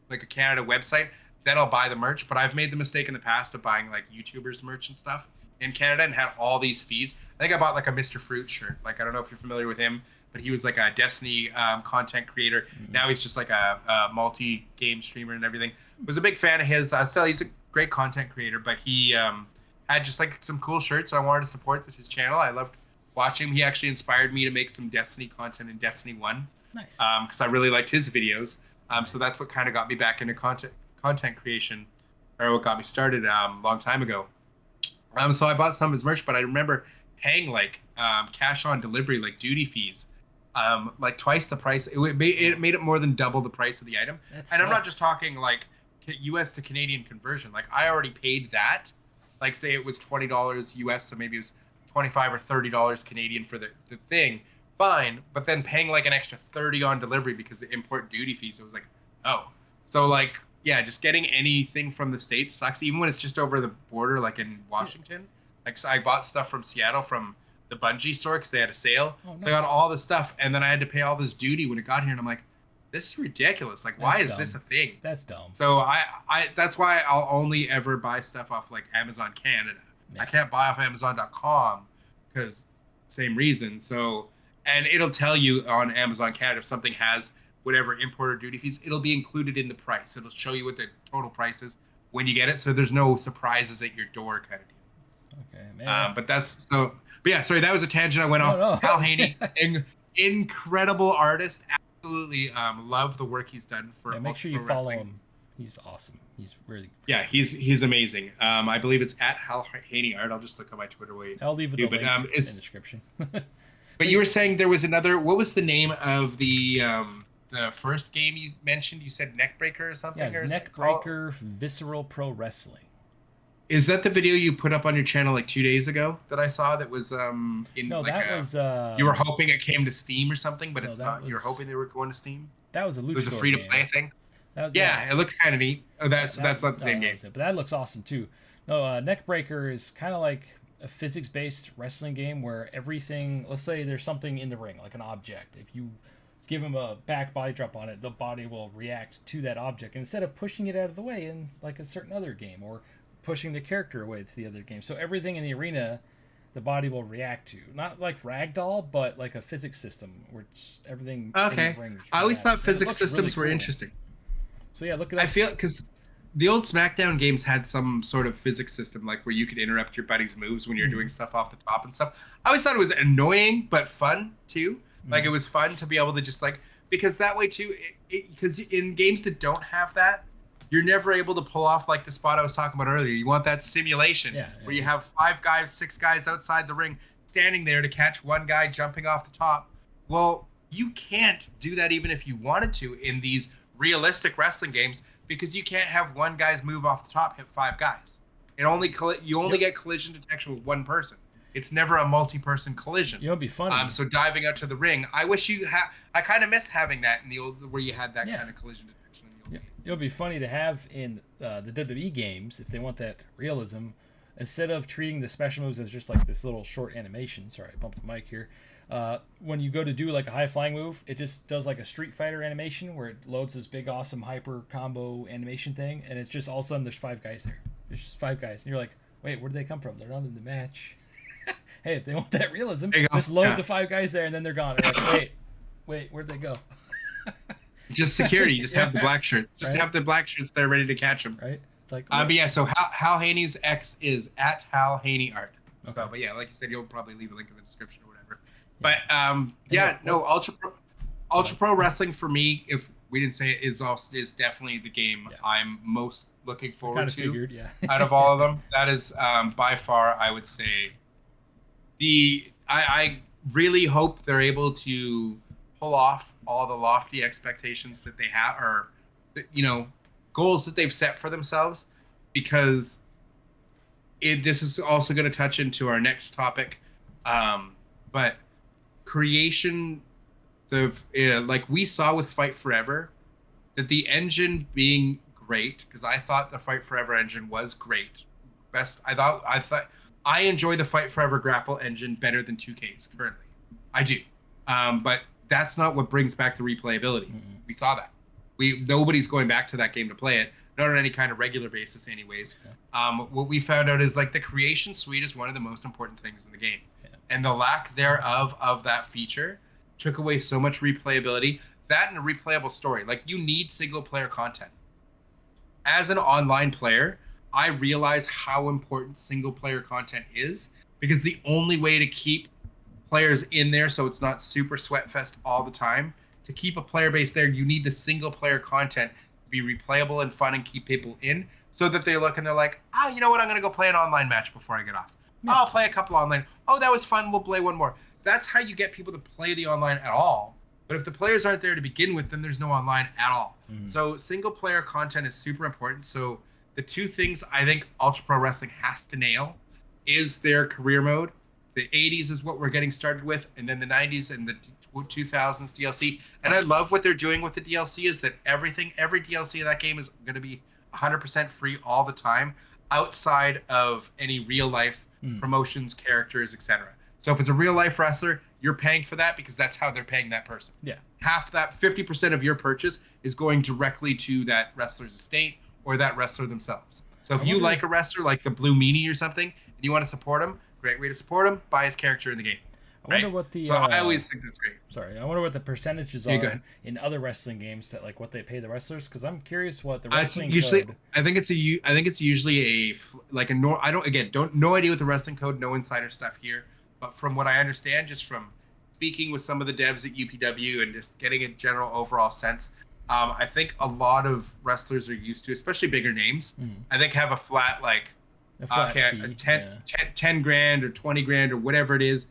B: a Canada website, then I'll buy the merch. But I've made the mistake in the past of buying like YouTubers merch and stuff in Canada and had all these fees. I think I bought like a Mr. Fruit shirt. Like, I don't know if you're familiar with him, but he was like a Destiny content creator. Mm-hmm. Now he's just like a multi-game streamer and everything. Was a big fan of his. Still, he's a great content creator, but he had just like some cool shirts. So I wanted to support his channel. I loved watching him. He actually inspired me to make some Destiny content in Destiny 1. Nice. Because I really liked his videos. So that's what kind of got me back into content creation, or what got me started a long time ago. So I bought some of his merch, but I remember paying like cash on delivery, like duty fees, like twice the price. It made it more than double the price of the item. And I'm not just talking like US to Canadian conversion. Like I already paid that. Like say it was $20 US, so maybe it was $25 or $30 Canadian for the thing. Fine, but then paying like an extra $30 on delivery because of import duty fees. It was like, oh, so like, yeah, just getting anything from the States sucks, even when it's just over the border, like in Washington. Like, so I bought stuff from Seattle from the Bungie store because they had a sale. Oh, nice. So I got all this stuff, and then I had to pay all this duty when it got here, and I'm like, this is ridiculous. Like, why is this a thing?
A: That's dumb.
B: So I that's why I'll only ever buy stuff off like Amazon Canada. Yeah. I can't buy off Amazon.com because same reason. So, and it'll tell you on Amazon Canada if something has whatever importer duty fees, it'll be included in the price. It'll show you what the total price is when you get it, so there's no surprises at your door kind of deal. Okay, man. But yeah, sorry, that was a tangent I went off. No. Hal Haney, incredible artist. Absolutely love the work he's done for
A: make sure you follow him. He's awesome. He's really
B: yeah, he's amazing. I believe it's at Hal Haney Art. I'll just look at my Twitter.
A: I'll leave the link in the description.
B: But you were saying there was another. What was the name of the first game you mentioned? You said Neckbreaker or something?
A: Yeah, it's Neckbreaker Visceral Pro Wrestling.
B: Is that the video you put up on your channel like 2 days ago that I saw that was in
A: no,
B: like
A: that was
B: you were hoping it came to Steam or something, but it's not. You're hoping they were going to Steam?
A: That was a
B: It was a free to play thing. It looked kind of neat. Oh, that's not the same game.
A: But that looks awesome too. No, Neckbreaker is kind of like a physics-based wrestling game where everything, let's say there's something in the ring, like an object. If you give him a back body drop on it, the body will react to that object instead of pushing it out of the way in like a certain other game, or pushing the character away to the other game. So everything in the arena, the body will react to. Not like ragdoll, but like a physics system where it's everything in the ring.
B: I always thought physics systems were interesting.
A: So yeah, look at that.
B: I feel because the old SmackDown games had some sort of physics system, like where you could interrupt your buddy's moves when you're doing stuff off the top and stuff. I always thought it was annoying, but fun too. Like it was fun to be able to just like, because that way too, because in games that don't have that, you're never able to pull off like the spot I was talking about earlier. You want that simulation where you have 5 guys, 6 guys outside the ring standing there to catch one guy jumping off the top. Well, you can't do that even if you wanted to in these realistic wrestling games, because you can't have one guy's move off the top hit 5 guys. You only get collision detection with one person. It's never a multi-person collision.
A: You know, it'd be funny.
B: So diving out to the ring, I wish you I kind of miss having that in the old, where you had that kind of collision detection in the old games.
A: It would be funny to have in the WWE games if they want that realism. Instead of treating the special moves as just like this little short animation. Sorry, I bumped the mic here. When you go to do like a high flying move, it just does like a Street Fighter animation where it loads this big awesome hyper combo animation thing, and it's just all of a sudden there's 5 guys there. There's just 5 guys, and you're like, wait, where did they come from? They're not in the match. Hey, if they want that realism, just load the 5 guys there, and then they're gone. They're like, wait, where'd they go?
B: Just security. Just have the black shirt. Just have the black shirts there ready to catch them.
A: Right. It's like,
B: but yeah, so Hal Haney's X is at Hal Haney Art. Okay. So, but yeah, like you said, you'll probably leave a link in the description or whatever. Yeah. But no, Ultra Pro Wrestling for me, if we didn't say it, is definitely the game I'm most looking forward to.
A: Figured,
B: out of all of them, that is by far, I would say, I really hope they're able to pull off all the lofty expectations that they have, or goals that they've set for themselves, because this is also going to touch into our next topic, but creation, like we saw with Fight Forever, that the engine being great, because I thought the Fight Forever engine was great. I enjoy the Fight Forever grapple engine better than 2K's currently. I do. But that's not what brings back the replayability. Mm-hmm. We saw that. Nobody's going back to that game to play it, not on any kind of regular basis anyways. Yeah. What we found out is like the creation suite is one of the most important things in the game. Yeah. And the lack thereof of that feature took away so much replayability. That and a replayable story. Like, you need single player content. As an online player, I realize how important single player content is, because the only way to keep players in there so it's not super sweatfest all the time, to keep a player base there, you need the single player content to be replayable and fun and keep people in, so that they look and they're like, you know what, I'm going to go play an online match before I get off. Yeah. I'll play a couple online. Oh, that was fun. We'll play one more. That's how you get people to play the online at all. But if the players aren't there to begin with, then there's no online at all. Mm-hmm. So single player content is super important. So the two things I think Ultra Pro Wrestling has to nail is their career mode. The 80s is what we're getting started with, and then the 90s and the 2000s DLC. And I love what they're doing with the DLC is that every DLC in that game is going to be 100% free all the time, outside of any real life promotions, characters, etc. So if it's a real life wrestler, you're paying for that because that's how they're paying that person. Yeah. Half that, 50% of your purchase is going directly to that wrestler's estate or that wrestler themselves. So if you like a wrestler like the Blue Meanie or something, and you want to support him, great way to support him, buy his character in the game.
A: I wonder what the.
B: So I always think that's great.
A: Sorry, I wonder what the percentages are in other wrestling games that like what they pay the wrestlers, because I'm curious what the wrestling code.
B: I think it's usually no idea what the wrestling code, no insider stuff here, but from what I understand, just from speaking with some of the devs at UPW and just getting a general overall sense, I think a lot of wrestlers are used to, especially bigger names. I think have a flat fee, 10 grand or 20 grand or whatever it is.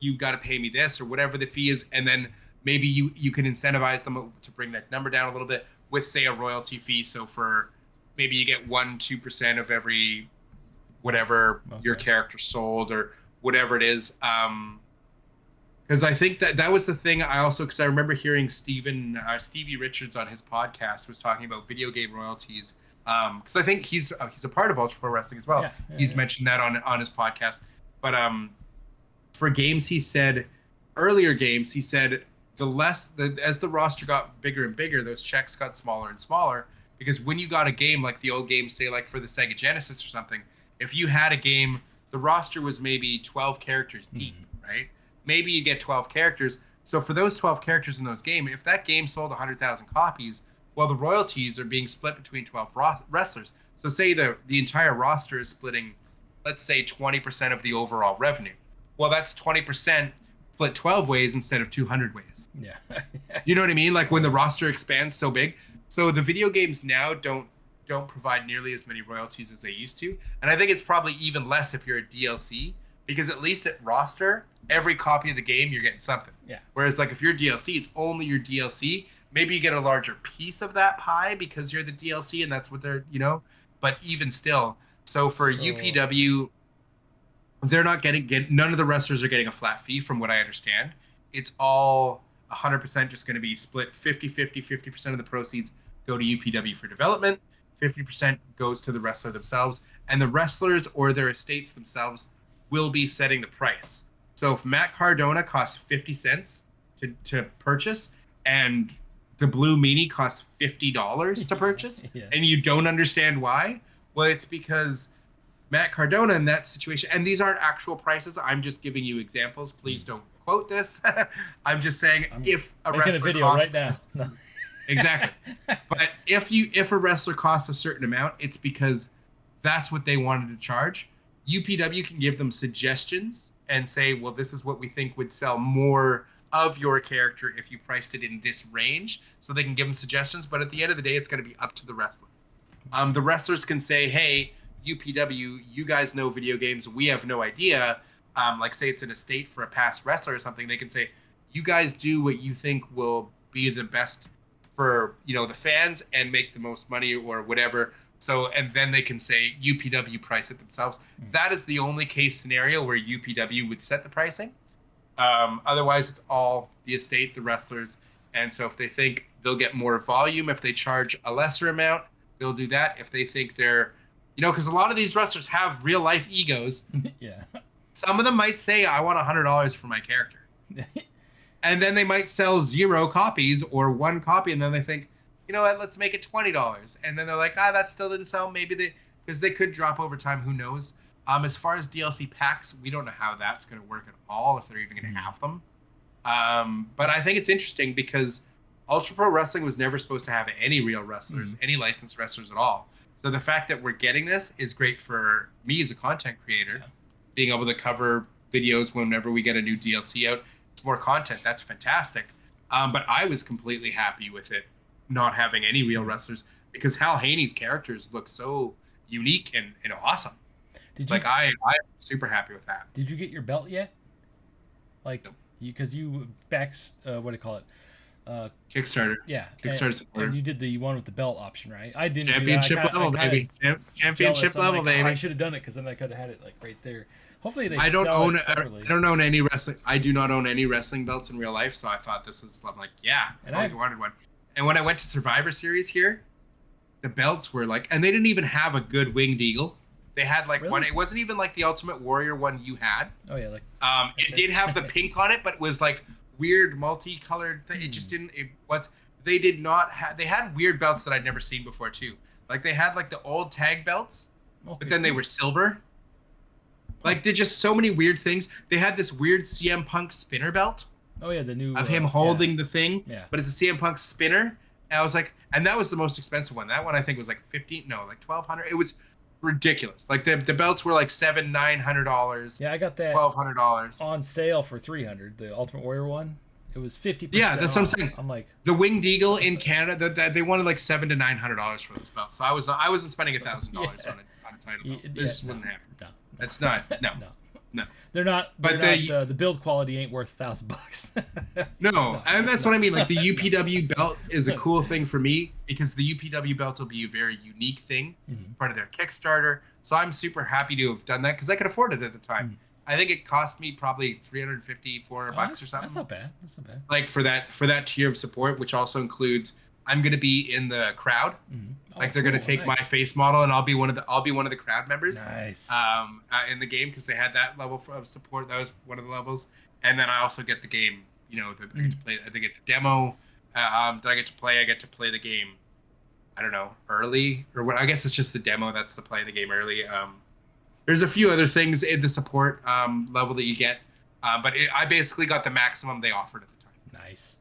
B: You got to pay me this or whatever the fee is, and then maybe you can incentivize them to bring that number down a little bit with, say, a royalty fee. So for maybe you get 1-2% of every whatever your character sold or whatever it is. Because I think that was the thing. Because I remember hearing Stevie Richards on his podcast was talking about video game royalties. Because I think he's a part of Ultra Pro Wrestling as well. Yeah, he's mentioned that on his podcast. But for games, he said as the roster got bigger and bigger, those checks got smaller and smaller. Because when you got a game like the old games, say like for the Sega Genesis or something, if you had a game, the roster was maybe 12 characters deep, right? Maybe you get 12 characters. So for those 12 characters in those games, if that game sold 100,000 copies, well, the royalties are being split between 12 wrestlers. So say the entire roster is splitting, let's say 20% of the overall revenue. Well, that's 20% split 12 ways instead of 200 ways. Yeah. You know what I mean? Like when the roster expands so big. So the video games now don't provide nearly as many royalties as they used to. And I think it's probably even less if you're a DLC, because at least at roster, every copy of the game, you're getting something. Yeah. Whereas like if you're DLC, it's only your DLC. Maybe you get a larger piece of that pie because you're the DLC and that's what they're, but even still. So for UPW, they're not none of the wrestlers are getting a flat fee from what I understand. It's all 100% just going to be split 50-50, 50% of the proceeds go to UPW for development, 50% goes to the wrestler themselves, and the wrestlers or their estates themselves will be setting the price. So if Matt Cardona costs 50 cents to purchase and the Blue Meanie costs $50 to purchase, and you don't understand why, well, it's because Matt Cardona in that situation, and these aren't actual prices, I'm just giving you examples, please don't quote this. I'm just saying if a wrestler
A: video
B: costs,
A: right now.
B: Exactly. But if a wrestler costs a certain amount, it's because that's what they wanted to charge. UPW can give them suggestions and say, well, this is what we think would sell more of your character if you priced it in this range. So they can give them suggestions, but at the end of the day, it's going to be up to the wrestler. The wrestlers can say, hey, UPW, you guys know video games. We have no idea. Like, say it's an estate for a past wrestler or something. They can say, you guys do what you think will be the best for, the fans and make the most money or whatever. So, and then they can say UPW price it themselves. That is the only case scenario where UPW would set the pricing. Otherwise, it's all the estate, the wrestlers. And so if they think they'll get more volume, if they charge a lesser amount, they'll do that. If they think they're, because a lot of these wrestlers have real life egos.
A: Yeah.
B: Some of them might say, I want $100 for my character. And then they might sell 0 copies or 1 copy. And then they think, you know what, let's make it $20. And then they're like, that still didn't sell. Maybe because they could drop over time. Who knows? As far as DLC packs, we don't know how that's going to work at all, if they're even going to have them. But I think it's interesting because Ultra Pro Wrestling was never supposed to have any real wrestlers, any licensed wrestlers at all. So the fact that we're getting this is great for me as a content creator, being able to cover videos whenever we get a new DLC out. It's more content. That's fantastic. But I was completely happy with it not having any real wrestlers because Hal Haney's characters look so unique and awesome. I'm super happy with that.
A: Did you get your belt yet? Like, because you backs, what do you call it?
B: Kickstarter.
A: Yeah.
B: Kickstarter support.
A: And you did the one with the belt option, right? I didn't.
B: Championship level, baby. Championship level, baby.
A: I should have done it because then I could have had it like right there. Hopefully they.
B: I don't
A: own
B: any wrestling. I do not own any wrestling belts in real life, so I thought this was. I'm like, yeah, I always wanted one. And when I went to Survivor Series here, the belts were like, and they didn't even have a good winged eagle. They had like one. It wasn't even like the Ultimate Warrior one you had.
A: Oh yeah, like.
B: It did have the pink on it, but it was like weird multicolored thing. It just didn't. They did not have. They had weird belts that I'd never seen before too. Like they had like the old tag belts, but then they were silver. Like they're just so many weird things. They had this weird CM Punk spinner belt.
A: Oh yeah, the new
B: of him holding the thing.
A: Yeah. But
B: it's a CM Punk spinner. And I was like, and that was the most expensive one. That one I think was like $1,200. It was ridiculous. Like the belts were like $900.
A: Yeah, I got that
B: $1,200
A: on sale for $300. The Ultimate Warrior one. It was 50%.
B: Yeah, that's what I'm saying.
A: I'm like
B: the Winged Eagle in Canada. They wanted like $700 to $900 for this belt. So I wasn't spending $1,000 on a title belt. This just wouldn't happen.
A: No.
B: That's not. No.
A: They're not. But the build quality ain't worth $1,000.
B: No, and that's what I mean. Like the UPW belt is a cool thing for me because the UPW belt will be a very unique thing, part of their Kickstarter. So I'm super happy to have done that because I could afford it at the time. I think it cost me probably $350, $400 or something.
A: That's not bad.
B: Like for that tier of support, which also includes I'm gonna be in the crowd. Like they're gonna take my face model and I'll be one of the crowd members.
A: Nice.
B: In the game because they had that level of support. That was one of the levels. And then I also get the game. I get to play. They get the demo. That I get to play. I get to play the game. I don't know, early or what? I guess it's just the demo. That's the play the game early. There's a few other things in the support level that you get, but I basically got the maximum they offered at the time.
A: Nice.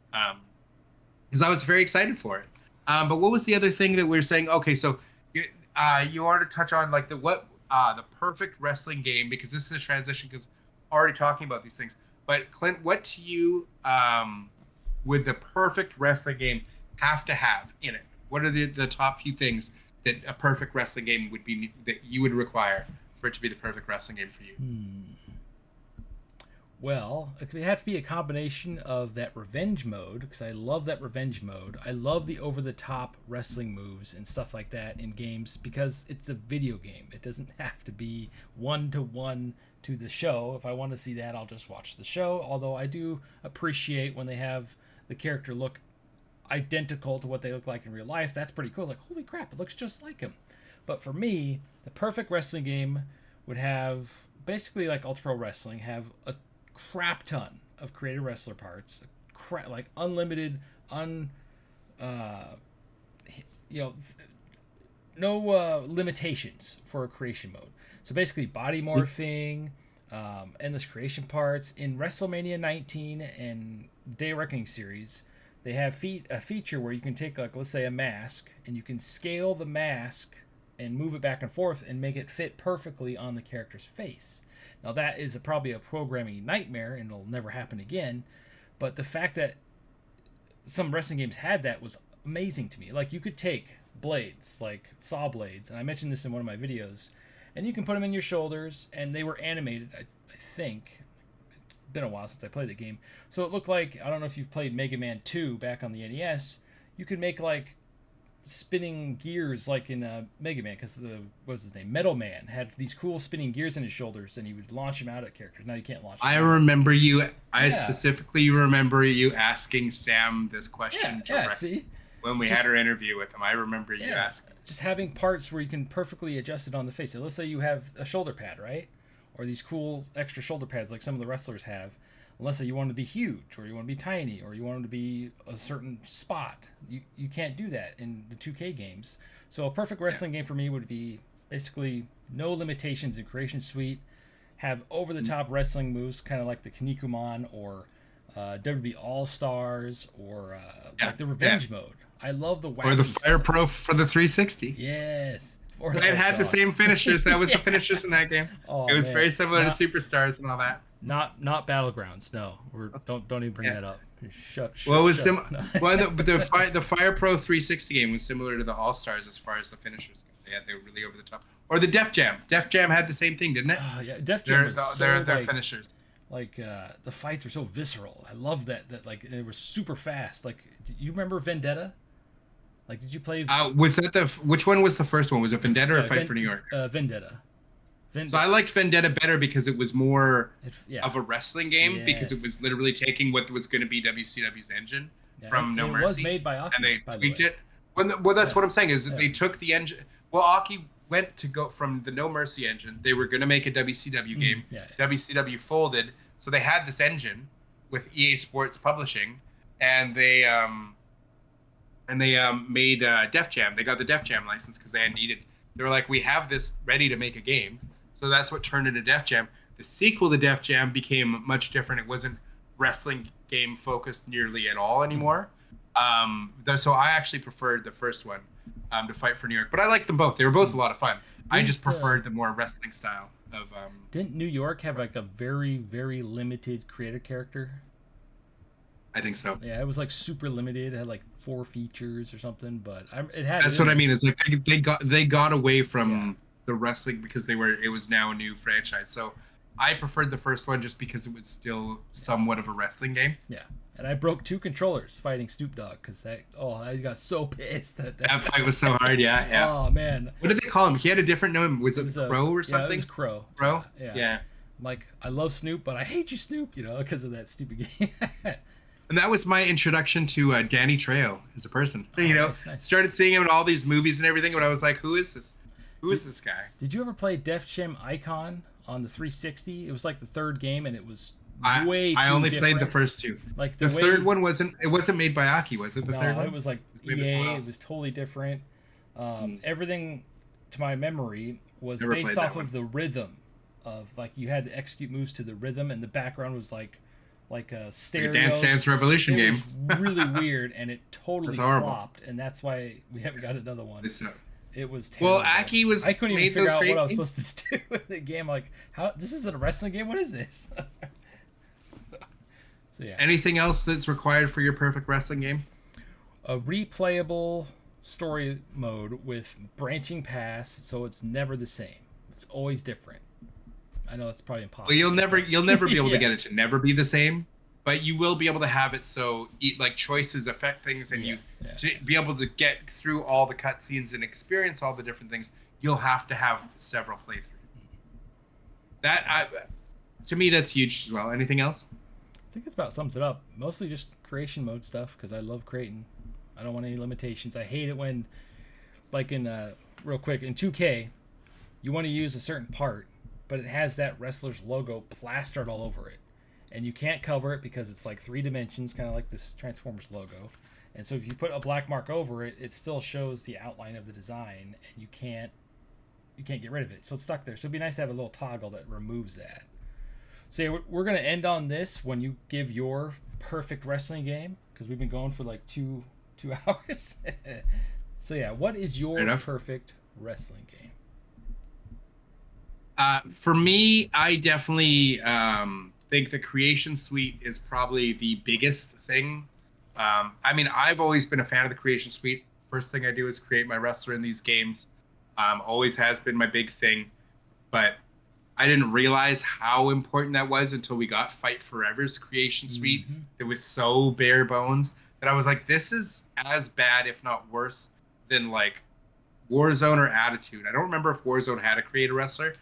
B: Because I was very excited for it. But what was the other thing that we were saying? Okay, so you wanted to touch on like the perfect wrestling game because this is a transition because already talking about these things. But Clint, what to you would the perfect wrestling game have to have in it? What are the top few things that a perfect wrestling game would be that you would require for it to be the perfect wrestling game for you?
A: Well, it would have to be a combination of that revenge mode, because I love that revenge mode. I love the over-the-top wrestling moves and stuff like that in games, because it's a video game. It doesn't have to be one-to-one to the show. If I want to see that, I'll just watch the show, although I do appreciate when they have the character look identical to what they look like in real life. That's pretty cool. Like, holy crap, it looks just like him. But for me, the perfect wrestling game would have, basically like Ultra Pro Wrestling, have a crap ton of created wrestler parts, like unlimited, no limitations for a creation mode. So basically body morphing, endless creation parts in WrestleMania 19 and Day of Reckoning series. they have a feature where you can take, like, let's say a mask, and you can scale the mask and move it back and forth and make it fit perfectly on the character's face. Now that is probably a programming nightmare and it'll never happen again, but the fact that some wrestling games had that was amazing to me. Like, you could take blades, like saw blades, and I mentioned this in one of my videos, and you can put them in your shoulders, and they were animated, I think. It's been a while since I played the game. So it looked like, I don't know if you've played Mega Man 2 back on the NES, you could make, like, spinning gears like in Mega Man, because what's his name, Metal Man had these cool spinning gears in his shoulders, and he would launch them out at characters. Now you can't launch them
B: I
A: out.
B: remember you. I specifically remember you asking Sam this question
A: See?
B: When we had our interview with him. I remember you asking.
A: Just having parts where you can perfectly adjust it on the face. So let's say you have a shoulder pad, right? Or these cool extra shoulder pads like some of the wrestlers have. Let's say you want them to be huge, or you want to be tiny, or you want them to be a certain spot. You can't do that in the 2K games. So a perfect wrestling game for me would be basically no limitations in Creation Suite, have over-the-top wrestling moves, kind of like the Kinnikuman or WWE All-Stars, or like the Revenge mode. I love the wacky
B: or the Fire Pro for the 360.
A: Yes.
B: It had the same finishers. That was the finishers in that game.
A: Oh,
B: it was very similar to Superstars and all that.
A: Not Battlegrounds. No, don't even bring that up. Shut.
B: Well, it was similar. Well, the Fire Pro 360 game was similar to the All Stars as far as the finishers go. They were really over the top. Or the Def Jam. Def Jam had the same thing, didn't it?
A: Yeah, Def Jam.
B: Their finishers.
A: Like the fights were so visceral. I love that like they were super fast. Like, do you remember Vendetta? Like, did you play?
B: Was that which one was the first one? Was it Vendetta or Fight for New York?
A: Vendetta.
B: So I liked Vendetta better because it was more of a wrestling game, because it was literally taking what was going to be WCW's engine from No Mercy. It was
A: made by Aki,
B: and they tweaked it. Well, that's what I'm saying is they took the engine. Well, Aki went to go from the No Mercy engine. They were going to make a WCW game. WCW folded, so they had this engine with EA Sports Publishing, and they made Def Jam. They got the Def Jam license because they had needed. They were like, we have this ready to make a game. So that's what turned into Def Jam. The sequel to Def Jam became much different. It wasn't wrestling game focused nearly at all anymore. So I actually preferred the first one, to Fight for New York. But I liked them both. They were both a lot of fun. I just preferred the more wrestling style of.
A: Didn't New York have like a very, very limited creator character?
B: I think so.
A: Yeah, it was like super limited. It had like 4 features or something, but it had.
B: That's what I mean. It's like they got away from the wrestling because it was now a new franchise. So I preferred the first one just because it was still somewhat of a wrestling game.
A: Yeah, and I broke 2 controllers fighting Snoop Dogg because I got so pissed that
B: fight was so hard. Yeah.
A: Oh man.
B: What did they call him? He had a different name. Was it Crow or something?
A: Yeah, it was Crow.
B: Crow.
A: Yeah. I'm like, I love Snoop, but I hate you, Snoop. because of that stupid game.
B: And that was my introduction to Danny Trejo as a person.
A: Nice.
B: Started seeing him in all these movies and everything, but I was like, who is this? Who is this guy?
A: Did you ever play Def Jam Icon on the 360? It was like the 3rd game, and it was way too
B: I only
A: different.
B: played the first 2.
A: Like
B: the 3rd one wasn't made by Aki, was it? The 3rd one?
A: It was like EA. It was totally different. Everything, to my memory, was based off of the rhythm of, like, you had to execute moves to the rhythm, and the background was like a stereo.
B: Like a Dance Dance Revolution game.
A: It was really weird, and it totally flopped, and that's why we haven't got another one. It was terrible.
B: Well, Aki was.
A: I couldn't even figure out what I was supposed to do with the game. Like, how? This isn't a wrestling game. What is this? So yeah.
B: Anything else that's required for your perfect wrestling game?
A: A replayable story mode with branching paths, so it's never the same. It's always different. I know that's probably impossible.
B: Well, you'll never be able to get it to never be the same, but you will be able to have it so like choices affect things, and to be able to get through all the cutscenes and experience all the different things, you'll have to have several playthroughs. To me, that's huge as well. Anything else?
A: I think that's about sums it up. Mostly just creation mode stuff, because I love creating. I don't want any limitations. I hate it when, like in real quick in 2K, you want to use a certain part, but it has that wrestler's logo plastered all over it, and you can't cover it because it's like 3 dimensions, kind of like this Transformers logo. And so if you put a black mark over it, it still shows the outline of the design, and you can't get rid of it. So it's stuck there. So it'd be nice to have a little toggle that removes that. So yeah, we're going to end on this when you give your perfect wrestling game. because we've been going for like two hours. So yeah, what is your perfect wrestling game?
B: For me, I definitely think the Creation Suite is probably the biggest thing. I mean, I've always been a fan of the Creation Suite. First thing I do is create my wrestler in these games. Always has been my big thing. But I didn't realize how important that was until we got Fight Forever's Creation Suite. Mm-hmm. It was so bare bones that I was like, this is as bad, if not worse, than like Warzone or Attitude. I don't remember if Warzone had a create a wrestler.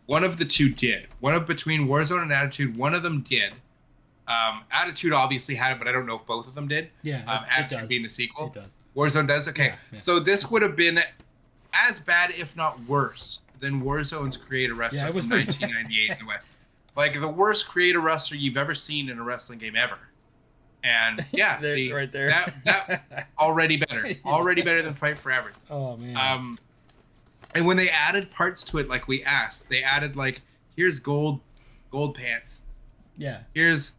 B: One of the two did. Between Warzone and Attitude, one of them did. Attitude obviously had it, but I don't know if both of them did.
A: Yeah,
B: Attitude being the sequel.
A: It does.
B: Warzone does? Okay.
A: Yeah.
B: So this would have been as bad, if not worse, than Warzone's Create a Wrestler from 1998 in the West. Like the worst Create a Wrestler you've ever seen in a wrestling game ever. And yeah, see,
A: right there.
B: That already better. Already better than Fight Forever's.
A: Oh man.
B: And when they added parts to it, like we asked, they added like, here's gold pants.
A: Yeah.
B: Here's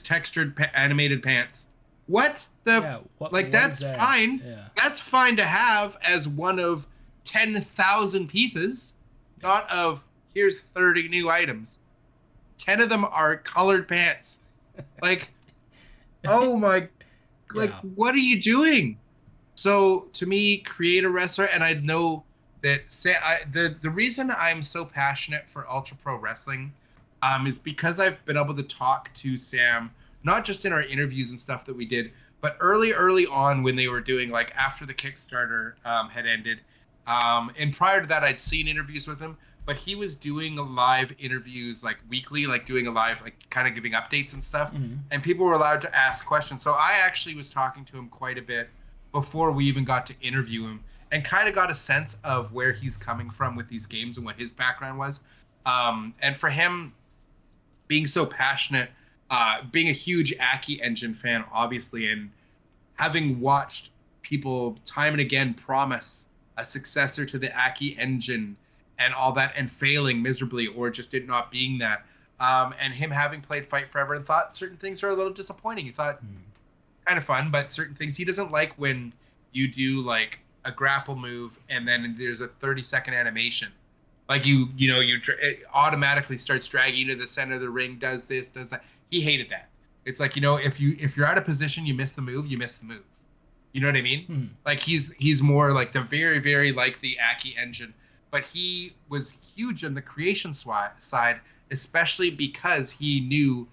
B: textured animated pants. What the? Yeah, that's that? Fine. Yeah. That's fine to have as one of 10,000 pieces, not of here's 30 new items. 10 of them are colored pants. Like, oh my, like what are you doing? So to me, create a wrestler, and I know that the reason I'm so passionate for Ultra Pro Wrestling is because I've been able to talk to Sam, not just in our interviews and stuff that we did, but early on when they were doing like after the Kickstarter had ended. And prior to that, I'd seen interviews with him, but he was doing live interviews like weekly, like doing a live, like kind of giving updates and stuff. Mm-hmm. And people were allowed to ask questions. So I actually was talking to him quite a bit before we even got to interview him, and kind of got a sense of where he's coming from with these games and what his background was. And for him being so passionate, being a huge Aki Engine fan, obviously, and having watched people time and again promise a successor to the Aki Engine and all that and failing miserably or just it not being that. And him having played Fight Forever and thought certain things are a little disappointing. He thought kind of fun, but certain things he doesn't like when you do like a grapple move and then there's a 30-second animation. Like it automatically starts dragging you to the center of the ring, does this, does that. He hated that. It's like, if you're out of position, you miss the move, you miss the move. You know what I mean? Mm-hmm. Like he's more like the very, very like the Aki Engine, but he was huge on the creation side, especially because he knew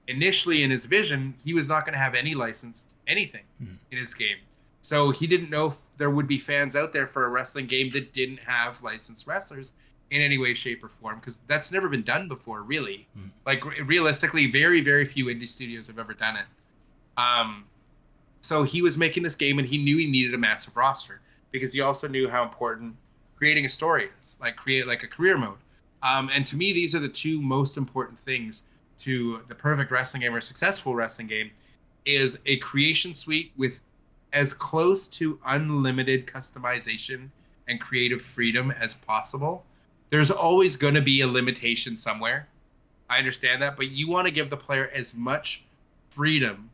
B: initially in his vision, he was not going to have any licensed anything in his game. So he didn't know if there would be fans out there for a wrestling game that didn't have licensed wrestlers in any way, shape, or form, because that's never been done before, really. Like realistically, very, very few indie studios have ever done it. So he was making this game, and he knew he needed a massive roster because he also knew how important creating a story is, like create like a career mode. And to me, these are the two most important things to the perfect wrestling game or successful wrestling game: is a creation suite with as close to unlimited customization and creative freedom as possible. There's always going to be a limitation somewhere. I understand that, but you want to give the player as much freedom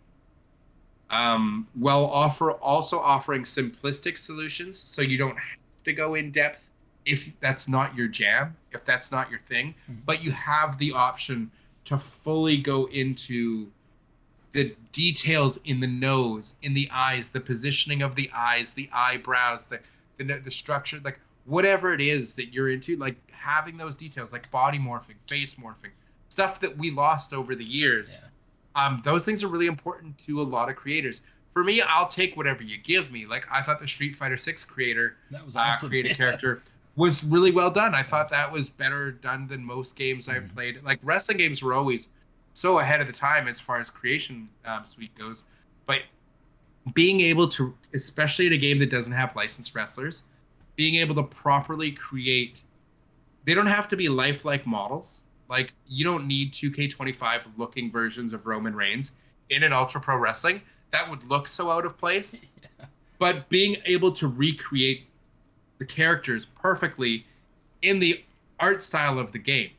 B: while also offering simplistic solutions so you don't have to go in depth if that's not your jam, if that's not your thing, but you have the option to fully go into the details in the nose, in the eyes, the positioning of the eyes, the eyebrows, the structure, like whatever it is that you're into, like having those details, like body morphing, face morphing, stuff that we lost over the years. Yeah. Those things are really important to a lot of creators. For me, I'll take whatever you give me. Like I thought the Street Fighter 6 creator,
A: that was awesome.
B: Created character was really well done. I thought that was better done than most games I've played. Like wrestling games were always so ahead of the time as far as creation suite goes, but being able to, especially in a game that doesn't have licensed wrestlers, being able to properly create, they don't have to be lifelike models. Like you don't need 2K25 looking versions of Roman Reigns in an Ultra Pro Wrestling. That would look so out of place. Yeah. But being able to recreate the characters perfectly in the art style of the game.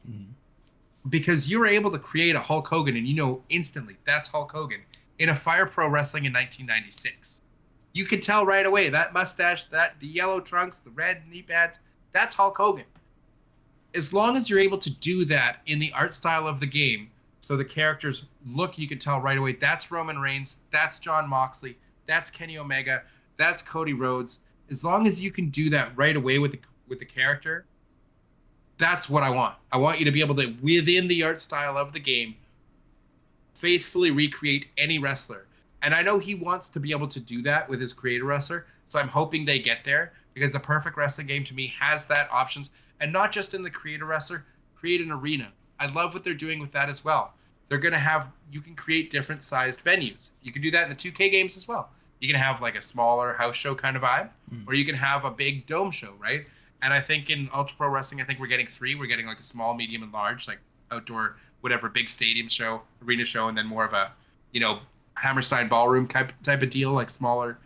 B: Because you're able to create a Hulk Hogan and instantly that's Hulk Hogan. in a Fire Pro Wrestling in 1996. You could tell right away that mustache, the yellow trunks, the red knee pads, that's Hulk Hogan. As long as you're able to do that in the art style of the game, so the characters look, you can tell right away, that's Roman Reigns, that's Jon Moxley, that's Kenny Omega, that's Cody Rhodes. As long as you can do that right away with the character, that's what I want. I want you to be able to, within the art style of the game, faithfully recreate any wrestler. And I know he wants to be able to do that with his creator wrestler, so I'm hoping they get there, because the perfect wrestling game to me has that options, and not just in the creator wrestler, create an arena. I love what they're doing with that as well. They're going to have, you can create different sized venues. You can do that in the 2K games as well. You can have like a smaller house show kind of vibe, or you can have a big dome show, right? And I think in Ultra Pro Wrestling, I think we're getting 3. We're getting like a small, medium, and large, like outdoor, whatever, big stadium show, arena show, and then more of a, Hammerstein ballroom type of deal, like smaller,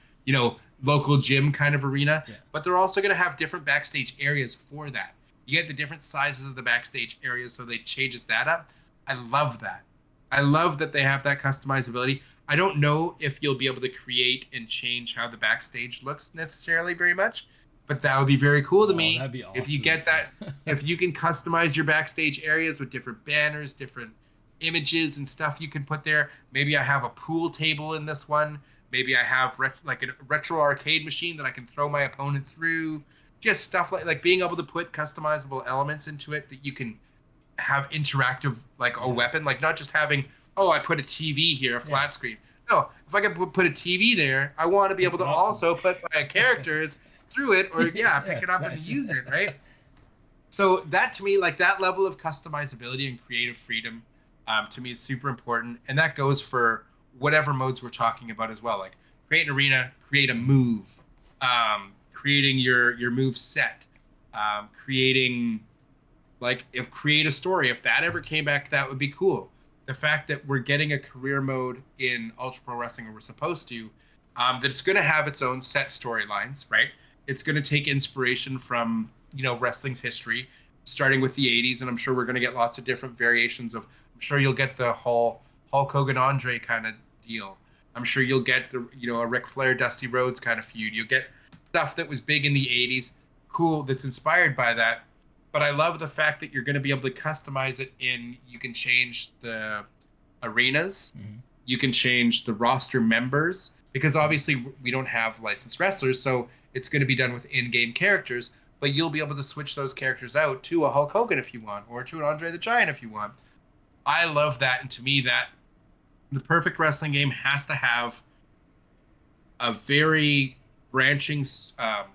B: local gym kind of arena. Yeah. But they're also going to have different backstage areas for that. You get the different sizes of the backstage areas, so they changes that up. I love that. I love that they have that customizability. I don't know if you'll be able to create and change how the backstage looks necessarily very much, but that would be very cool to me.
A: That'd be awesome.
B: If you get that, if you can customize your backstage areas with different banners, different images and stuff you can put there. Maybe I have a pool table in this one. Maybe I have like a retro arcade machine that I can throw my opponent through. Just stuff like being able to put customizable elements into it that you can have interactive, like a weapon, like not just having, I put a TV here, a flat screen. No, if I can put a TV there, I want to be able to also put my characters through it, or pick it up and use it, right? So that to me, like that level of customizability and creative freedom, to me is super important, and that goes for whatever modes we're talking about as well. Like create an arena, create a move, creating your move set, creating create a story. If that ever came back, that would be cool. The fact that we're getting a career mode in Ultra Pro Wrestling, or we're supposed to, that it's going to have its own set storylines, right? It's going to take inspiration from wrestling's history, starting with the 80s, and I'm sure we're going to get lots of different variations of. I'm sure you'll get the Hulk Hogan Andre kind of deal. I'm sure you'll get the a Ric Flair Dusty Rhodes kind of feud. You'll get stuff that was big in the 80s, cool, that's inspired by that. But I love the fact that you're going to be able to customize it in. You can change the arenas, you can change the roster members, because obviously we don't have licensed wrestlers, so it's going to be done with in-game characters. But you'll be able to switch those characters out to a Hulk Hogan if you want, or to an Andre the Giant if you want. I love that, and to me, that the perfect wrestling game has to have a very branching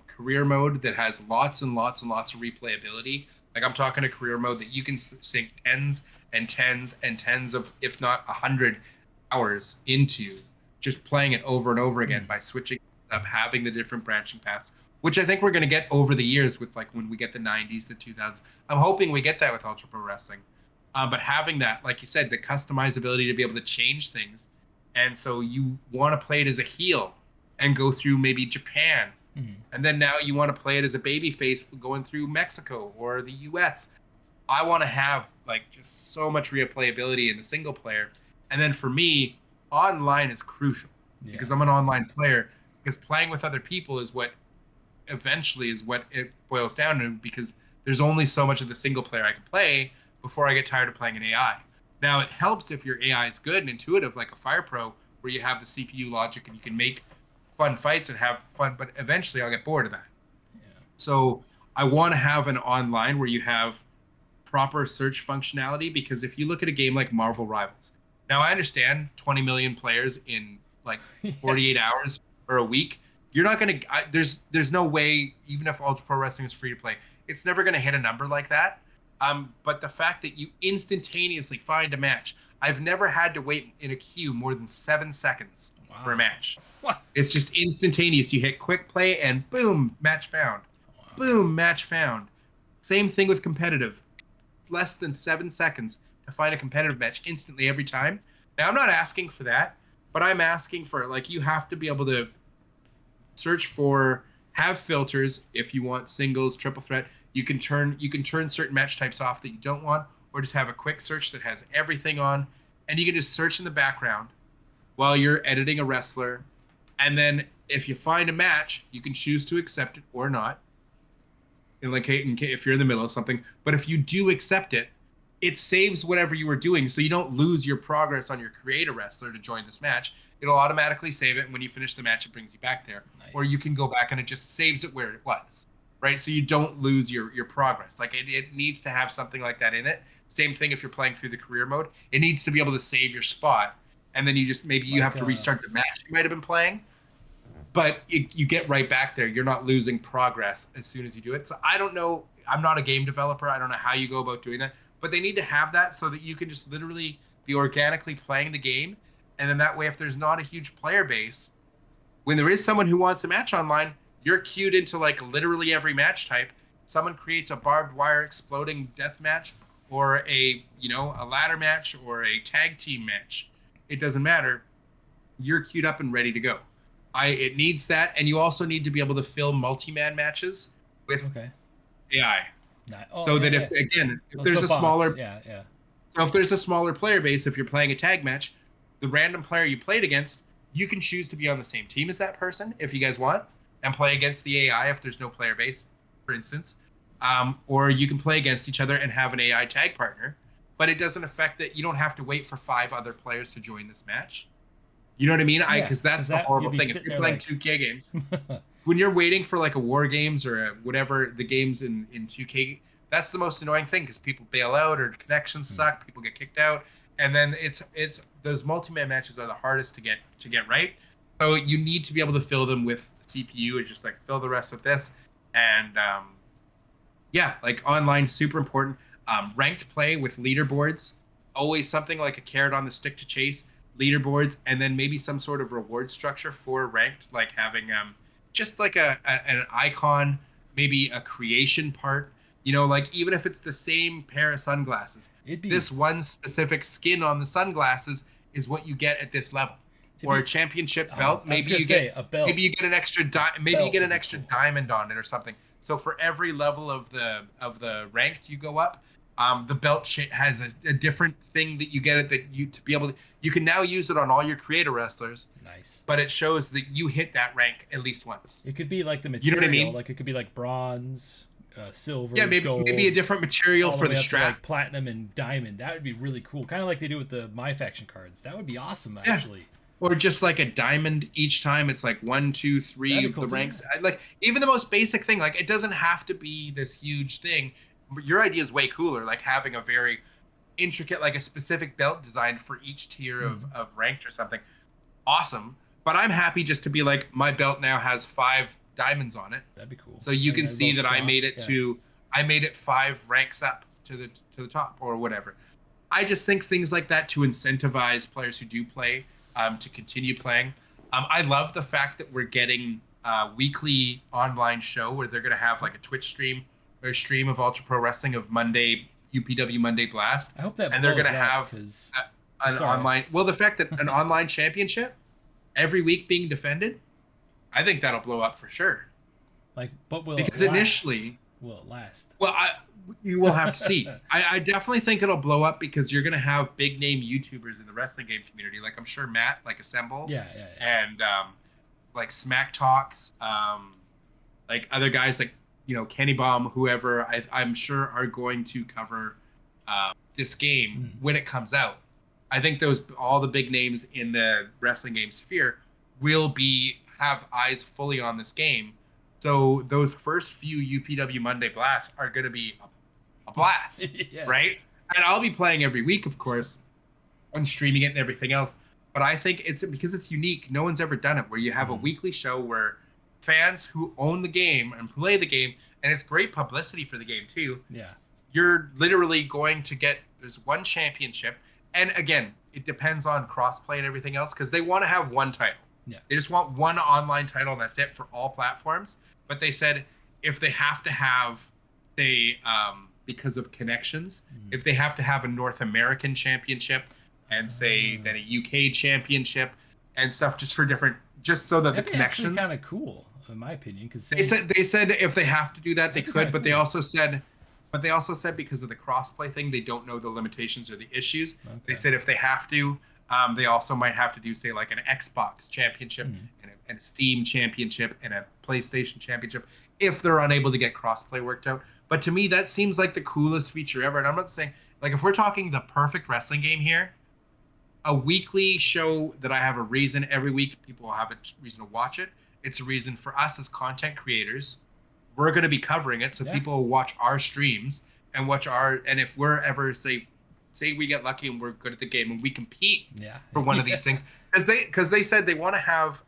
B: career mode that has lots and lots and lots of replayability. Like I'm talking a career mode that you can sink tens and tens and tens of, if not 100 hours into just playing it over and over again by switching up, having the different branching paths, which I think we're going to get over the years with like when we get the 90s, the 2000s. I'm hoping we get that with Ultra Pro Wrestling. But having that, like you said, the customizability to be able to change things. And so you want to play it as a heel and go through maybe Japan. And then now you want to play it as a babyface going through Mexico or the US. I want to have like just so much replayability in the single player. And then for me, online is crucial because I'm an online player, because playing with other people is what eventually is what it boils down to, because there's only so much of the single player I can play before I get tired of playing an AI. Now, it helps if your AI is good and intuitive, like a Fire Pro, where you have the CPU logic and you can make fun fights and have fun, but eventually I'll get bored of that. So I want to have an online where you have proper search functionality, because if you look at a game like Marvel Rivals, now I understand 20 million players in like 48 hours or a week, you're not going to, there's no way, even if Ultra Pro Wrestling is free to play, it's never going to hit a number like that. But the fact that you instantaneously find a match, I've never had to wait in a queue more than 7 seconds for a match.
A: What?
B: It's just instantaneous. You hit quick play and boom, match found. Boom, match found. Same thing with competitive. Less than 7 seconds to find a competitive match instantly every time. Now, I'm not asking for that, but I'm asking for, like, you have to be able to search for, have filters if you want singles, triple threat. You can turn certain match types off that you don't want, or just have a quick search that has everything on, and you can just search in the background while you're editing a wrestler. And then if you find a match, you can choose to accept it or not. If you're in the middle of something. But if you do accept it, it saves whatever you were doing, so you don't lose your progress on your create a wrestler to join this match. It'll automatically save it, and when you finish the match, it brings you back there.
A: Nice.
B: Or you can go back and it just saves it where it was, right? So you don't lose your progress. Like it needs to have something like that in it. Same thing if you're playing through the career mode. It needs to be able to save your spot, and then you just you have to restart the match you might have been playing. But you get right back there. You're not losing progress as soon as you do it. So I don't know. I'm not a game developer. I don't know how you go about doing that. But they need to have that so that you can just literally be organically playing the game. And then that way, if there's not a huge player base, when there is someone who wants a match online, you're queued into like literally every match type. Someone creates a barbed wire exploding death match or a ladder match or a tag team match. It doesn't matter. You're queued up and ready to go. It needs that, and you also need to be able to fill multi-man matches with AI. If there's a smaller So if there's a smaller player base, if you're playing a tag match, the random player you played against, you can choose to be on the same team as that person if you guys want, and play against the AI if there's no player base, for instance. Or you can play against each other and have an AI tag partner, but it doesn't affect that you don't have to wait for 5 other players to join this match. You know what I mean? Because that's the horrible thing. If you're playing 2K games, when you're waiting for like a War Games or whatever the games in 2K, that's the most annoying thing because people bail out or connections suck, people get kicked out, and then it's those multi-man matches are the hardest to get right. So you need to be able to fill them with CPU and just like fill the rest of this. And like online, super important. Ranked play with leaderboards, always something like a carrot on the stick to chase. Leaderboards, and then maybe some sort of reward structure for ranked, like having just like an icon, maybe a creation part, like even if it's the same pair of sunglasses, this one specific skin on the sunglasses is what you get at this level, or a championship belt. Maybe you get a belt. Maybe you get an extra diamond on it or something. So for every level of the ranked you go up, the belt has a different thing that you get it that you can now use it on all your creator wrestlers.
A: Nice.
B: But it shows that you hit that rank at least once.
A: It could be like the material.
B: You know what I mean?
A: Like it could be like bronze, silver,
B: gold, maybe a different material for the strap.
A: Like platinum and diamond. That would be really cool. Kind of like they do with the My Faction cards. That would be awesome, actually.
B: Or just like a diamond each time. It's like 1, 2, 3 of the ranks. Like even the most basic thing. Like it doesn't have to be this huge thing. Your idea is way cooler, like having a very intricate, like a specific belt designed for each tier of ranked or something. Awesome. But I'm happy just to be like, my belt now has 5 diamonds on it.
A: That'd be cool.
B: So you can see that I made it 5 ranks up to the top or whatever. I just think things like that to incentivize players who do play to continue playing. I love the fact that we're getting a weekly online show where they're going to have like a Twitch stream or stream of Ultra Pro Wrestling of UPW Monday Blast.
A: I hope that.
B: And they're going to have an online. Well, the fact that an online championship every week being defended, I think that'll blow up for sure.
A: Like, but will
B: because
A: it last?
B: Initially,
A: will it last?
B: Well, you will have to see. I definitely think it'll blow up because you're going to have big name YouTubers in the wrestling game community. Like I'm sure Matt, like Assemble, and like Smack Talks, like other guys like. Kenny Baum, whoever, I'm sure are going to cover this game when it comes out. I think all the big names in the wrestling game sphere will have eyes fully on this game. So those first few UPW Monday Blasts are going to be a blast, right? And I'll be playing every week, of course, and streaming it and everything else. But I think because it's unique. No one's ever done it where you have a weekly show where fans who own the game and play the game, and it's great publicity for the game too. Yeah. You're literally going to there's one championship. And again, it depends on crossplay and everything else because they want to have one title. Yeah. They just want one online title and that's it for all platforms. But they said if they have to have, because of connections, if they have to have a North American championship and then a UK championship and stuff just so that the connections.
A: That's kind of cool. In my opinion, because
B: they said if they have to do that, they could, but they also said because of the crossplay thing, they don't know the limitations or the issues. Okay. They said if they have to, They also might have to do, say, like an Xbox championship and a Steam championship and a PlayStation championship if they're unable to get crossplay worked out. But to me, that seems like the coolest feature ever. And I'm not saying, like, if we're talking the perfect wrestling game here, a weekly show that I have a reason every week, people will have a reason to watch it. It's a reason for us as content creators. We're going to be covering it, so people will watch our streams and watch our. And if we're ever say we get lucky and we're good at the game and we compete for one of these things, because they said they want to have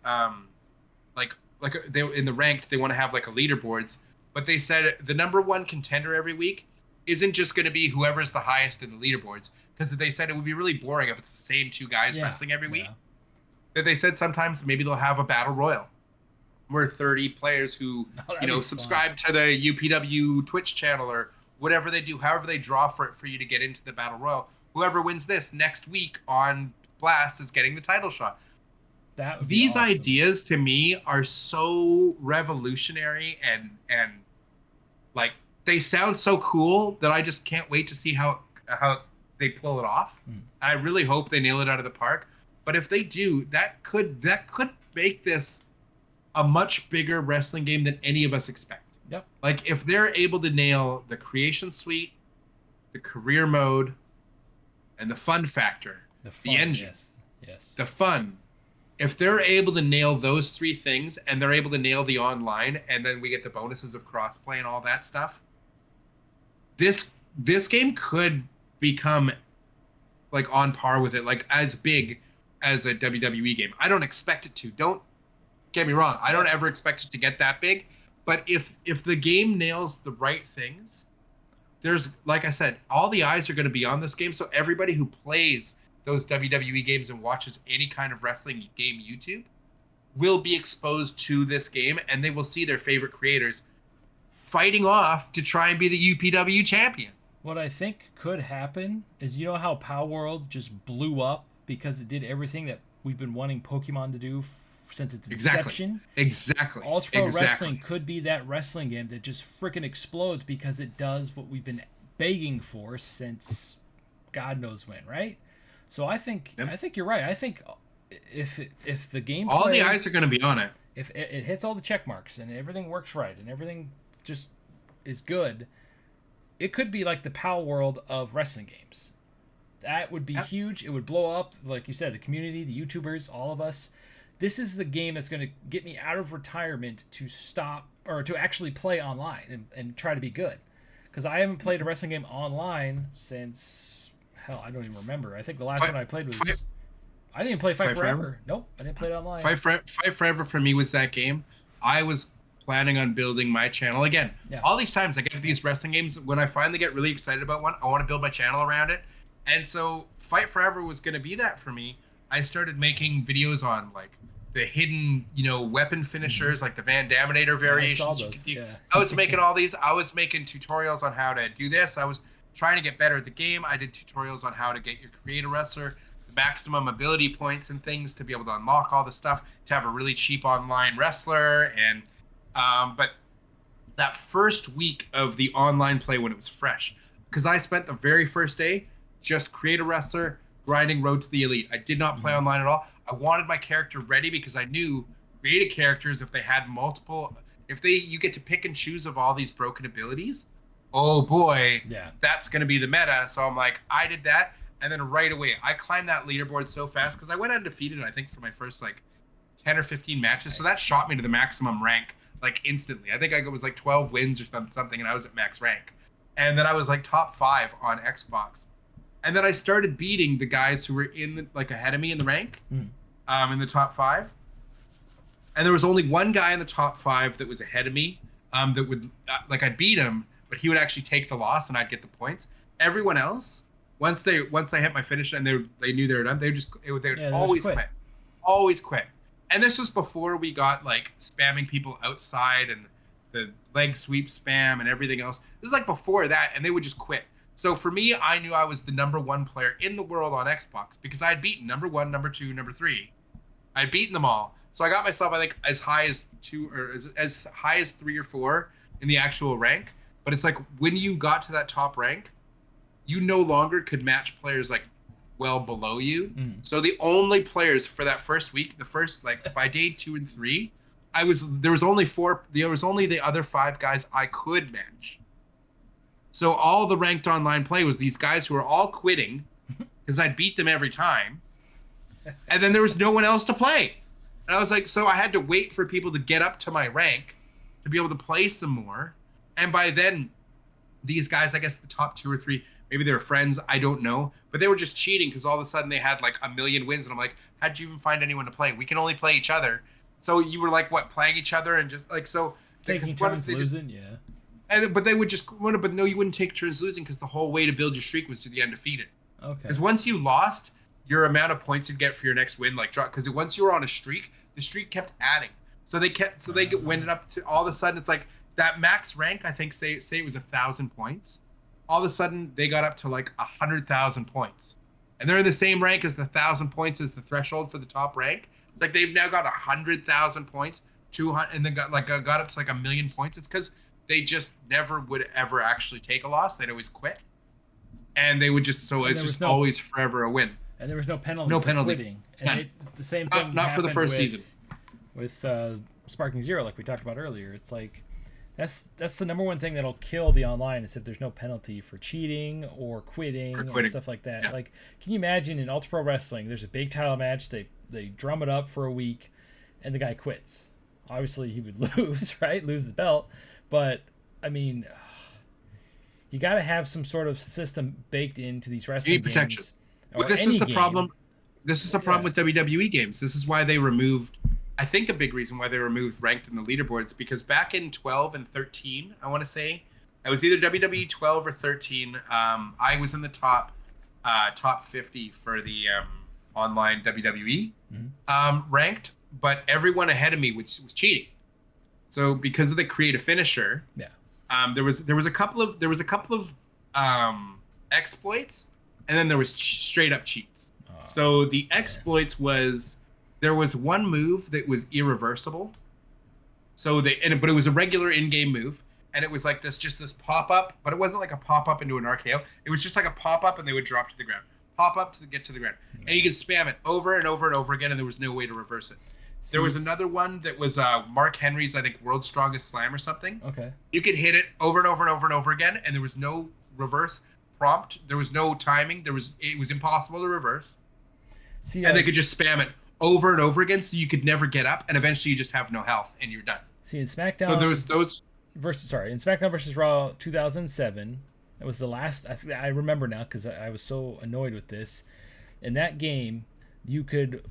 B: like they in the ranked, they want to have like a leaderboards, but they said the number one contender every week isn't just going to be whoever's the highest in the leaderboards, because they said it would be really boring if it's the same two guys wrestling every week. That they said sometimes maybe they'll have a battle royal where 30 players who subscribe to the UPW Twitch channel or whatever they do, however they draw for you to get into the battle royal. Whoever wins this next week on Blast is getting the title shot. These awesome. Ideas to me are so revolutionary and like they sound so cool that I just can't wait to see how they pull it off. I really hope they nail it out of the park. But if they do, that could make this a much bigger wrestling game than any of us expect.
A: Yep.
B: Like if they're able to nail the creation suite, the career mode, and the fun factor, the engine,
A: yes,
B: the fun. If they're able to nail those three things and they're able to nail the online, and then we get the bonuses of crossplay and all that stuff, this game could become like on par with it, like as big as a WWE game. I don't expect it to. Don't get me wrong. I don't ever expect it to get that big. But if the game nails the right things, there's, like I said, all the eyes are going to be on this game. So everybody who plays those WWE games and watches any kind of wrestling game YouTube will be exposed to this game, and they will see their favorite creators fighting off to try and be the UPW champion.
A: What I think could happen is, you know how Power World just blew up because it did everything that we've been wanting Pokemon to do since its inception?
B: Exactly.
A: Ultra Pro Wrestling could be that wrestling game that just freaking explodes because it does what we've been begging for since God knows when, right? So I think you're right. I think if the game
B: all the eyes are going to be on it.
A: If it hits all the check marks and everything works right and everything just is good, it could be like the Power World of wrestling games. That would be huge. It would blow up, like you said, the community, the YouTubers, all of us. This is the game that's going to get me out of retirement to stop or to actually play online and try to be good. Because I haven't played a wrestling game online since, hell, I don't even remember. I think the last one I played was... I didn't even play Fight Forever. Nope, I didn't play it online.
B: Fight Forever for me was that game. I was planning on building my channel again. Yeah. All these times I get these wrestling games, when I finally get really excited about one, I want to build my channel around it. And so Fight Forever was going to be that for me. I started making videos on like the hidden, weapon finishers, like the Van Daminator variations. I was making all these. I was making tutorials on how to do this. I was trying to get better at the game. I did tutorials on how to get your creator wrestler the maximum ability points and things to be able to unlock all the stuff to have a really cheap online wrestler. And but that first week of the online play when it was fresh, because I spent the very first day just create a wrestler, grinding road to the elite. I did not play online at all. I wanted my character ready because I knew created characters, if they had multiple, you get to pick and choose of all these broken abilities, oh boy, that's going to be the meta. So I'm like, I did that. And then right away, I climbed that leaderboard so fast because I went undefeated, I think, for my first like 10 or 15 matches. Nice. So that shot me to the maximum rank like instantly. I think I was like 12 wins or something, and I was at max rank. And then I was like top 5 on Xbox. And then I started beating the guys who were ahead of me in the rank, in the top 5. And there was only one guy in the top 5 that was ahead of me, that would I'd beat him, but he would actually take the loss and I'd get the points. Everyone else, once I hit my finish and they knew they were done, they would always quit. Always quit. And this was before we got like spamming people outside and the leg sweep spam and everything else. This is like before that, and they would just quit. So for me, I knew I was the number 1 player in the world on Xbox because I had beaten number 1, number 2, number 3. I had beaten them all. So I got myself, I think, as high as 2 or as high as 3 or 4 in the actual rank. But it's like when you got to that top rank, you no longer could match players like well below you. So the only players for that first week, the first like by day 2 and 3, there was only the other 5 guys I could match. So all the ranked online play was these guys who were all quitting because I'd beat them every time. And then there was no one else to play. And I was like, so I had to wait for people to get up to my rank to be able to play some more. And by then, these guys, I guess the top 2 or 3, maybe they were friends, I don't know. But they were just cheating because all of a sudden they had like 1 million wins. And I'm like, how'd you even find anyone to play? We can only play each other. So you were like, what, playing each other and just like, so.
A: Taking turns losing, yeah.
B: But they would just, but no, you wouldn't take turns losing because the whole way to build your streak was to the undefeated.
A: Okay.
B: Because once you lost, your amount of points you'd get for your next win like drop. Because once you were on a streak, the streak kept adding. So they went up to all of a sudden it's like that max rank. I think say it was 1,000 points. All of a sudden they got up to like 100,000 points, and they're in the same rank as the 1,000 points as the threshold for the top rank. It's like they've now got 100,000 points, 200, and then got up to like 1 million points. It's because they just never would ever actually take a loss. They'd always quit, and they would just it's just always forever a win.
A: And there was no penalty. For quitting. And the same thing.
B: Not for the first season.
A: With Sparking Zero, like we talked about earlier, it's like that's the number one thing that'll kill the online is if there's no penalty for cheating or quitting and stuff like that. Yeah. Like, can you imagine in Ultra Pro Wrestling, there's a big title match, they drum it up for a week, and the guy quits. Obviously, he would lose, right? Lose the belt, but I mean, you got to have some sort of system baked into these wrestling games.
B: But this is the problem. This is the problem with WWE games. This is why they removed. I think a big reason why they removed ranked in the leaderboards, because back in 12 and 13, I want to say, it was either WWE 12 or 13. I was in the top 50 for the online WWE ranked, but everyone ahead of me was cheating. So because of the create a finisher, there was a couple of exploits, and then there was straight up cheats. So the exploits was. There was one move that was irreversible. So but it was a regular in-game move, and it was like this pop-up, but it wasn't like a pop-up into an RKO. It was just like a pop-up, and they would drop to the ground. Pop up to get to the ground. And you could spam it over and over and over again, and there was no way to reverse it. There was another one that was Mark Henry's, I think, World's Strongest Slam or something.
A: Okay.
B: You could hit it over and over and over and over again, and there was no reverse prompt. There was no timing. It was impossible to reverse. And they could just spam it over and over again, so you could never get up, and eventually you just have no health and you're done.
A: See, in SmackDown,
B: so there was those
A: in SmackDown versus Raw 2007, that was the last. I remember now because I was so annoyed with this. In that game, you could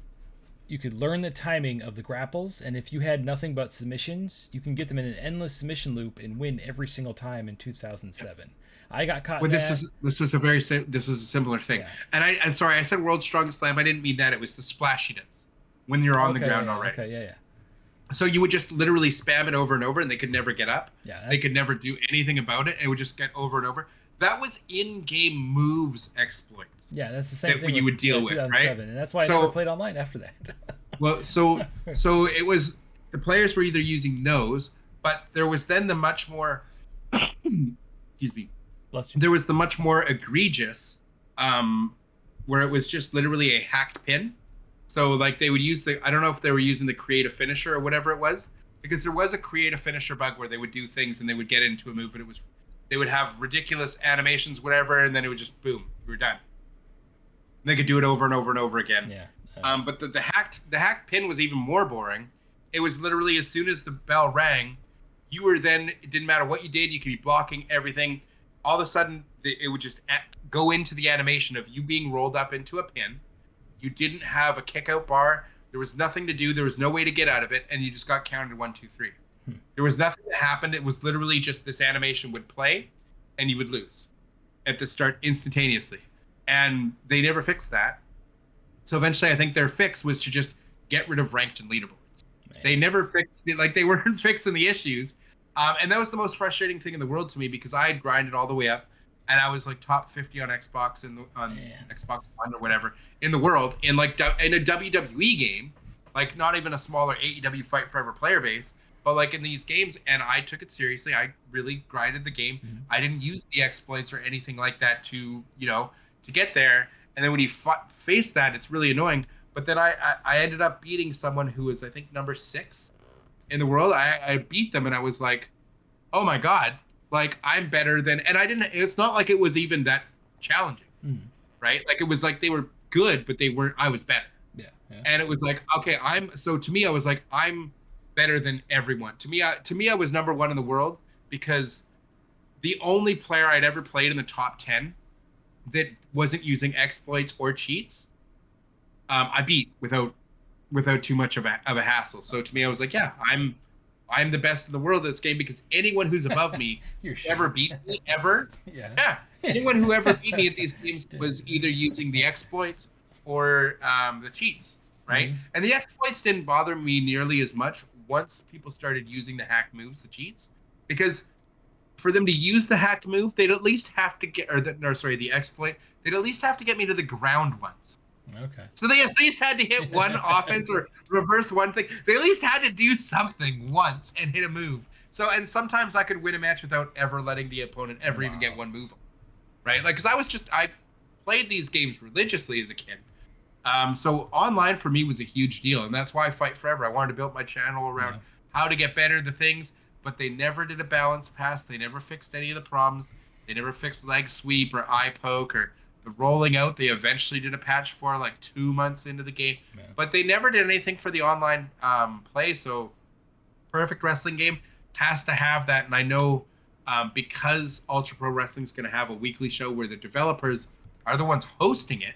A: learn the timing of the grapples, and if you had nothing but submissions, you can get them in an endless submission loop and win every single time in 2007. I got caught.
B: Well, this was a similar thing. Yeah. And I'm sorry, I said World's Strongest Slam. I didn't mean that. It was the splash he does when you're on the ground already.
A: Okay, yeah.
B: So you would just literally spam it over and over, and they could never get up.
A: Yeah.
B: They could never do anything about it. It would just get over and over. That was in-game moves exploits.
A: Yeah, that's the same thing
B: you would deal with, right?
A: And that's why I never played online after that.
B: Well, so it was the players were either using those, but there was then the much more. Excuse me. There was the much more egregious, where it was just literally a hacked pin. So like they would use I don't know if they were using the creative finisher or whatever it was, because there was a creative finisher bug where they would do things and they would get into a move and they would have ridiculous animations, whatever, and then it would just boom, we were done. And they could do it over and over and over again.
A: Yeah.
B: But the hacked pin was even more boring. It was literally as soon as the bell rang, it didn't matter what you did, you could be blocking everything. All of a sudden, it would just go into the animation of you being rolled up into a pin. You didn't have a kick-out bar. There was nothing to do. There was no way to get out of it, and you just got counted 1, 2, 3. There was nothing that happened. It was literally just this animation would play, and you would lose at the start instantaneously. And they never fixed that. So eventually, I think their fix was to just get rid of ranked and leaderboards. Man. They never fixed it. Like, they weren't fixing the issues. And that was the most frustrating thing in the world to me, because I had grinded all the way up, and I was like top 50 on Xbox on Xbox One or whatever in the world in a WWE game, like not even a smaller AEW Fight Forever player base, but like in these games, and I took it seriously. I really grinded the game. I didn't use the exploits or anything like that to get there. And then when you face that, it's really annoying. But then I ended up beating someone who was, I think, number 6 in the world. I beat them, and I was like, oh my God, like I'm better than, and I didn't, it's not like it was even that challenging, right? Like it was like they were good, but they weren't, I was better.
A: Yeah.
B: And it was like, okay, so to me, I was like, I'm better than everyone. To me, I was number 1 in the world because the only player I'd ever played in the top 10 that wasn't using exploits or cheats, I beat without too much of a hassle. So to me, I was like, yeah, I'm the best in the world at this game because anyone who's above me ever beat me ever. Yeah. Anyone who ever beat me at these games was either using the exploits or the cheats, right? And the exploits didn't bother me nearly as much once people started using the hacked moves, the cheats, because for them to use the hacked move, they'd at least have to get, the exploit, they'd at least have to get me to the ground once.
A: Okay.
B: So they at least had to hit one offense or reverse one thing. They at least had to do something once and hit a move. So, and sometimes I could win a match without ever letting the opponent ever even get one move, right? Like, because I played these games religiously as a kid. So online for me was a huge deal, and that's why I Fight Forever. I wanted to build my channel around how to get better at the things, but they never did a balance pass. They never fixed any of the problems. They never fixed leg sweep or eye poke or the rolling out. They eventually did a patch for like 2 months into the game, but they never did anything for the online play. So Perfect Wrestling game has to have that. And I know because Ultra Pro Wrestling is going to have a weekly show where the developers are the ones hosting it,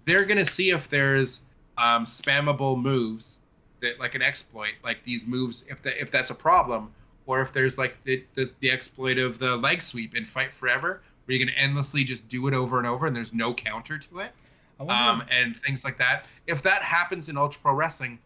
B: they're going to see if there's spammable moves that, like an exploit, like these moves, if that's a problem, or if there's like the exploit of the leg sweep in Fight Forever, where you can endlessly just do it over and over and there's no counter to it, and things like that. If that happens in Ultra Pro Wrestling,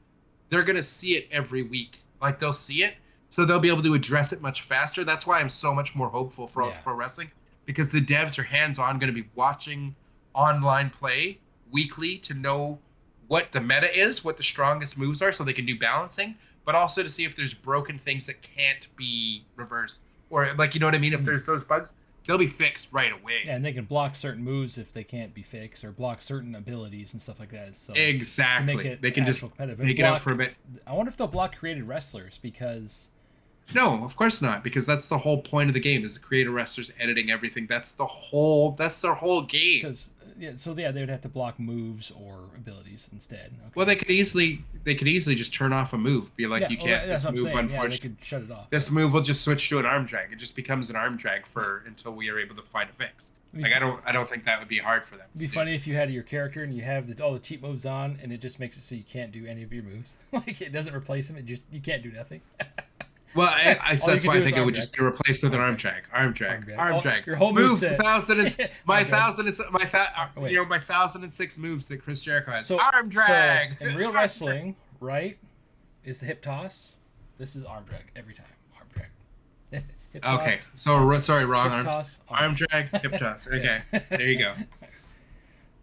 B: they're going to see it every week. Like, they'll see it, so they'll be able to address it much faster. That's why I'm so much more hopeful for Ultra Pro Wrestling, because the devs are hands-on going to be watching online play weekly to know what the meta is, what the strongest moves are, so they can do balancing, but also to see if there's broken things that can't be reversed. Or, like, you know what I mean? If there's those bugs, they'll be fixed right away.
A: Yeah, and they can block certain moves if they can't be fixed, or block certain abilities and stuff like that. So
B: exactly. They can just take it out for a bit.
A: I wonder if they'll block created wrestlers, because...
B: No, of course not, because that's the whole point of the game, is the creative wrestlers editing everything. That's their whole game.
A: Because they would have to block moves or abilities instead. Okay.
B: Well, they could easily just turn off a move. Be like, you can't. This move, unfortunately,
A: they could shut it off.
B: This move will just switch to an arm drag. It just becomes an arm drag until we are able to find a fix. Like, I don't think that would be hard for them.
A: It'd be funny if you had your character and you have all the cheat moves on, and it just makes it so you can't do any of your moves. Like, it doesn't replace them. You can't do nothing.
B: Well, that's why I think it would just be replaced with an arm drag.
A: Your whole move set.
B: My 1006 moves that Chris Jericho has.
A: So,
B: arm drag.
A: So in real wrestling, right, is the hip toss. This is arm drag every time. Arm drag.
B: Hip okay, toss, so sorry, wrong arm. Arm drag, hip toss. Okay, there you go.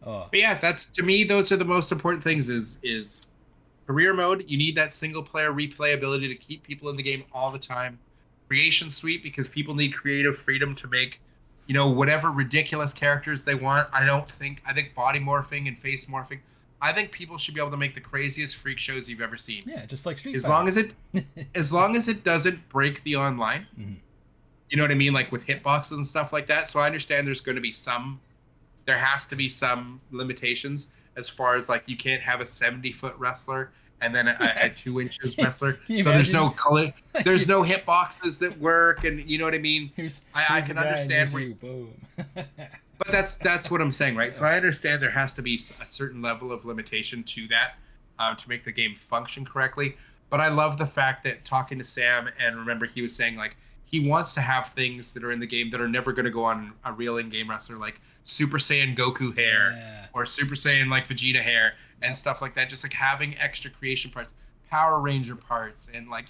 B: But yeah, that's, to me, those are the most important things. Is career mode, you need that single player replayability to keep people in the game all the time. Creation suite, because people need creative freedom to make, whatever ridiculous characters they want. I think body morphing and face morphing, I think people should be able to make the craziest freak shows you've ever seen.
A: Yeah, just like Street
B: Fighter. As long as it doesn't break the online. Mm-hmm. You know what I mean? Like with hitboxes and stuff like that. So I understand there has to be some limitations, as far as, like, you can't have a 70-foot wrestler and then a 2 inches wrestler. So there's no color, there's no hitboxes that work, and you know what I mean? I can understand where
A: boom.
B: But that's what I'm saying, right? So I understand there has to be a certain level of limitation to that to make the game function correctly. But I love the fact that, talking to Sam, and remember, he was saying, like, he wants to have things that are in the game that are never going to go on a real in-game wrestler, like Super Saiyan Goku hair, or Super Saiyan, like, Vegeta hair, and stuff like that. Just, like, having extra creation parts, Power Ranger parts, and, like,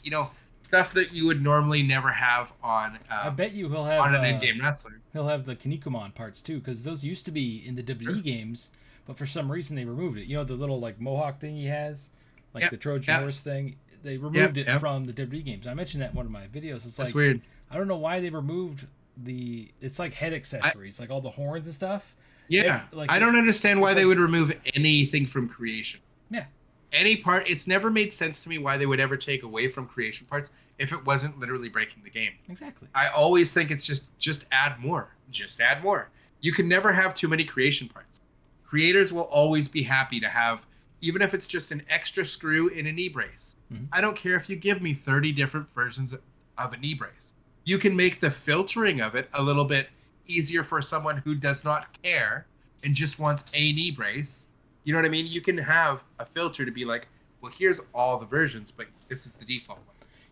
B: stuff that you would normally never have on.
A: I bet you he'll have
B: on an in-game wrestler.
A: He'll have the Kinnikuman parts too, because those used to be in the WWE games, but for some reason they removed it. The little, like, mohawk thing he has, like the Trojan horse thing. They removed it from the WWE games. I mentioned that in one of my videos. It's
B: That's weird.
A: I don't know why they removed it's like head accessories, like all the horns and stuff.
B: Yeah, I don't understand why they would remove anything from creation.
A: Yeah.
B: Any part, it's never made sense to me why they would ever take away from creation parts if it wasn't literally breaking the game.
A: Exactly.
B: I always think it's just add more. Just add more. You can never have too many creation parts. Creators will always be happy to have, even if it's just an extra screw in a knee brace. Mm-hmm. I don't care if you give me 30 different versions of a knee brace. You can make the filtering of it a little bit easier for someone who does not care and just wants a knee brace. You know what I mean? You can have a filter to be like, well, here's all the versions, but this is the default one.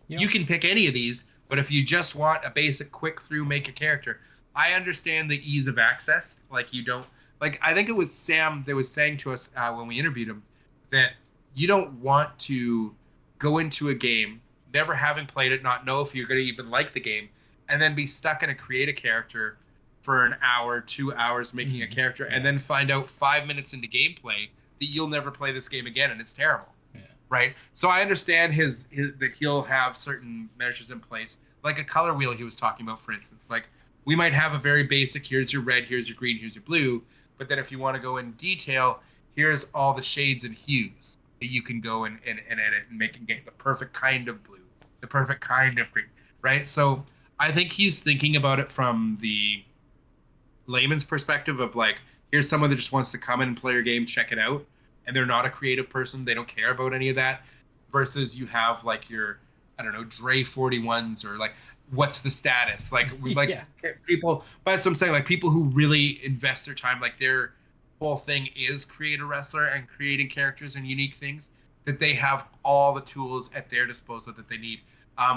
B: You can pick any of these, but if you just want a basic quick through make a character, I understand the ease of access. Like you don't, like I think it was Sam that was saying to us when we interviewed him that you don't want to go into a game, never having played it, not know if you're going to even like the game, and then be stuck in a create a character for an hour, 2 hours making a character, and then find out 5 minutes into gameplay that you'll never play this game again, and it's terrible. Yeah. Right? So I understand his that he'll have certain measures in place, like a color wheel he was talking about, for instance. Like, we might have a very basic, here's your red, here's your green, here's your blue, but then if you want to go in detail, here's all the shades and hues that you can go and edit and make and get the perfect kind of blue, the perfect kind of green, right? So I think he's thinking about it from the layman's perspective of like, here's someone that just wants to come in and play your game, check it out, and they're not a creative person, they don't care about any of that, versus you have like your, I don't know, Dre 41s or like, what's the status, like people, but that's what I'm saying, like people who really invest their time, like their whole thing is create a wrestler and creating characters and unique things, that they have all the tools at their disposal that they need,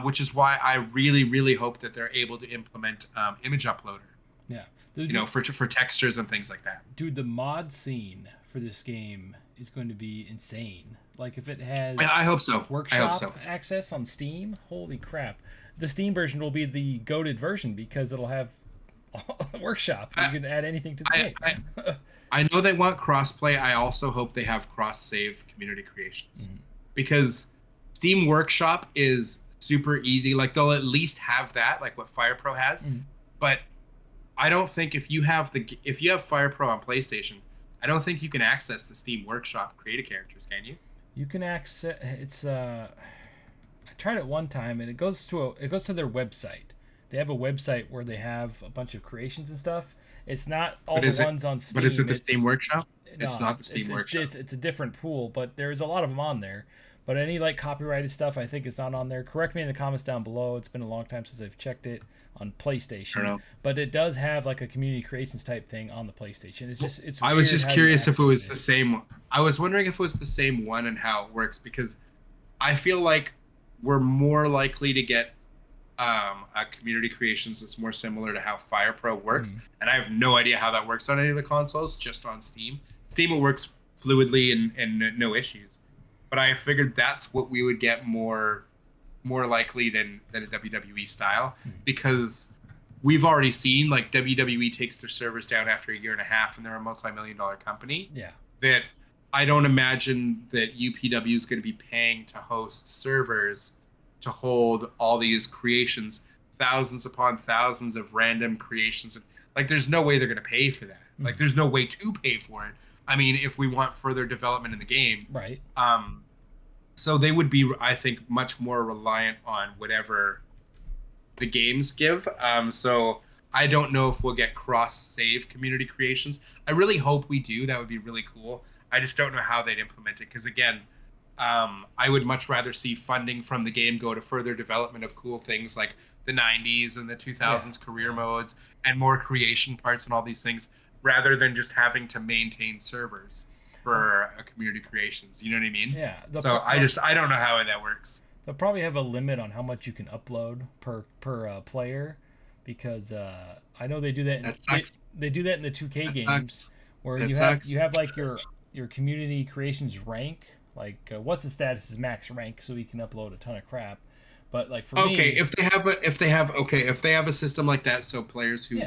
B: which is why I really hope that they're able to implement image uploader.
A: Yeah.
B: You know, for textures and things like that.
A: Dude, the mod scene for this game is going to be insane. Like if it has
B: I hope so.
A: Workshop access on Steam, holy crap. The Steam version will be the goated version because it'll have Workshop. You can add anything to the game.
B: I know they want crossplay. I also hope they have cross-save community creations. Because Steam Workshop is super easy. Like they'll at least have that, like what Fire Pro has. But I don't think if you have Fire Pro on PlayStation, I don't think you can access the Steam Workshop creative characters, can you?
A: You can access it's I tried it one time and it goes to their website. They have a website where they have a bunch of creations and stuff. It's not all the ones on Steam.
B: But is it the Steam Workshop? It's not the Steam Workshop.
A: It's a different pool, but there's a lot of them on there. But any like copyrighted stuff, I think is not on there. Correct me in the comments down below. It's been a long time since I've checked it on PlayStation. But it does have like a community creations type thing on the PlayStation.
B: I was just curious if it was the same. I was wondering if it was the same one and how it works, because I feel like we're more likely to get a community creations that's more similar to how Fire Pro works, and I have no idea how that works on any of the consoles, just on Steam. Steam, it works fluidly and no issues. But I figured that's what we would get more likely than a WWE style, because we've already seen like WWE takes their servers down after a year and a half, and they're a multi-million-dollar company.
A: Yeah.
B: That I don't imagine that UPW is going to be paying to host servers to hold all these creations, thousands upon thousands of random creations. Like, there's no way they're going to pay for that. Like, there's no way to pay for it. I mean, if we want further development in the game.
A: Right.
B: So they would be, I think, much more reliant on whatever the games give. So I don't know if we'll get cross-save community creations. I really hope we do. That would be really cool. I just don't know how they'd implement it. Because, again, I would much rather see funding from the game go to further development of cool things like the 90s and the 2000s career modes and more creation parts and all these things, rather than just having to maintain servers for community creations. You know what I mean?
A: Yeah.
B: So I don't know how that works.
A: They'll probably have a limit on how much you can upload per player, because I know they do that. They do that in the 2K games, where you have like your community creations rank. Like what's the status is max rank, so we can upload a ton of crap. But like for me,
B: if they have a system like that, so players who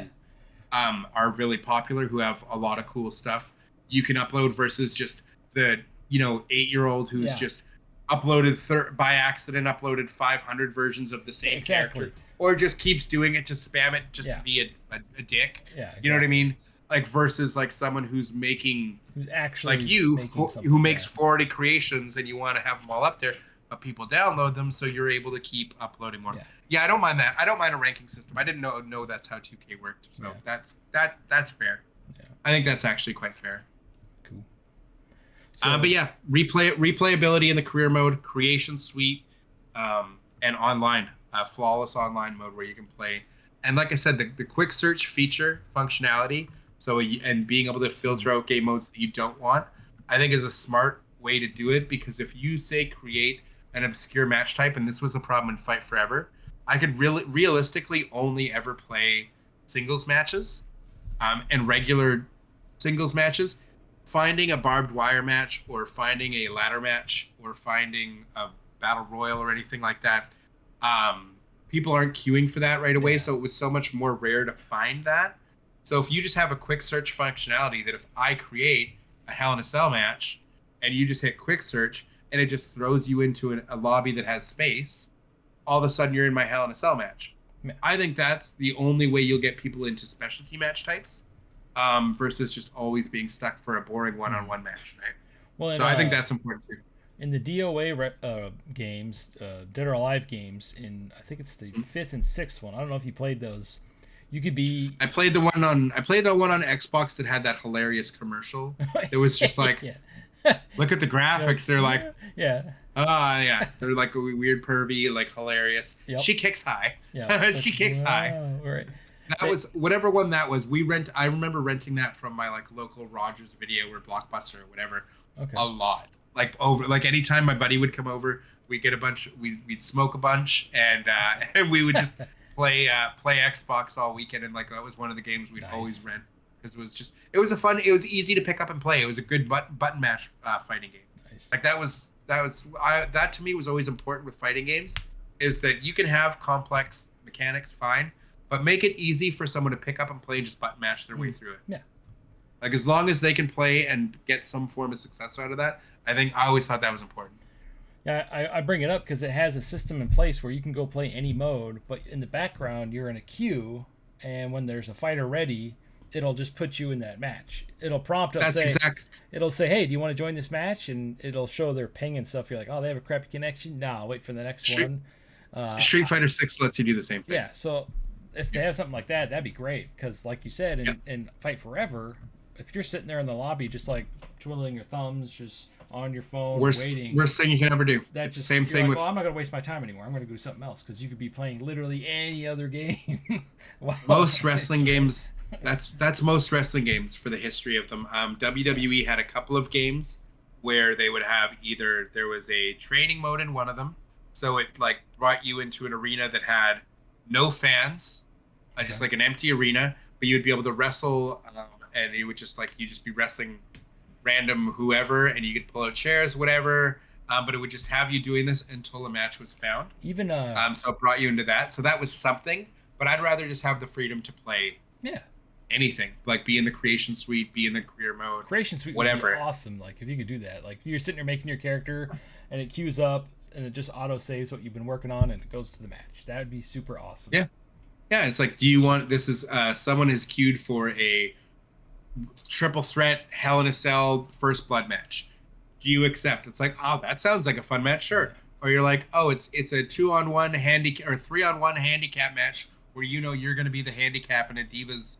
B: are really popular, who have a lot of cool stuff, you can upload, versus just the 8-year-old who's just uploaded by accident uploaded 500 versions of the same character, or just keeps doing it to spam it just to be a dick.
A: Yeah, exactly.
B: You know what I mean? like versus like someone who's making
A: who's actually
B: like you who makes
A: yeah.
B: 40 creations and you want to have them all up there, but people download them, so you're able to keep uploading more.
A: Yeah.
B: Yeah, I don't mind that. I don't mind a ranking system. I didn't know that's how 2K worked, so
A: Yeah.
B: that's fair.
A: Yeah.
B: I think that's actually quite fair.
A: Cool. So,
B: But yeah, replayability in the career mode, creation suite, and online, flawless online mode where you can play. And like I said, the quick search feature functionality, and being able to filter out game modes that you don't want, I think is a smart way to do it. Because if you say create an obscure match type, and this was a problem in Fight Forever, I could realistically only ever play singles matches, and regular singles matches. Finding a barbed wire match or finding a ladder match or finding a battle royal or anything like that, people aren't queuing for that right away. So it was so much more rare to find that. So if you just have a quick search functionality that if I create a Hell in a Cell match and you just hit quick search and it just throws you into a lobby that has space, all of a sudden you're in my Hell in a Cell match. I think that's the only way you'll get people into specialty match types, versus just always being stuck for a boring one-on-one match, right? Well, so I think that's important too.
A: In the DOA games, Dead or Alive games, I think it's the 5th and 6th one. I don't know if you played those. You could be.
B: I played the one on Xbox that had that hilarious commercial. It was just like, look at the graphics. They're like,
A: yeah.
B: Yeah. They're like a weird, pervy, like hilarious. Yep. She kicks high.
A: Yeah.
B: She kicks high.
A: Right.
B: That was whatever one that was. I remember renting that from my like local Rogers Video or Blockbuster or whatever.
A: Okay.
B: A lot. Like anytime my buddy would come over, we'd get a bunch. We'd smoke a bunch, and we would just play Xbox all weekend. And like that was one of the games we'd always rent because it was easy to pick up and play. It was a good button mash fighting game.
A: Nice.
B: Like that to me was always important with fighting games, is that you can have complex mechanics, fine. But make it easy for someone to pick up and play and just button mash their way through it.
A: Yeah.
B: Like as long as they can play and get some form of success out of that, I always thought that was important.
A: Yeah, I bring it up because it has a system in place where you can go play any mode, but in the background you're in a queue, and when there's a fighter ready, it'll just put you in that match. It'll prompt up. It'll say, "Hey, do you want to join this match?" And it'll show their ping and stuff. You're like, "Oh, they have a crappy connection." No, I'll wait for the next one.
B: Street Fighter 6 lets you do the same thing.
A: Yeah, so if they have something like that, that'd be great. Because, like you said, in Fight Forever, if you're sitting there in the lobby just like twiddling your thumbs, just on your phone, waiting.
B: Worst thing you can ever do.
A: That's the same thing. Well, I'm not going to waste my time anymore. I'm going to do something else because you could be playing literally any other game.
B: Most wrestling games. That's most wrestling games for the history of them. WWE had a couple of games where they would have either there was a training mode in one of them, so it like brought you into an arena that had no fans, just like an empty arena, but you'd be able to wrestle, and it would just like you just be wrestling random whoever, and you could pull out chairs, whatever. But it would just have you doing this until a match was found.
A: Even
B: so it brought you into that. So that was something. But I'd rather just have the freedom to play. Anything, like be in the creation suite, be in the career mode.
A: Creation suite, whatever. Would be awesome. Like if you could do that, like you're sitting there making your character, and it queues up, and it just auto saves what you've been working on, and it goes to the match. That would be super awesome.
B: Yeah. It's like, do you want this? Is someone is queued for a triple threat Hell in a Cell first blood match? Do you accept? It's like, oh, that sounds like a fun match, sure. Yeah. Or you're like, oh, it's a 2-on-1 handicap or 3-on-1 handicap match where you're going to be the handicap in a Divas.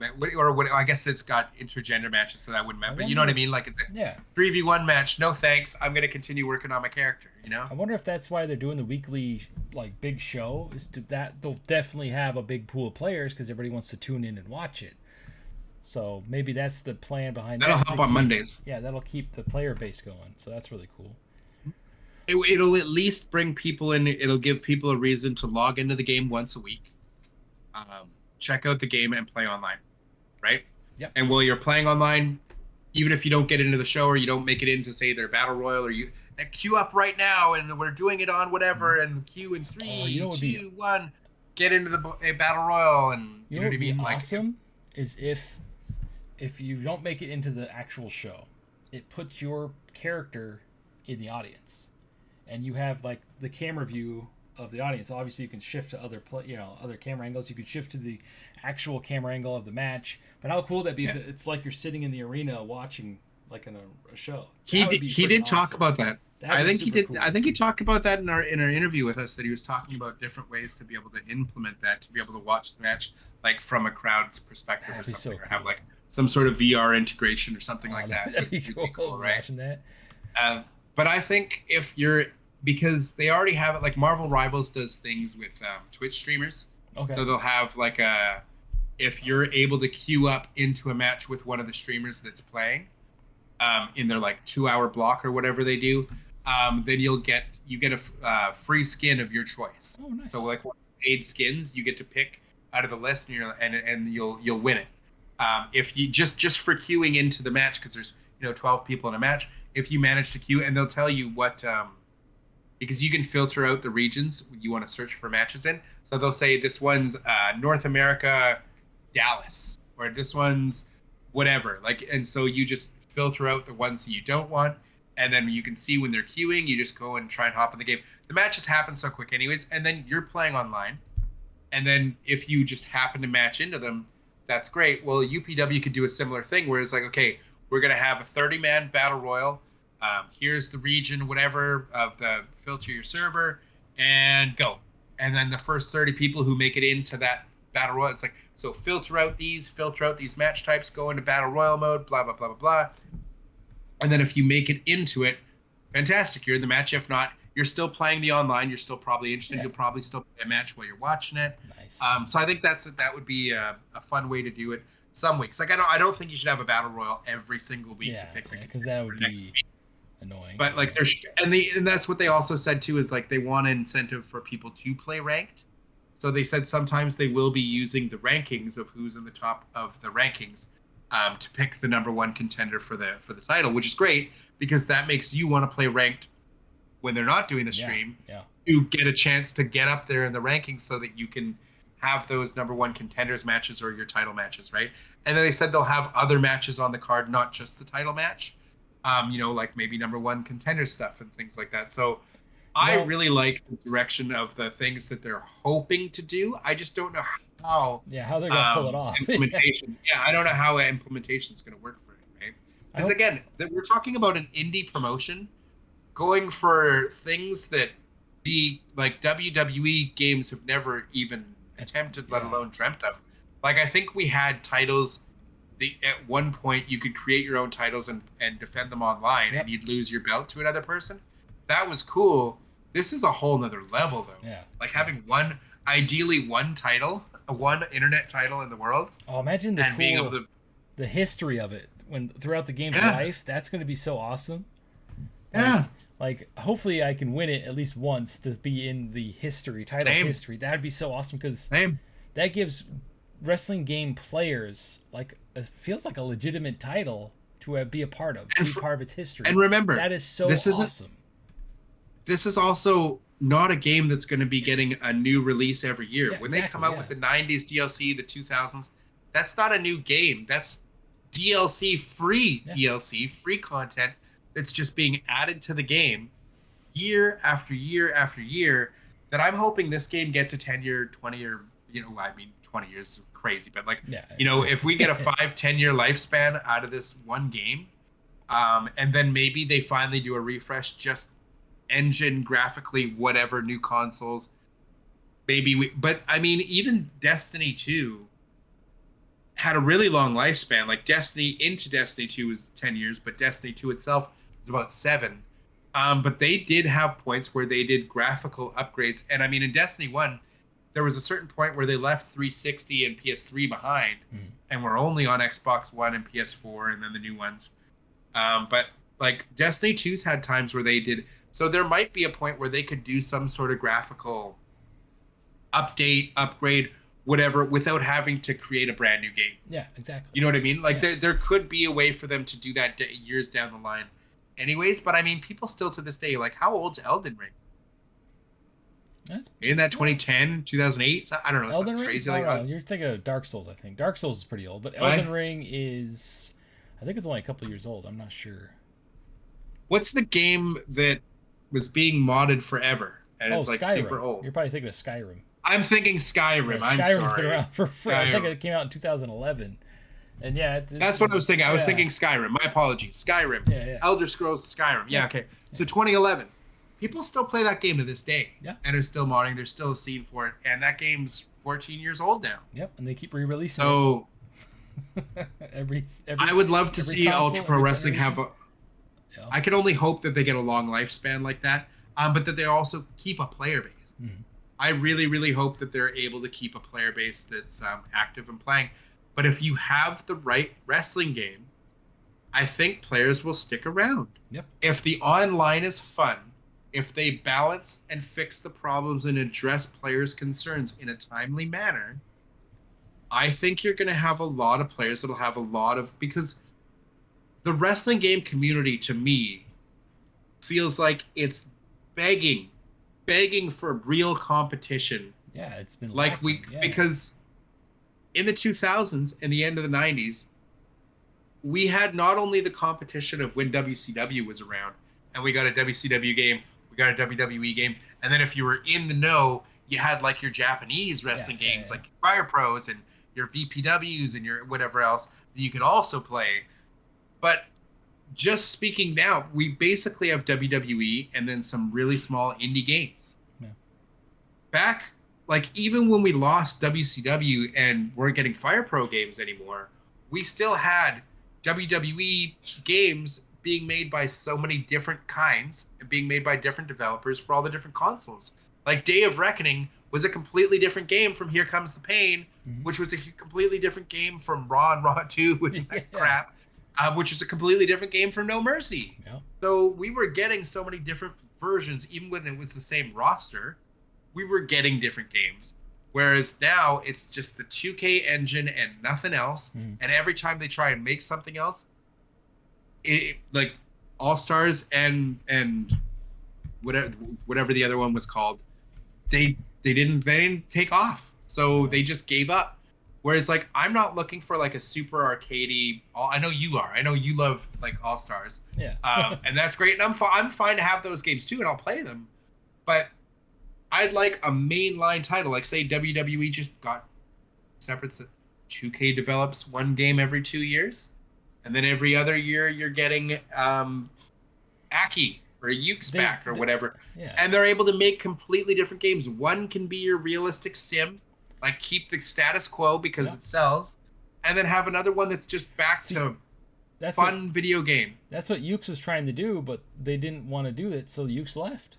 B: I guess it's got intergender matches, so that wouldn't matter. But you know what I mean? Like it's a 3v1 match. No thanks. I'm gonna continue working on my character. I
A: wonder if that's why they're doing the weekly like big show. They'll definitely have a big pool of players because everybody wants to tune in and watch it. So maybe that's the plan behind that.
B: That'll help on Mondays.
A: Yeah, that'll keep the player base going. So that's really cool.
B: It'll at least bring people in. It'll give people a reason to log into the game once a week, check out the game, and play online. Right?
A: Yep.
B: And while you're playing online, even if you don't get into the show or you don't make it into, say, their battle royal, or you queue up right now and we're doing it on whatever, and queue in 3, 2, 1, get into the battle royal, and
A: you know what would be awesome is if you don't make it into the actual show, it puts your character in the audience, and you have like the camera view of the audience. Obviously, you can shift to other camera angles. You can shift to the actual camera angle of the match. But how cool would that be if it's like you're sitting in the arena watching like in a show?
B: He did talk
A: awesome.
B: about that. I think he did.
A: Cool.
B: I think he talked about that in our interview with us, that he was talking about different ways to be able to implement that, to be able to watch the match like from a crowd's perspective or something,
A: so cool.
B: Or have like some sort of VR integration or something like that.
A: That'd be cool, right? Watching that.
B: But I think because they already have it, like Marvel Rivals does things with Twitch streamers.
A: Okay.
B: So they'll have like if you're able to queue up into a match with one of the streamers that's playing, in their like 2-hour block or whatever they do, then you get a free skin of your choice.
A: Oh, nice.
B: So like paid skins, you get to pick out of the list, and you'll win it. If you just for queuing into the match, because there's 12 people in a match, if you manage to queue, and they'll tell you what because you can filter out the regions you want to search for matches in. So they'll say this one's North America, Dallas, or this one's whatever. Like, and so you just filter out the ones that you don't want, and then you can see when they're queuing, you just go and try and hop in the game. The matches happen so quick anyways, and then you're playing online. And then if you just happen to match into them, that's great. Well, UPW could do a similar thing where it's like, okay, we're going to have a 30-man battle royal. Here's the region, whatever, of the filter your server, and go. And then the first 30 people who make it into that battle royal, it's like, so filter out these match types, go into battle royal mode, blah, blah, blah, blah, blah. And then if you make it into it, fantastic, you're in the match. If not, you're still playing the online. You're still probably interested. Yeah. You'll probably still play a match while you're watching it.
A: Nice.
B: So I think that would be a fun way to do it some weeks. Like, I don't think you should have a battle royal every single week to pick the
A: because that would be annoying.
B: But like and that's what they also said too, is like they want an incentive for people to play ranked. So they said sometimes they will be using the rankings of who's in the top of the rankings to pick the number one contender for the title, which is great because that makes you want to play ranked when they're not doing the stream. To get a chance to get up there in the rankings so that you can have those number one contenders matches or your title matches, right? And then they said they'll have other matches on the card, not just the title match. Like maybe number one contender stuff and things like that. So I really like the direction of the things that they're hoping to do. I just don't know how.
A: Yeah, how they're gonna pull it off.
B: Implementation. I don't know how implementation is gonna work for it, right? Because again, we're talking about an indie promotion going for things that the like WWE games have never even attempted, let alone dreamt of. Like, I think we had titles. At one point, you could create your own titles and defend them online, and you'd lose your belt to another person. That was cool. This is a whole nother level, though.
A: Yeah.
B: Like having ideally one title, one internet title in the world.
A: Oh, imagine the history of it throughout the game's life. That's going to be so awesome. Like, hopefully I can win it at least once to be in the history, history. That'd be so awesome because that gives wrestling game players, like, it feels like a legitimate title to be a part of, be part of its history.
B: And remember,
A: that is so awesome.
B: This is also not a game that's going to be getting a new release every year. When they come out with the 90s DLC, the 2000s, that's not a new game. That's DLC, free DLC, free content that's just being added to the game year after year after year, that I'm hoping this game gets a 10-year, 20-year, 20 years is crazy, but like, if we get a 5-10 year lifespan out of this one game, and then maybe they finally do a refresh, just engine, graphically, whatever, new consoles, but I mean, even Destiny 2 had a really long lifespan. Like Destiny 2 was 10 years, but Destiny 2 itself is about 7. But they did have points where they did graphical upgrades. And I mean, in Destiny 1, there was a certain point where they left 360 and PS3 behind, and were only on Xbox One and PS4 and then the new ones. But like Destiny 2's had times where they did. So there might be a point where they could do some sort of graphical update, upgrade, whatever, without having to create a brand new game.
A: Yeah, exactly.
B: You know what I mean? Like there could be a way for them to do that years down the line. Anyways, but I mean, people still to this day, like, how old's Elden Ring? In that 2010, 2008? I don't know.
A: Elden Ring?
B: Crazy.
A: You're thinking of Dark Souls, I think. Dark Souls is pretty old, but Elden Ring is, I think it's only a couple years old. I'm not sure.
B: What's the game that was being modded forever? and
A: Oh,
B: it's like
A: Skyrim.
B: super old.
A: You're probably thinking of Skyrim.
B: I'm thinking Skyrim.
A: Yeah,
B: I'm
A: Skyrim's
B: sorry.
A: been around for I think
B: Skyrim.
A: it came out in 2011. And yeah,
B: That's what I was thinking. I was thinking Skyrim. My apologies. Skyrim.
A: Yeah.
B: Elder Scrolls Skyrim. Yeah, okay. So 2011. People still play that game to this day.
A: Yeah.
B: And are still modding. There's still a scene for it. And that game's 14 years old now.
A: Yep, and they keep re-releasing
B: so
A: it. every
B: I would love to see
A: console,
B: Ultra Pro Wrestling have a...
A: Yeah.
B: I can only hope that they get a long lifespan like that. But that they also keep a player base.
A: Mm-hmm.
B: I really, really hope that they're able to keep a player base that's active and playing. But if you have the right wrestling game, I think players will stick around.
A: Yep.
B: If the online is fun, if they balance and fix the problems and address players' concerns in a timely manner, I think you're going to have a lot of players that'll have a lot of... Because the wrestling game community, to me, feels like it's begging for real competition.
A: Yeah, it's been
B: like
A: lacking.
B: Because in the 2000s and the end of the 90s, we had not only the competition of when WCW was around, and we got a WCW game, we got a WWE game, and then if you were in the know, you had like your Japanese wrestling games, like Fire Pros and your VPWs and your whatever else that you could also play. But just speaking now, we basically have WWE and then some really small indie games.
A: Yeah.
B: Back, like even when we lost WCW and weren't getting Fire Pro games anymore, we still had WWE games being made by so many different kinds, being made by different developers for all the different consoles. Like Day of Reckoning was a completely different game from Here Comes the Pain, which was a completely different game from Raw and Raw 2 and that crap. Which is a completely different game from No Mercy.
A: Yeah.
B: So we were getting so many different versions, even when it was the same roster, we were getting different games. Whereas now it's just the 2K engine and nothing else. And every time they try and make something else, it like All Stars and whatever the other one was called, they didn't take off. So they just gave up. Whereas, like, I'm not looking for, like, a super arcadey... I know you are. I know you love, like, All-Stars.
A: Yeah.
B: And that's great. And I'm fine to have those games, too, and I'll play them. But I'd like a mainline title. Like, say, WWE just got separate... 2K develops one game every 2 years. And then every other year, you're getting Aki or Yuke's back or whatever.
A: Yeah.
B: And they're able to make completely different games. One can be your realistic sim. Like, keep the status quo because it sells. And then have another one that's just back to fun video game.
A: That's what Ukes was trying to do, but they didn't want to do it, so Ukes left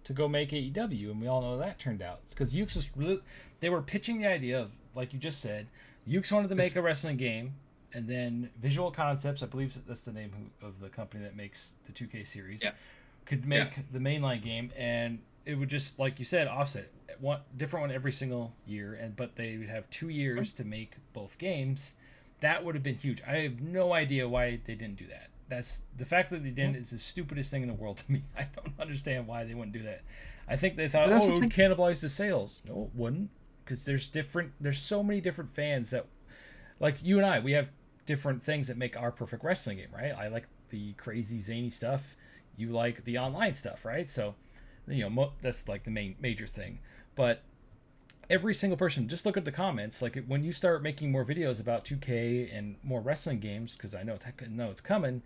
A: to go make AEW, and we all know how that turned out. Because Ukes was really... They were pitching the idea of, like you just said, Ukes wanted to make a wrestling game, and then Visual Concepts, I believe that's the name of the company that makes the 2K series, could make the mainline game, and it would just, like you said, offset different one every single year, but they would have 2 years to make both games. That would have been huge. I have no idea why they didn't do that. That's the fact that they didn't is the stupidest thing in the world to me. I don't understand why they wouldn't do that. I think they thought, it would cannibalize the sales. No, it wouldn't, because there's so many different fans that, like you and I, we have different things that make our perfect wrestling game, right? I like the crazy zany stuff. You like the online stuff, right? So, that's like the major thing. But every single person, just look at the comments. Like when you start making more videos about 2K and more wrestling games, because I know it's coming.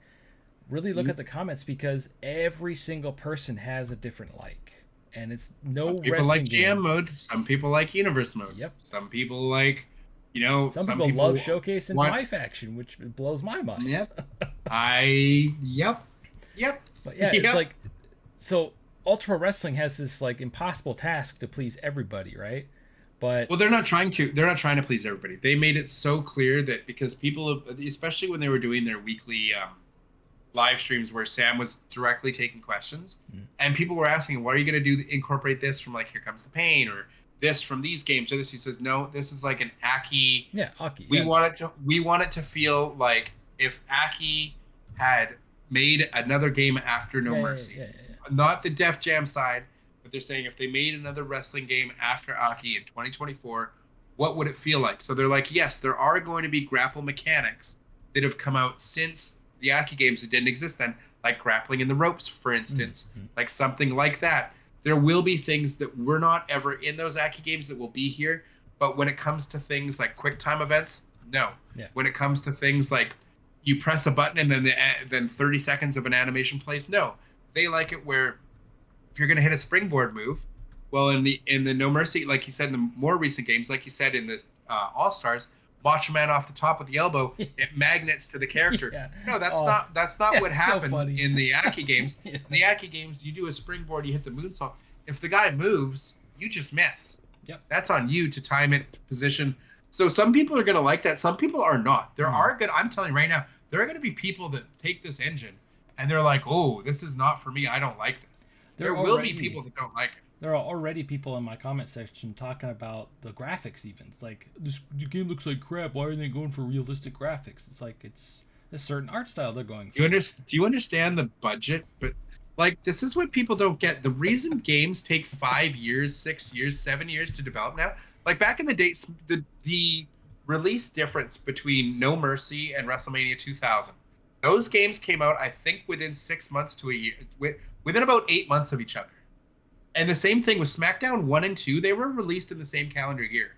A: Really look at the comments, because every single person has a different like, and it's
B: some people like jam mode. Some people like universe mode.
A: Yep.
B: Some people like,
A: some people love showcase and live action, which blows my mind.
B: Yep. Yep.
A: But yeah, it's like, so Ultra Pro Wrestling has this like impossible task to please everybody, right? But
B: they're not trying to please everybody. They made it so clear that because people, especially when they were doing their weekly live streams where Sam was directly taking questions, and people were asking, what are you going to do, incorporate this from like Here Comes the Pain, or this from these games, or this? He says, no, this is like an Aki.
A: Yeah, Aki.
B: We want it to feel like if Aki had made another game after No Mercy.
A: Yeah.
B: Not the Def Jam side, but they're saying if they made another wrestling game after Aki in 2024, what would it feel like? So they're like, yes, there are going to be grapple mechanics that have come out since the Aki games that didn't exist then, like grappling in the ropes, for instance, like something like that. There will be things that we're not ever in those Aki games that will be here. But when it comes to things like quick time events, no.
A: Yeah.
B: When it comes to things like you press a button and then 30 seconds of an animation plays, no. They like it where if you're going to hit a springboard move, well, in the No Mercy, like you said, in the more recent games, like you said in the All Stars, Macho Man off the top with the elbow, it magnets to the character.
A: Yeah.
B: No, that's not what happened
A: so
B: in the Aki games.
A: Yeah.
B: In the Aki games, you do a springboard, you hit the moonsault. If the guy moves, you just miss.
A: Yep.
B: That's on you to time it, position. So some people are going to like that. Some people are not. There are good. I'm telling you right now, there are going to be people that take this engine and they're like, "Oh, this is not for me. I don't like this." There will be people that don't like it.
A: There are already people in my comment section talking about the graphics. Even it's like this game looks like crap. Why are they going for realistic graphics? It's like it's a certain art style they're going for.
B: Do you understand the budget? But like, this is what people don't get. The reason games take 5 years, 6 years, 7 years to develop now, like back in the days, the release difference between No Mercy and WrestleMania 2000, those games came out, I think, within 6 months to a year, within about 8 months of each other. And the same thing with SmackDown 1 and 2, they were released in the same calendar year.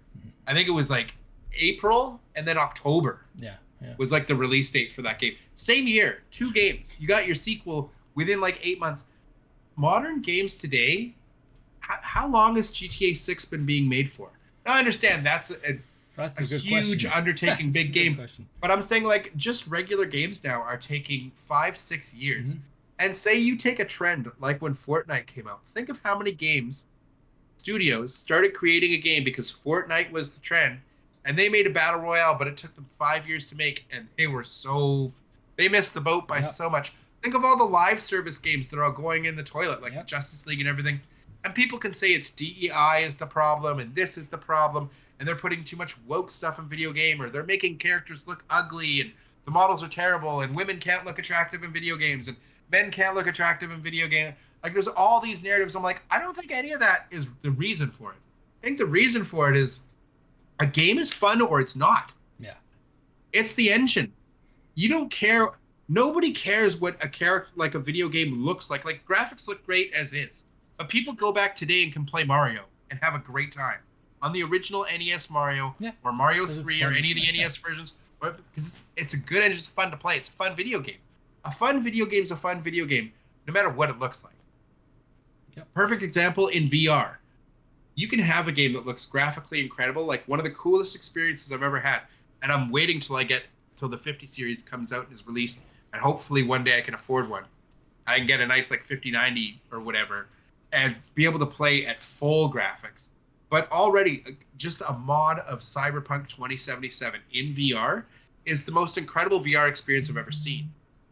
B: I think it was like April and then October.
A: Yeah.
B: Was like the release date for that game. Same year, 2 games. You got your sequel within like 8 months. Modern games today, how long has GTA 6 been being made for? Now I understand that's a huge undertaking, big game. But I'm saying like just regular games now are taking 5-6 years. Mm-hmm. And say you take a trend like when Fortnite came out. Think of how many games studios started creating a game because Fortnite was the trend. And they made a battle royale, but it took them 5 years to make. And they missed the boat by so much. Think of all the live service games that are all going in the toilet, like the Justice League and everything. And people can say it's DEI is the problem and this is the problem. And they're putting too much woke stuff in video game, or they're making characters look ugly and the models are terrible and women can't look attractive in video games and men can't look attractive in video games. Like there's all these narratives. I'm like, I don't think any of that is the reason for it. I think the reason for it is a game is fun or it's not.
A: Yeah.
B: It's the engine. You don't care. Nobody cares what a character like a video game looks like. Like graphics look great as is. But people go back today and can play Mario and have a great time. On the original NES Mario or Mario 3 or any of the NES versions, because it's a good engine, it's fun to play. It's a fun video game. A fun video game is a fun video game, no matter what it looks like. Yep. Perfect example in VR. You can have a game that looks graphically incredible, like one of the coolest experiences I've ever had. And I'm waiting till the 50 series comes out and is released, and hopefully one day I can afford one. I can get a nice like 5090 or whatever, and be able to play at full graphics. But already, just a mod of Cyberpunk 2077 in VR is the most incredible VR experience I've ever seen.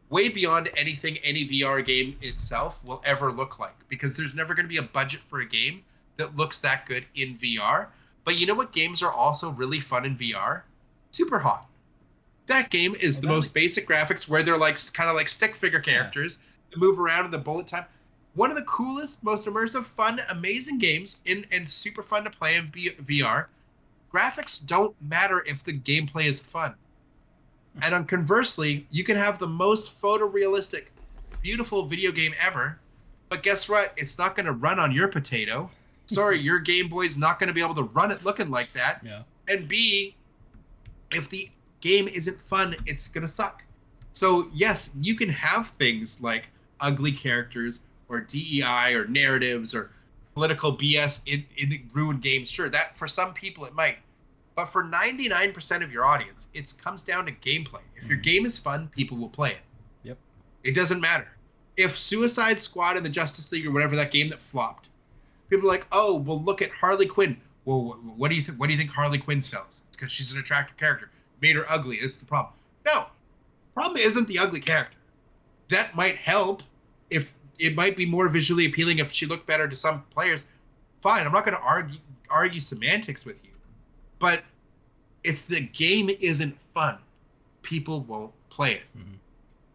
B: Way beyond anything any VR game itself will ever look like, because there's never going to be a budget for a game that looks that good in VR. But you know what games are also really fun in VR? Super Hot. That game is the most basic graphics where they're like kind of like stick figure characters that move around in the bullet time. One of the coolest, most immersive, fun, amazing games and super fun to play in VR. Graphics don't matter if the gameplay is fun. And conversely, you can have the most photorealistic, beautiful video game ever, but guess what? It's not going to run on your potato. Sorry, your Game Boy's not going to be able to run it looking like that.
A: Yeah.
B: And B, if the game isn't fun, it's going to suck. So yes, you can have things like ugly characters or DEI or narratives or political BS in ruined games. Sure, that for some people it might. But for 99% of your audience, it comes down to gameplay. If your game is fun, people will play it.
A: Yep.
B: It doesn't matter. If Suicide Squad and the Justice League or whatever, that game that flopped, people are like, oh, well, look at Harley Quinn. Well, what do you think? What do you think Harley Quinn sells? It's because she's an attractive character. Made her ugly. That's the problem. No, problem isn't the ugly character. That might help. If it might be more visually appealing if she looked better to some players. Fine, I'm not going to argue semantics with you. But if the game isn't fun, people won't play it. Mm-hmm.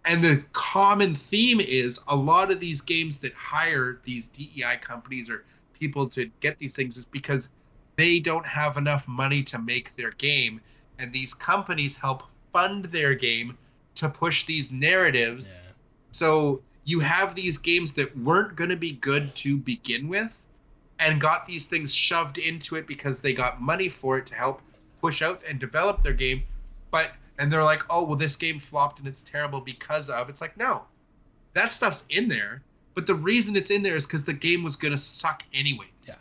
B: And the common theme is a lot of these games that hire these DEI companies or people to get these things is because they don't have enough money to make their game. And these companies help fund their game to push these narratives. Yeah. So you have these games that weren't going to be good to begin with and got these things shoved into it because they got money for it to help push out and develop their game. And they're like, oh, well, this game flopped and it's terrible because of. It's like, no, that stuff's in there. But the reason it's in there is because the game was going to suck anyways.
A: Yeah.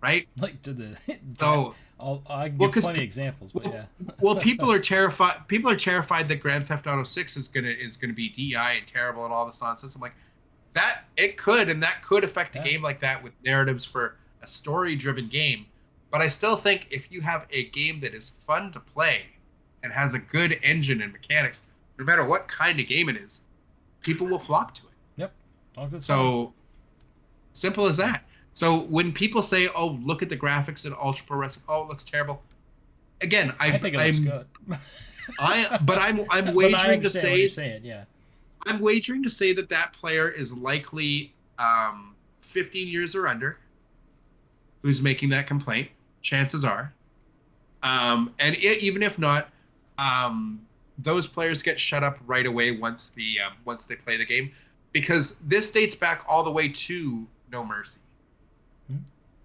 B: Right?
A: Like to the.
B: So.
A: I can give plenty of examples, but yeah.
B: Well, people are terrified. People are terrified that Grand Theft Auto 6 is gonna be DI and terrible and all this nonsense. I'm like, that could affect a game like that with narratives for a story-driven game. But I still think if you have a game that is fun to play and has a good engine and mechanics, no matter what kind of game it is, people will flock to it.
A: Yep.
B: So simple as that. So when people say, "Oh, look at the graphics in Ultra Pro Wrestling. Oh, it looks terrible." Again, I think it looks good. I'm wagering to say, I'm wagering to say that player is likely 15 years or under who's making that complaint. Chances are, even if not, those players get shut up right away once they play the game, because this dates back all the way to No Mercy.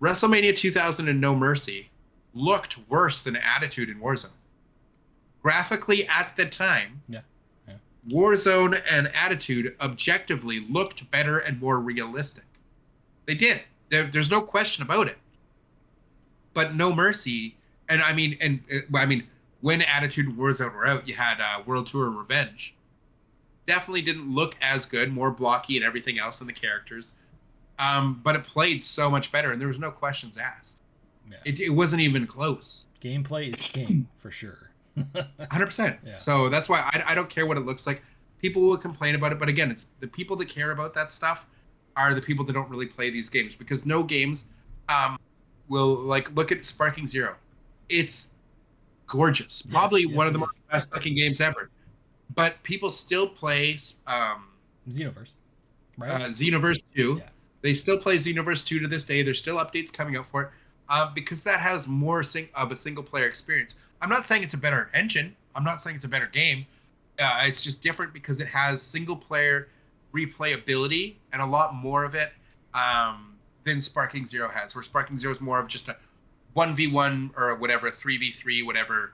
B: WrestleMania 2000 and No Mercy looked worse than Attitude in Warzone. Graphically at the time, Warzone and Attitude objectively looked better and more realistic. They did. There's no question about it. But No Mercy, when Attitude and Warzone were out, you had World Tour Revenge. Definitely didn't look as good, more blocky and everything else in the characters. But it played so much better, and there was no questions asked. Yeah. It wasn't even close.
A: Gameplay is king, for sure.
B: 100%. Yeah. So that's why I don't care what it looks like. People will complain about it, but again, it's the people that care about that stuff are the people that don't really play these games, because no games will, like, look at Sparking Zero. It's gorgeous. Probably one of the most best-looking games ever. But people still play
A: Xenoverse, right?
B: Xenoverse 2. Yeah. They still play Xenoverse 2 to this day. There's still updates coming out for it because that has more of a single-player experience. I'm not saying it's a better engine. I'm not saying it's a better game. It's just different because it has single-player replayability and a lot more of it than Sparking Zero has, where Sparking Zero is more of just a 1v1 or whatever, 3v3, whatever,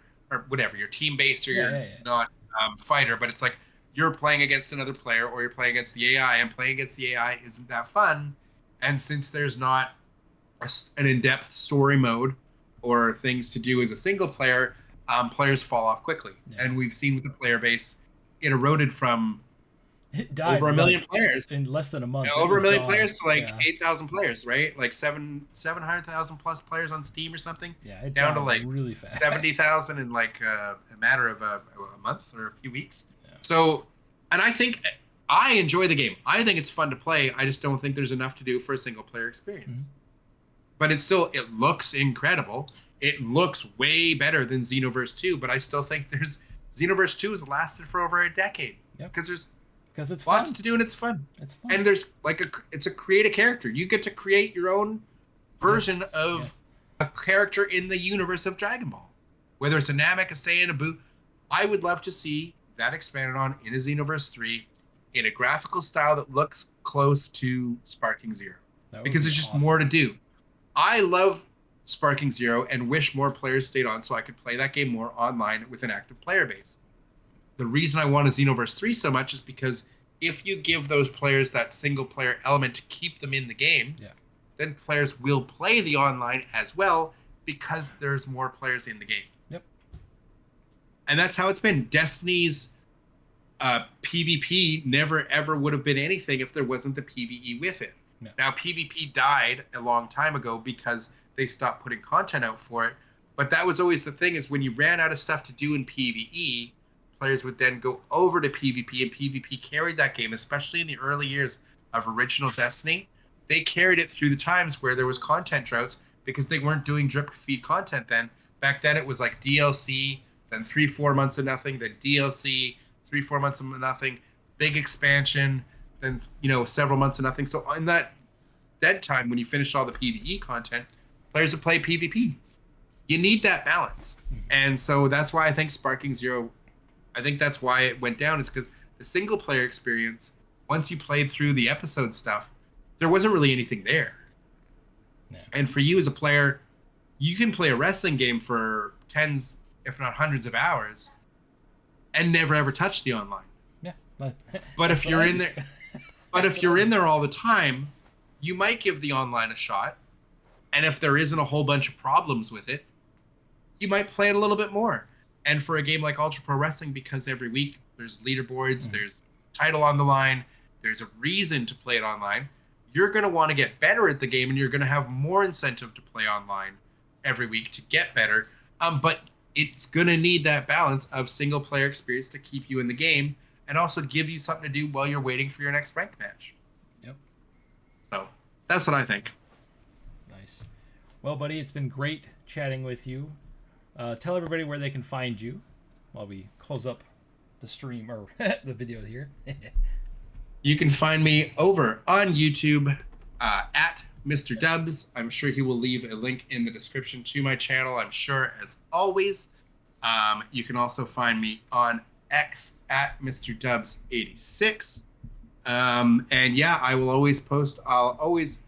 B: you're team-based or you're not fighter, but it's like you're playing against another player or you're playing against the AI, and playing against the AI isn't that fun. And since there's not an in-depth story mode or things to do as a single player, players fall off quickly. Yeah. And we've seen with the player base, it eroded from over 1 million players
A: in less than a month.
B: Over 1 million players to 8,000 players, right? Like 700,000 plus players on Steam or something.
A: Yeah, it
B: down to like
A: really fast.
B: 70,000 in like a matter of a month or a few weeks. Yeah. So, and I think I enjoy the game. I think it's fun to play. I just don't think there's enough to do for a single player experience. Mm-hmm. But it looks incredible. It looks way better than Xenoverse 2, but I still think Xenoverse 2 has lasted for over a decade. Because it's lots fun to do and it's fun. It's fun. And there's it's a create a character. You get to create your own version of a character in the universe of Dragon Ball. Whether it's a Namek, a Saiyan, a Buu. I would love to see that expanded on in a Xenoverse 3 in a graphical style that looks close to Sparking Zero. Because there's just more to do. I love Sparking Zero and wish more players stayed on so I could play that game more online with an active player base. The reason I want a Xenoverse 3 so much is because if you give those players that single player element to keep them in the game, then players will play the online as well because there's more players in the game. Yep. And that's how it's been. Destiny's PvP never ever would have been anything if there wasn't the PvE with it. No. Now, PvP died a long time ago because they stopped putting content out for it. But that was always the thing, is when you ran out of stuff to do in PvE, players would then go over to PvP, and PvP carried that game, especially in the early years of original Destiny. They carried it through the times where there was content droughts because they weren't doing drip feed content then. Back then it was like DLC, then 3-4 months of nothing, then DLC, 3-4 months of nothing, big expansion, then several months of nothing. So in that dead time, when you finish all the PvE content, players would play PvP. You need that balance. And so that's why I think Sparking Zero, I think that's why it went down, is because the single player experience once you played through the episode stuff, there wasn't really anything there.
A: Yeah.
B: And for you as a player, you can play a wrestling game for tens, if not hundreds of hours and never ever touch the online.
A: Yeah.
B: But if you're in there, all the time, you might give the online a shot. And if there isn't a whole bunch of problems with it, you might play it a little bit more. And for a game like Ultra Pro Wrestling, because every week there's leaderboards, there's title on the line, there's a reason to play it online, you're going to want to get better at the game, and you're going to have more incentive to play online every week to get better. But it's going to need that balance of single player experience to keep you in the game and also give you something to do while you're waiting for your next ranked match.
A: Yep.
B: So that's what I think.
A: Nice. Well, buddy, it's been great chatting with you. Tell everybody where they can find you while we close up the stream or the video here.
B: You can find me over on YouTube at Mr. Dubs. I'm sure he will leave a link in the description to my channel, I'm sure, as always. You can also find me on X at Mr. Dubs86. And yeah, I will always post. I'll always,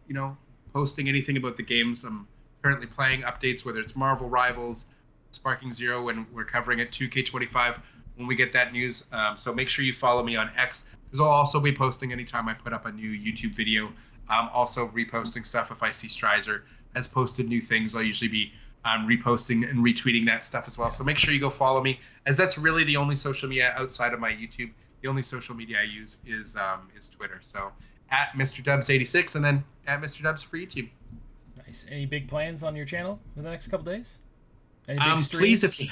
B: posting anything about the games I'm currently playing, updates, whether it's Marvel Rivals, Sparking Zero, when we're covering it, 2K25, when we get that news. So make sure you follow me on X, because I'll also be posting anytime I put up a new YouTube video. I'm also reposting stuff if I see Strizer has posted new things. I'll usually be reposting and retweeting that stuff as well. So make sure you go follow me, as that's really the only social media outside of my YouTube. The only social media I use is Twitter. So at Mr. Dubs86, and then at Mr. Dubs for YouTube.
A: Nice. Any big plans on your channel for the next couple days? Any big
B: streams? Please,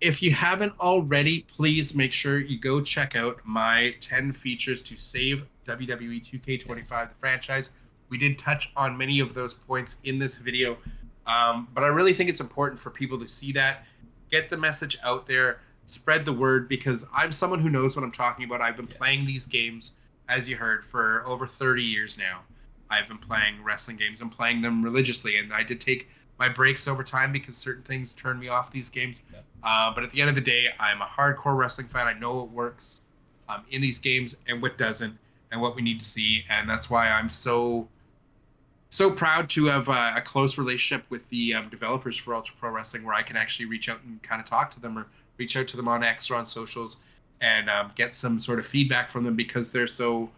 B: if you haven't already, please make sure you go check out my 10 features to save WWE 2K25, the franchise. We did touch on many of those points in this video, but I really think it's important for people to see that, get the message out there, spread the word, because I'm someone who knows what I'm talking about. I've been playing these games, as you heard, for over 30 years now. I've been playing wrestling games and playing them religiously, and I did take my breaks over time because certain things turned me off these games.
A: Yep.
B: But at the end of the day, I'm a hardcore wrestling fan. I know what works in these games and what doesn't, and what we need to see. And that's why I'm so proud to have a close relationship with the developers for Ultra Pro Wrestling, where I can actually reach out and kind of talk to them, or reach out to them on X or on socials, and get some sort of feedback from them, because they're so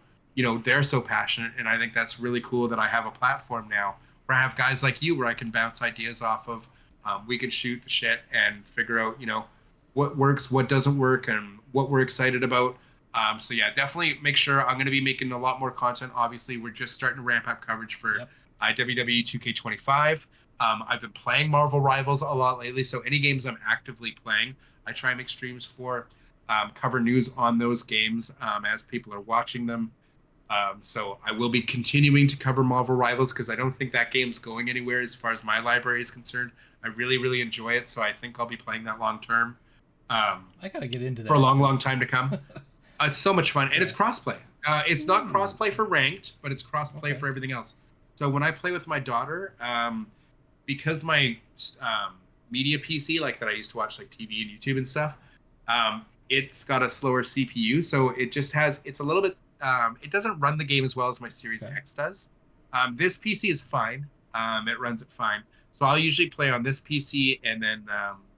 B: passionate. And I think that's really cool that I have a platform now where I have guys like you, where I can bounce ideas off of. We can shoot the shit and figure out, what works, what doesn't work, and what we're excited about. So yeah, definitely make sure. I'm going to be making a lot more content. Obviously, we're just starting to ramp up coverage for WWE 2K25. I've been playing Marvel Rivals a lot lately, so any games I'm actively playing, I try and make streams for, cover news on those games as people are watching them. So I will be continuing to cover Marvel Rivals, because I don't think that game's going anywhere as far as my library is concerned. I really, really enjoy it, so I think I'll be playing that long term.
A: I gotta get into that
B: for a long, long time to come. It's so much fun, and it's crossplay. It's not crossplay for ranked, but it's crossplay for everything else. So when I play with my daughter, because my media PC, like that I used to watch like TV and YouTube and stuff, it's got a slower CPU, so it just has. It's a little bit. It doesn't run the game as well as my Series X does. This PC is fine. It runs it fine. So I'll usually play on this PC, and then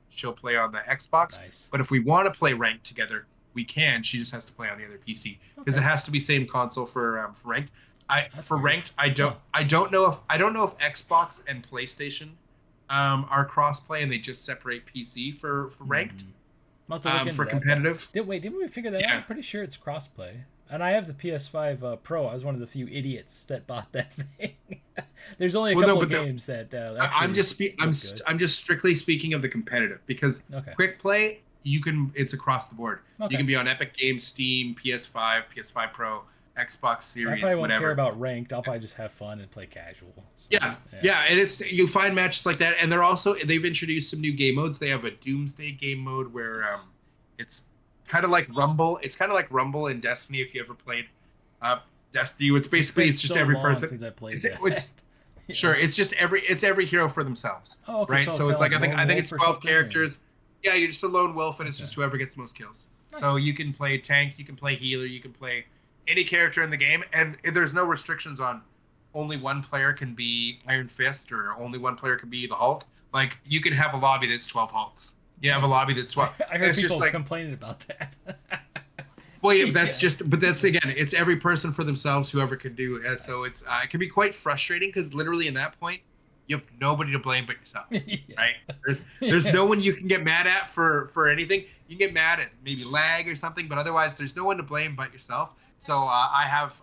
B: she'll play on the Xbox.
A: Nice.
B: But if we want to play ranked together, we can. She just has to play on the other PC, because it has to be same console for ranked. Ranked, I don't know if Xbox and PlayStation are crossplay, and they just separate PC for ranked. For competitive.
A: Didn't we figure that out? I'm pretty sure it's crossplay. And I have the PS5 Pro. I was one of the few idiots that bought that thing. There's only a couple of games that.
B: I'm just strictly speaking of the competitive, because quick play, it's across the board. You can be on Epic Games, Steam, PS5, PS5 Pro, Xbox Series,
A: I probably won't
B: whatever.
A: care about ranked. I'll probably just have fun and play casual. So,
B: yeah, and you find matches like that, and they've introduced some new game modes. They have a Doomsday game mode where it's kind of like Rumble. It's kind of like Rumble in Destiny, if you ever played Destiny. It's basically it's just
A: so
B: every
A: long
B: person.
A: Since I played
B: it's sure. It's just every hero for themselves.
A: Oh, okay,
B: right. So it's like I think it's 12 characters. Yeah, you're just a lone wolf, and it's just whoever gets most kills. Nice. So you can play tank, you can play healer, you can play any character in the game, and there's no restrictions on only one player can be Iron Fist or only one player can be the Hulk. Like you can have a lobby that's 12 Hulks. You have a lobby that's 12.
A: I heard people complaining about that.
B: Well, yeah, that's just, but that's again, it's every person for themselves, whoever can do it. So it's it can be quite frustrating because literally in that point, you have nobody to blame but yourself, right? There's no one you can get mad at for anything. You can get mad at maybe lag or something, but otherwise, there's no one to blame but yourself. So I have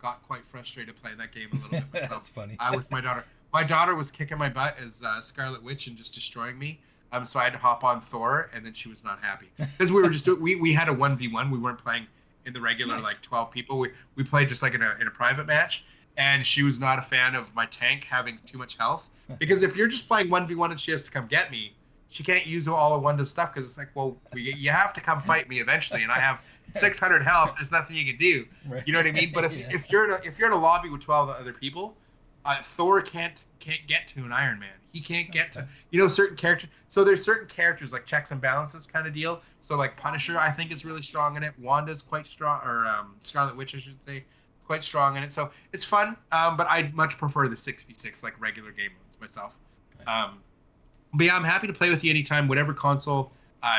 B: got quite frustrated playing that game a little bit myself.
A: That's funny.
B: With my daughter. My daughter was kicking my butt as Scarlet Witch and just destroying me. So I had to hop on Thor, and then she was not happy because we were just we had a 1v1. We weren't playing in the regular like 12 people. We played just like in a private match, and she was not a fan of my tank having too much health because if you're just playing 1v1 and she has to come get me, she can't use all of Wanda's stuff because it's like, well, you have to come fight me eventually, and I have 600 health. There's nothing you can do. Right. You know what I mean? But if you're in a lobby with 12 other people, Thor can't get to an Iron Man. He can't get to certain characters. So there's certain characters like checks and balances kind of deal. So like Punisher, I think is really strong in it. Wanda's quite strong, or Scarlet Witch, I should say, quite strong in it. So it's fun. But I much prefer the 6v6 like regular game modes myself. But yeah, I'm happy to play with you anytime. Whatever console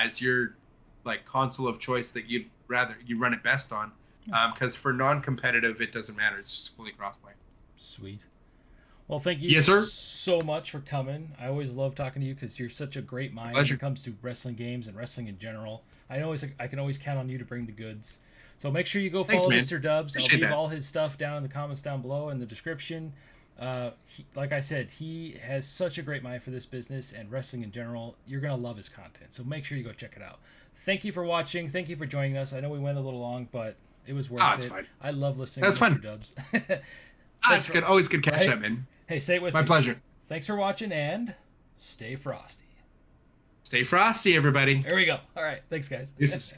B: is your like console of choice that you'd rather you run it best on. Because for non-competitive, it doesn't matter. It's just fully crossplay.
A: Sweet. Well, thank you so much for coming. I always love talking to you because you're such a great mind when it comes to wrestling games and wrestling in general. I can always count on you to bring the goods. So make sure you go follow Mr. Dubs. I'll leave all his stuff down in the comments down below in the description. Like I said, he has such a great mind for this business and wrestling in general. You're going to love his content. So make sure you go check it out. Thank you for watching. Thank you for joining us. I know we went a little long, but it was worth it. Fine. I love listening to Mr. Dubs.
B: That's good. Always good catch up, man.
A: Hey, say it with me.
B: My pleasure.
A: Thanks for watching, and stay frosty.
B: Stay frosty, everybody.
A: There we go. All right. Thanks, guys.
B: This is...